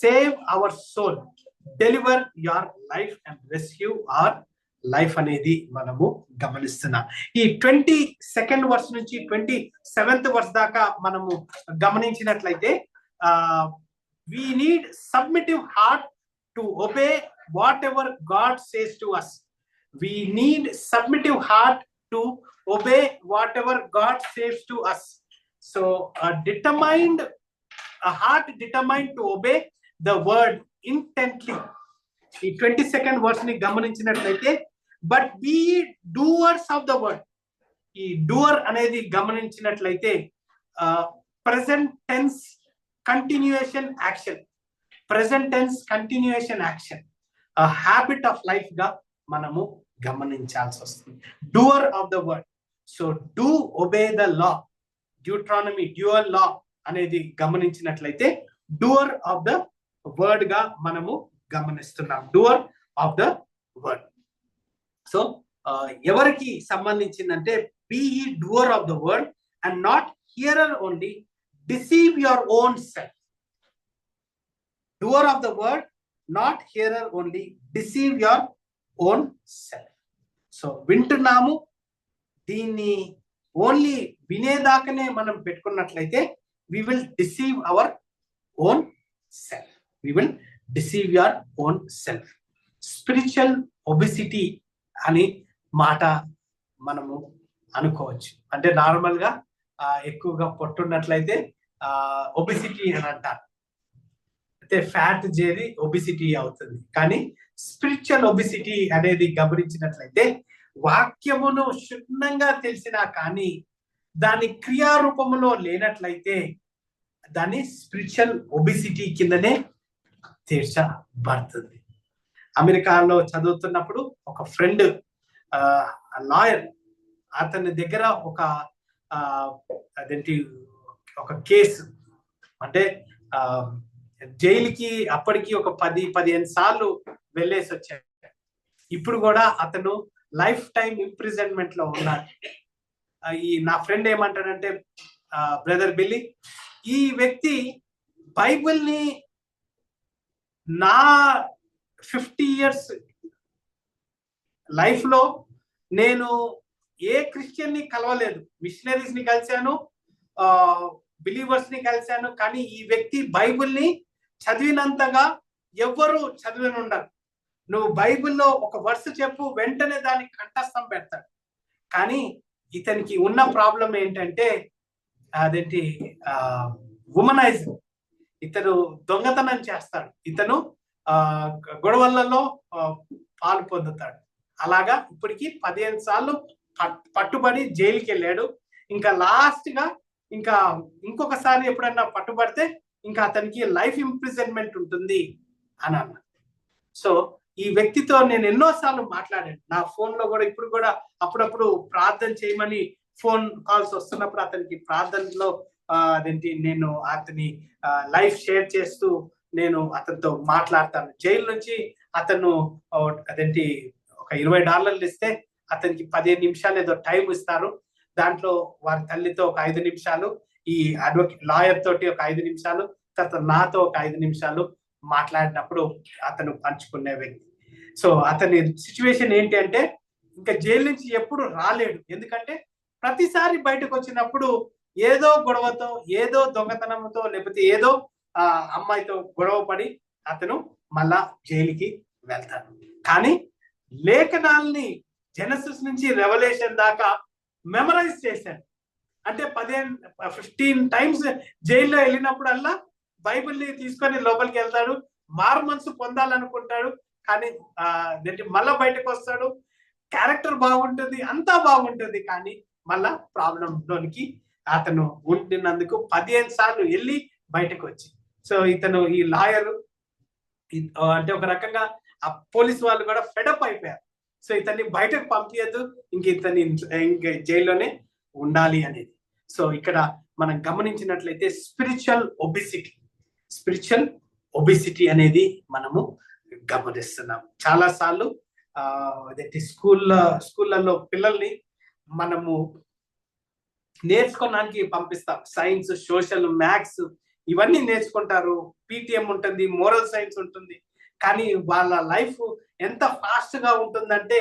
save our soul, deliver your life and rescue our life అనేది మనము గమనిస్తున్నాం. ఈ 22nd verse నుంచి 27th verse దాకా మనము గమనించినట్లయితే we need submissive heart to obey whatever God says to us. We need submissive heart to obey whatever God says to us. So a heart determined to obey the word intently. ఈ 22nd వర్స్ ని గమనించినట్లయితే but be doers of the word. ఈ doer అనేది గమనించినట్లయితే present tense continuation action, present tense continuation action habit of life గా మనము గమనించాల్సి వస్తుంది. Doer of the word. So do obey the law, Deuteronomy dual law అనేది గమనించినట్లయితే డూవర్ ఆఫ్ ద వర్డ్ గా మనము గమనిస్తున్నాం. Doer of the word. So ఎవరికి సంబంధించిందంటే బీ ఈ doer of the word and not hearer only, deceive your own self. Doer of the word, not hearer only, deceive your own self. So వింటున్నాము, దీన్ని only వినేదాకనే మనం పెట్టుకున్నట్లయితే we will deceive our own self. We will deceive your own self. Spiritual obesity అని మాట మనము అనుకోవచ్చు. అంటే normal గా ఎక్కువగా పొట్టున్నట్లయితే ఒబిసిటీ అని అంటారు. అయితే ఫ్యాట్ చేరి ఒబిసిటీ అవుతుంది. కానీ స్పిరిచువల్ ఒబిసిటీ అనేది గమనించినట్లయితే వాక్యమును క్షుణ్ణంగా తెలిసినా కానీ దాని క్రియారూపంలో లేనట్లయితే దాన్ని స్పిరిచువల్ ఒబిసిటీ కిందనే తీర్చబడుతుంది. అమెరికాలో చదువుతున్నప్పుడు ఒక ఫ్రెండ్ లాయర్, అతని దగ్గర అదేంటి ఒక కేసు, అంటే జైలుకి అప్పటికి ఒక 10-15 సార్లు వెళ్ళేసి వచ్చాడు. ఇప్పుడు కూడా అతను లైఫ్ టైం ఇంప్రిజన్మెంట్ లో ఉన్నాడు. ఈ నా ఫ్రెండ్ ఏమంటాడంటే, బ్రదర్ బిల్లీ, ఈ వ్యక్తి బైబిల్ని నా 50 years లైఫ్ లో నేను ఏ క్రిస్టియన్ ని కలవలేదు. మిషనరీస్ ని కలిశాను, బిలీవర్స్ ని కలిశాను, కానీ ఈ వ్యక్తి బైబిల్ని చదివినంతగా ఎవ్వరూ చదివిన ఉండరు. నువ్వు బైబిల్లో ఒక వర్స్ చెప్పు, వెంటనే దానికి కంఠస్థం పెడతాడు. కానీ ఇతనికి ఉన్న ప్రాబ్లం ఏంటంటే అదేంటి ఉమనైజింగ్. ఇతను దొంగతనం చేస్తాడు, ఇతను గొడవలలో పాలు పొందుతాడు. అలాగా ఇప్పటికి 15 సార్లు పట్టుబడి జైలుకి వెళ్ళాడు. ఇంకా లాస్ట్ గా ఇంకొకసారి ఎప్పుడన్నా పట్టుబడితే ఇంకా అతనికి లైఫ్ ఇంప్రిజన్మెంట్ ఉంటుంది అని అన్నాడు. సో ఈ వ్యక్తితో నేను ఎన్నోసార్లు మాట్లాడాను. నా ఫోన్ లో కూడా ఇప్పుడు కూడా అప్పుడప్పుడు ప్రార్థన చేయమని ఫోన్ కాల్స్ వస్తున్నప్పుడు అతనికి ప్రార్థనలో అదేంటి నేను అతని లైఫ్ షేర్ చేస్తూ నేను అతనితో మాట్లాడతాను. జైలు నుంచి అతను అదేంటి ఒక $20 ఇస్తే అతనికి 15 నిమిషాలు ఏదో టైం ఇస్తారు. దాంట్లో వారి తల్లితో ఒక 5 నిమిషాలు, ఈ లాయర్ తోటి ఒక 5 నిమిషాలు, తర్వాత నాతో ఒక 5 నిమిషాలు మాట్లాడినప్పుడు అతను పంచుకునే వ్యక్తి. సో అతని సిచ్యువేషన్ ఏంటి అంటే ఇంకా జైలు నుంచి ఎప్పుడు రాలేడు. ఎందుకంటే ప్రతిసారి బయటకు వచ్చినప్పుడు ఏదో గొడవతో, ఏదో దొంగతనంతో, లేకపోతే ఏదో అమ్మాయితో గొడవ పడి అతను మళ్ళా జైలుకి వెళ్తాడు. కానీ లేఖనాల్ని జెనసిస్ నుంచి రెవల్యూషన్ దాకా మెమరైజ్ చేశాడు. అంటే 15 టైమ్స్ జైల్లో వెళ్ళినప్పుడల్లా బైబిల్ని తీసుకొని లోపలికి వెళ్తాడు. మారు మనసు పొందాలనుకుంటాడు. కానీ మళ్ళా బయటకు వస్తాడు. క్యారెక్టర్ బాగుంటుంది, అంతా బాగుంటుంది. కానీ మళ్ళా ప్రాబ్లంలోనికి అతను ఉంటున్నందుకు 15 సార్లు వెళ్ళి బయటకు వచ్చి, సో ఇతను ఈ లాయర్ అంటే ఒక రకంగా ఆ పోలీస్ వాళ్ళు కూడా ఫెడప్ అయిపోయారు. సో ఇతన్ని బయటకు పంపించద్దు, ఇంక జైల్లోనే ఉండాలి అనేది. సో ఇక్కడ మనం గమనించినట్లయితే స్పిరిచువల్ ఒబిసిటీ అనేది మనము గమనిస్తున్నాం. చాలా సార్లు అదేంటి స్కూళ్ళల్లో పిల్లల్ని మనము నేర్చుకోవడానికి పంపిస్తాం. సైన్స్, సోషల్, మ్యాథ్స్ ఇవన్నీ నేర్చుకుంటారు. పీటీఎం ఉంటుంది, మోరల్ సైన్స్ ఉంటుంది. కానీ వాళ్ళ లైఫ్ ఎంత ఫాస్ట్ గా ఉంటుందంటే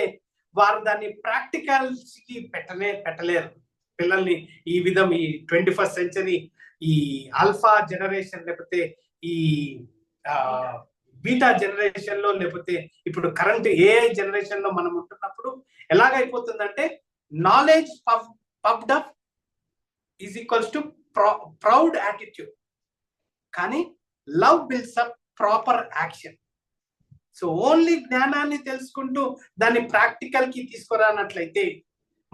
వారు దాన్ని ప్రాక్టికల్స్కి పెట్టలేరు. పిల్లల్ని ఈ విధం ఈ 21st సెంచరీ ఈ ఆల్ఫా జనరేషన్, లేకపోతే ఈ బీటా జనరేషన్ లో, లేకపోతే ఇప్పుడు కరెంట్ ఏఐ జనరేషన్ లో మనం ఉంటున్నప్పుడు ఎలాగైపోతుందంటే knowledge puffed up is equals to proud attitude, కానీ love builds up proper action. So only జ్ఞానాన్ని తెలుసుకుంటూ దాన్ని ప్రాక్టికల్ కి తీసుకురానట్లయితే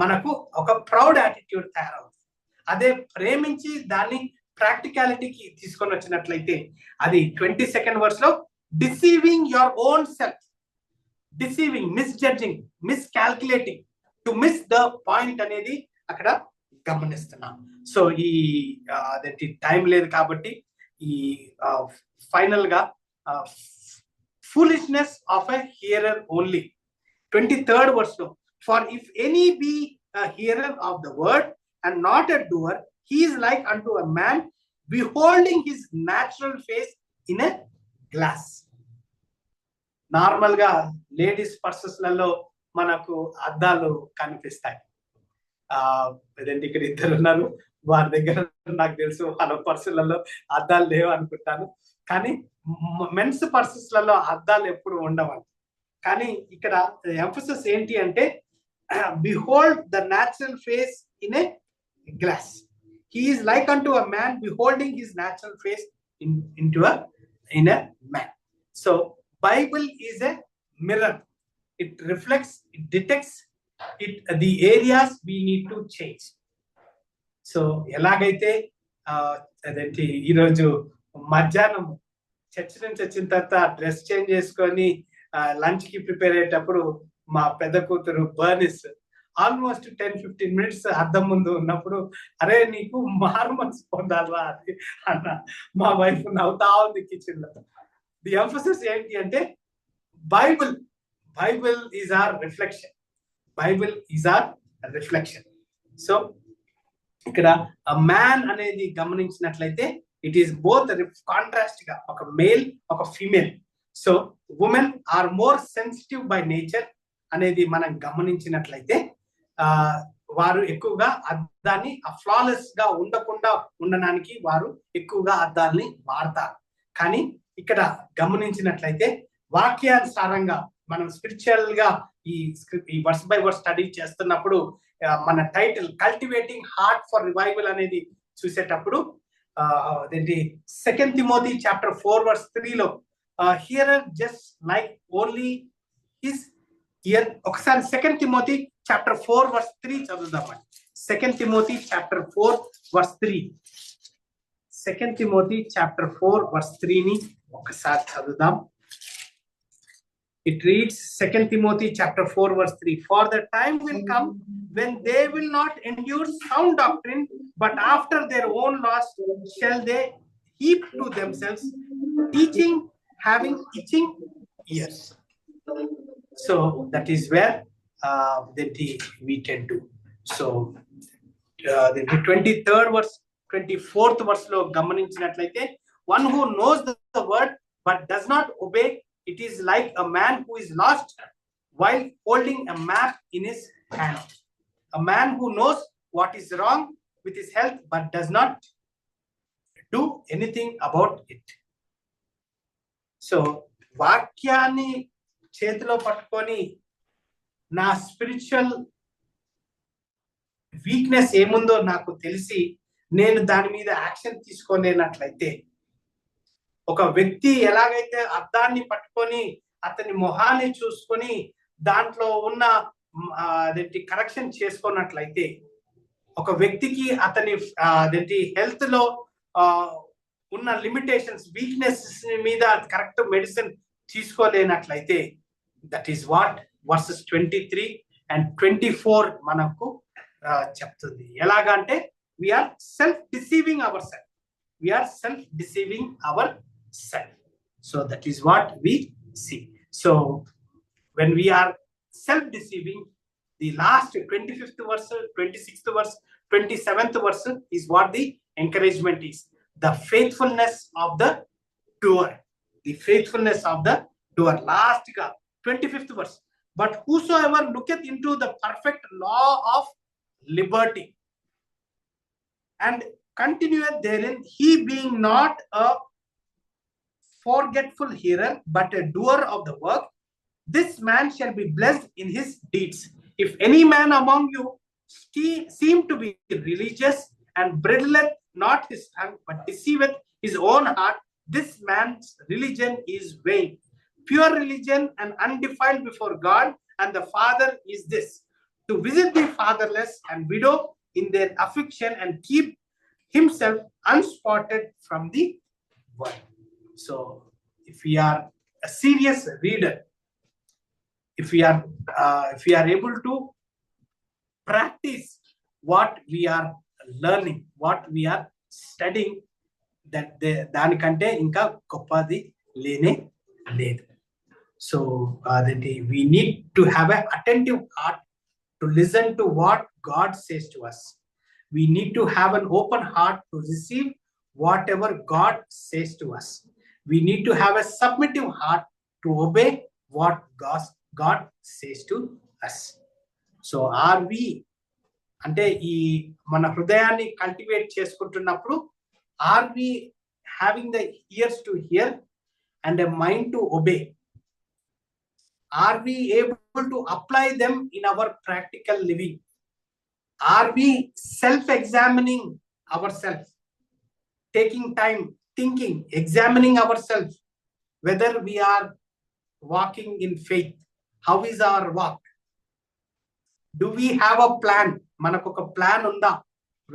మనకు ఒక ప్రౌడ్ యాటిట్యూడ్ తయారవుతుంది. అదే ప్రేమించి దాన్ని ప్రాక్టికాలిటీకి తీసుకొని వచ్చినట్లయితే అది 22nd verse లో deceiving your own self, deceiving, misjudging, miscalculating to miss the point అనేది అక్కడ గమనిస్తున్నాం. సో ఈ అదేంటి టైం లేదు కాబట్టి ఈ ఫైనల్ గా foolishness of a hearer only 23rd verse లో, for if any be a hearer of the word and not a doer, he is like unto a man beholding his natural face in a glass. Normal గా ladies purses లలో మనకు అద్దాలు కనిపిస్తాయి. అదేంటి ఇక్కడ ఇద్దరు ఉన్నారు, వారి దగ్గర నాకు తెలుసు వాళ్ళ పర్సులలో అద్దాలు లేవు అనుకుంటాను. కానీ మెన్స్ పర్సెస్ లలో అద్దాలు ఎప్పుడు ఉండవు. కానీ ఇక్కడ ఎంఫసిస్ ఏంటి అంటే behold the natural face in a glass. He is like unto a man beholding his natural face in a man. So Bible is a mirror. It reflects, it detects the areas we need to change. So ఎలాగైతే అదేంటి ఈరోజు మధ్యాహ్నం church నుంచి వచ్చిన తర్వాత dress change చేసుకొని lunch కి prepare అయ్యేటప్పుడు మా పెద్ద కూతురు బర్నిస్ ఆల్మోస్ట్ 10-15 minutes అద్దం ముందు ఉన్నప్పుడు, అరే నీకు మారు మనసు పొందాలా అది అన్న, మా వైఫ్ నవ్వుతా ఉంది కిచెన్ లో. ది ఎంఫసిస్ ఏంటి అంటే Bible is our reflection. So ఇక్కడ మ్యాన్ అనేది గమనించినట్లయితే ఇట్ ఈస్ బోత్ కాంట్రాస్ట్ గా ఒక మేల్ ఒక female. So women are more sensitive by nature అనేది మనం గమనించినట్లయితే వారు ఎక్కువగా అద్దాన్ని ఫ్లాలెస్ గా ఉండడానికి వారు ఎక్కువగా అద్దాల్ని వాడతారు. కానీ ఇక్కడ గమనించినట్లయితే వాక్యానుసారంగా మనం స్పిరిచువల్ గా ఈ వర్స్ బై వర్స్ స్టడీ చేస్తున్నప్పుడు మన title cultivating heart for revival అనేది చూసేటప్పుడు అదేంటి 2 Timothy chapter 4 verse 3 లో hearer just like only his ear. ఒకసారి 2 Timothy chapter 4 verse 3 చదువుదామండి. 2 Timothy chapter 4 verse 3. 2 Timothy chapter 4 verse 3 ని ఒకసారి చదువుదాం. It reads 2 Timothy chapter 4 verse 3. For the time will come when they will not endure sound doctrine, but after their own lust shall they heap to themselves teaching having itching ears. So that is where we tend to. So the 23rd verse, 24th verse లో గమనించినట్లయితే, one who knows the word but does not obey, it is like a man who is lost while holding a map in his hand. A man who knows what is wrong with his health but does not do anything about it. So వాక్యాన్ని చేతిలో పట్టుకొని నా spiritual weakness ఏముందో నాకు తెలిసి నేను దాని మీద యాక్షన్ తీసుకోలేనట్లయితే, ఒక వ్యక్తి ఎలాగైతే అద్దాన్ని పట్టుకొని అతని మొహాన్ని చూసుకొని దాంట్లో ఉన్న కరెక్షన్ చేసుకున్నట్లయితే, ఒక వ్యక్తికి అతని హెల్త్ లో ఉన్న లిమిటేషన్స్, వీక్నెస్ మీద కరెక్ట్ మెడిసిన్ తీసుకోలేనట్లయితే, that is what verses 23 and 24 మనకు చెప్తుంది. ఎలాగంటే we are self deceiving our self, we are self deceiving our self. So that is what we see. So when we are self deceiving, the last 25th verse, 26th verse, 27th verse is what the encouragement is. The faithfulness of the doer, the faithfulness of the doer. Last ga 25th verse, but whosoever looketh into the perfect law of liberty and continueth therein, he being not a forgetful hearer but a doer of the work, this man shall be blessed in his deeds. If any man among you seem to be religious and bridleth not his tongue but deceiveth his own heart, this man's religion is vain. Pure religion and undefiled before God and the Father is this, to visit the fatherless and widow in their affliction and keep himself unspotted from the world. So if we are a serious reader, if we are able to practice what we are learning, what we are studying, that దానికంటే ఇంకా గొప్పది లేనే లేదు. So we need to have an attentive heart to listen to what God says to us. We need to have an open heart to receive whatever God says to us. We need to have a submissive heart to obey what God says to us. So are we అంటే ఈ మన హృదయాన్ని cultivate చేసుకుంటున్నప్పుడు, are we having the ears to hear and a mind to obey? Are we able to apply them in our practical living? Are we self-examining ourselves, taking time, thinking, examining ourselves, whether we are walking in faith? How is our walk? Do we have a plan? మనకు ఒక plan ఉందా?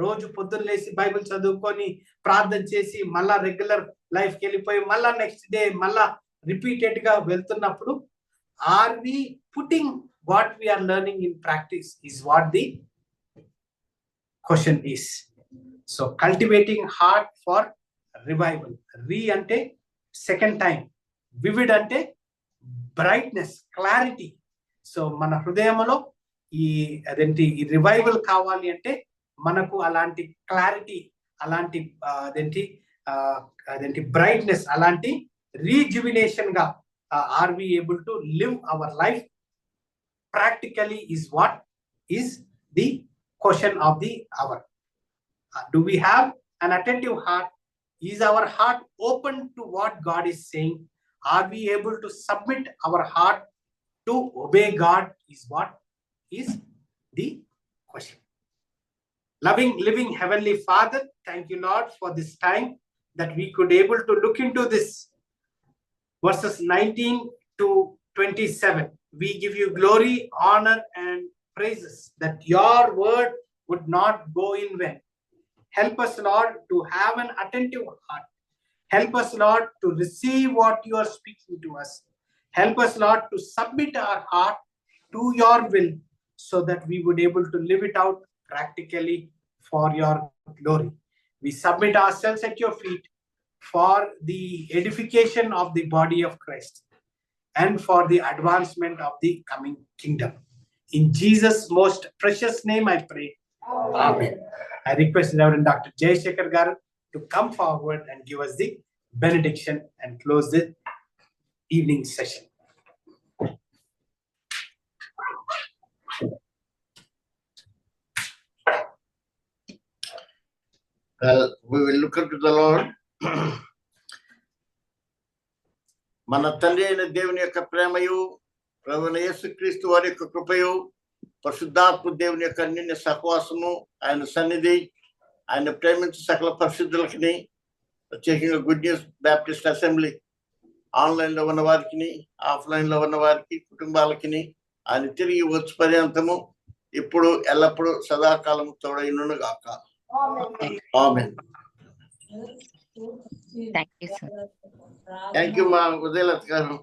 రోజు పొద్దున్న లేసి Bible చదువుకొని ప్రార్థన చేసి మళ్ళా రెగ్యులర్ లైఫ్కి వెళ్ళిపోయి మళ్ళా నెక్స్ట్ డే మళ్ళా రిపీటెడ్ గా వెళ్తున్నప్పుడు, are we putting what we are learning in practice is what the question is. So cultivating heart for revival. Re ante second time, vivid ante brightness, clarity. So mana hృదయములో ఈ revival కావాలి అంటే మనకు అలాంటి clarity, అలాంటి brightness, అలాంటి rejuvenation గా are we able to live our life practically is what is the question of the hour. Do we have an attentive heart? Is our heart open to what God is saying? Are we able to submit our heart to obey God is what is the question. Loving, living Heavenly Father, thank you, Lord, for this time that we could able to look into this verses 19 to 27. We give you glory, honor, and praises that your word would not go in vain. Help us, Lord, to have an attentive heart. Help us, Lord, to receive what you are speaking to us. Help us, Lord, to submit our heart to your will so that we would able to live it out practically for your glory. We submit ourselves at your feet for the edification of the body of Christ and for the advancement of the coming kingdom. In Jesus' most precious name I pray. Amen. I request Reverend Dr. Jay Shekhar Garu to come forward and give us the benediction and close the evening session. Well, we will look unto the Lord. మన తండ్రి అయిన దేవుని యొక్క ప్రేమయు ప్రభువైన యేసుక్రీస్తు వారి యొక్క కృపయు పరిశుద్ధాత్మ దేవుని యొక్క అన్యోన్య సహవాసము ఆయన సన్నిధి ఆయన ప్రేమించే సకల పరిశుద్ధులకి ప్రత్యేకంగా good news Baptist assembly online లో ఉన్న వారికి ఆఫ్లైన్ లో ఉన్న వారికి కుటుంబాలకి ఆయన తిరిగి వచ్చి పర్యంతము ఇప్పుడు ఎల్లప్పుడూ సదాకాలం తోడైనను గాక. ఆమేన్. Thank you sir. Thank you మా ఉదయలత గారు.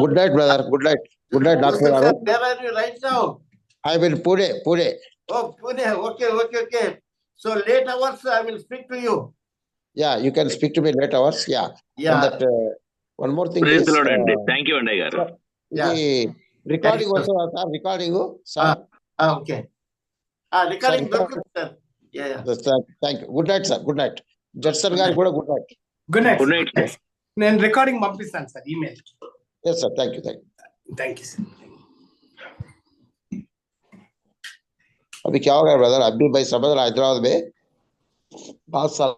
Good night, brother. Good night. Good night, Dr. Garu. Where are you right now? I'm in Pune. Oh, Pune. Okay. So late hours I will speak to you. Yeah, you can speak to me late hours. Yeah. Yeah. And that, one more thing Praise is, the Lord అండి. Thank you అండి గారు. Yeah. the recording also, sir, recording, sir. Okay. Recording దొరుకుతుంది sir. Yeah. Thank you. Good night, sir. Good night. Judson గారికి కూడా good night. Good night. Good night, sir. నేను recording పంపిస్తాను sir email. Yes, sir. Thank you. Thank you sir. अभी क्या हो गया brother? अभी भाई समझ रहा हैदराबाद में 5 साल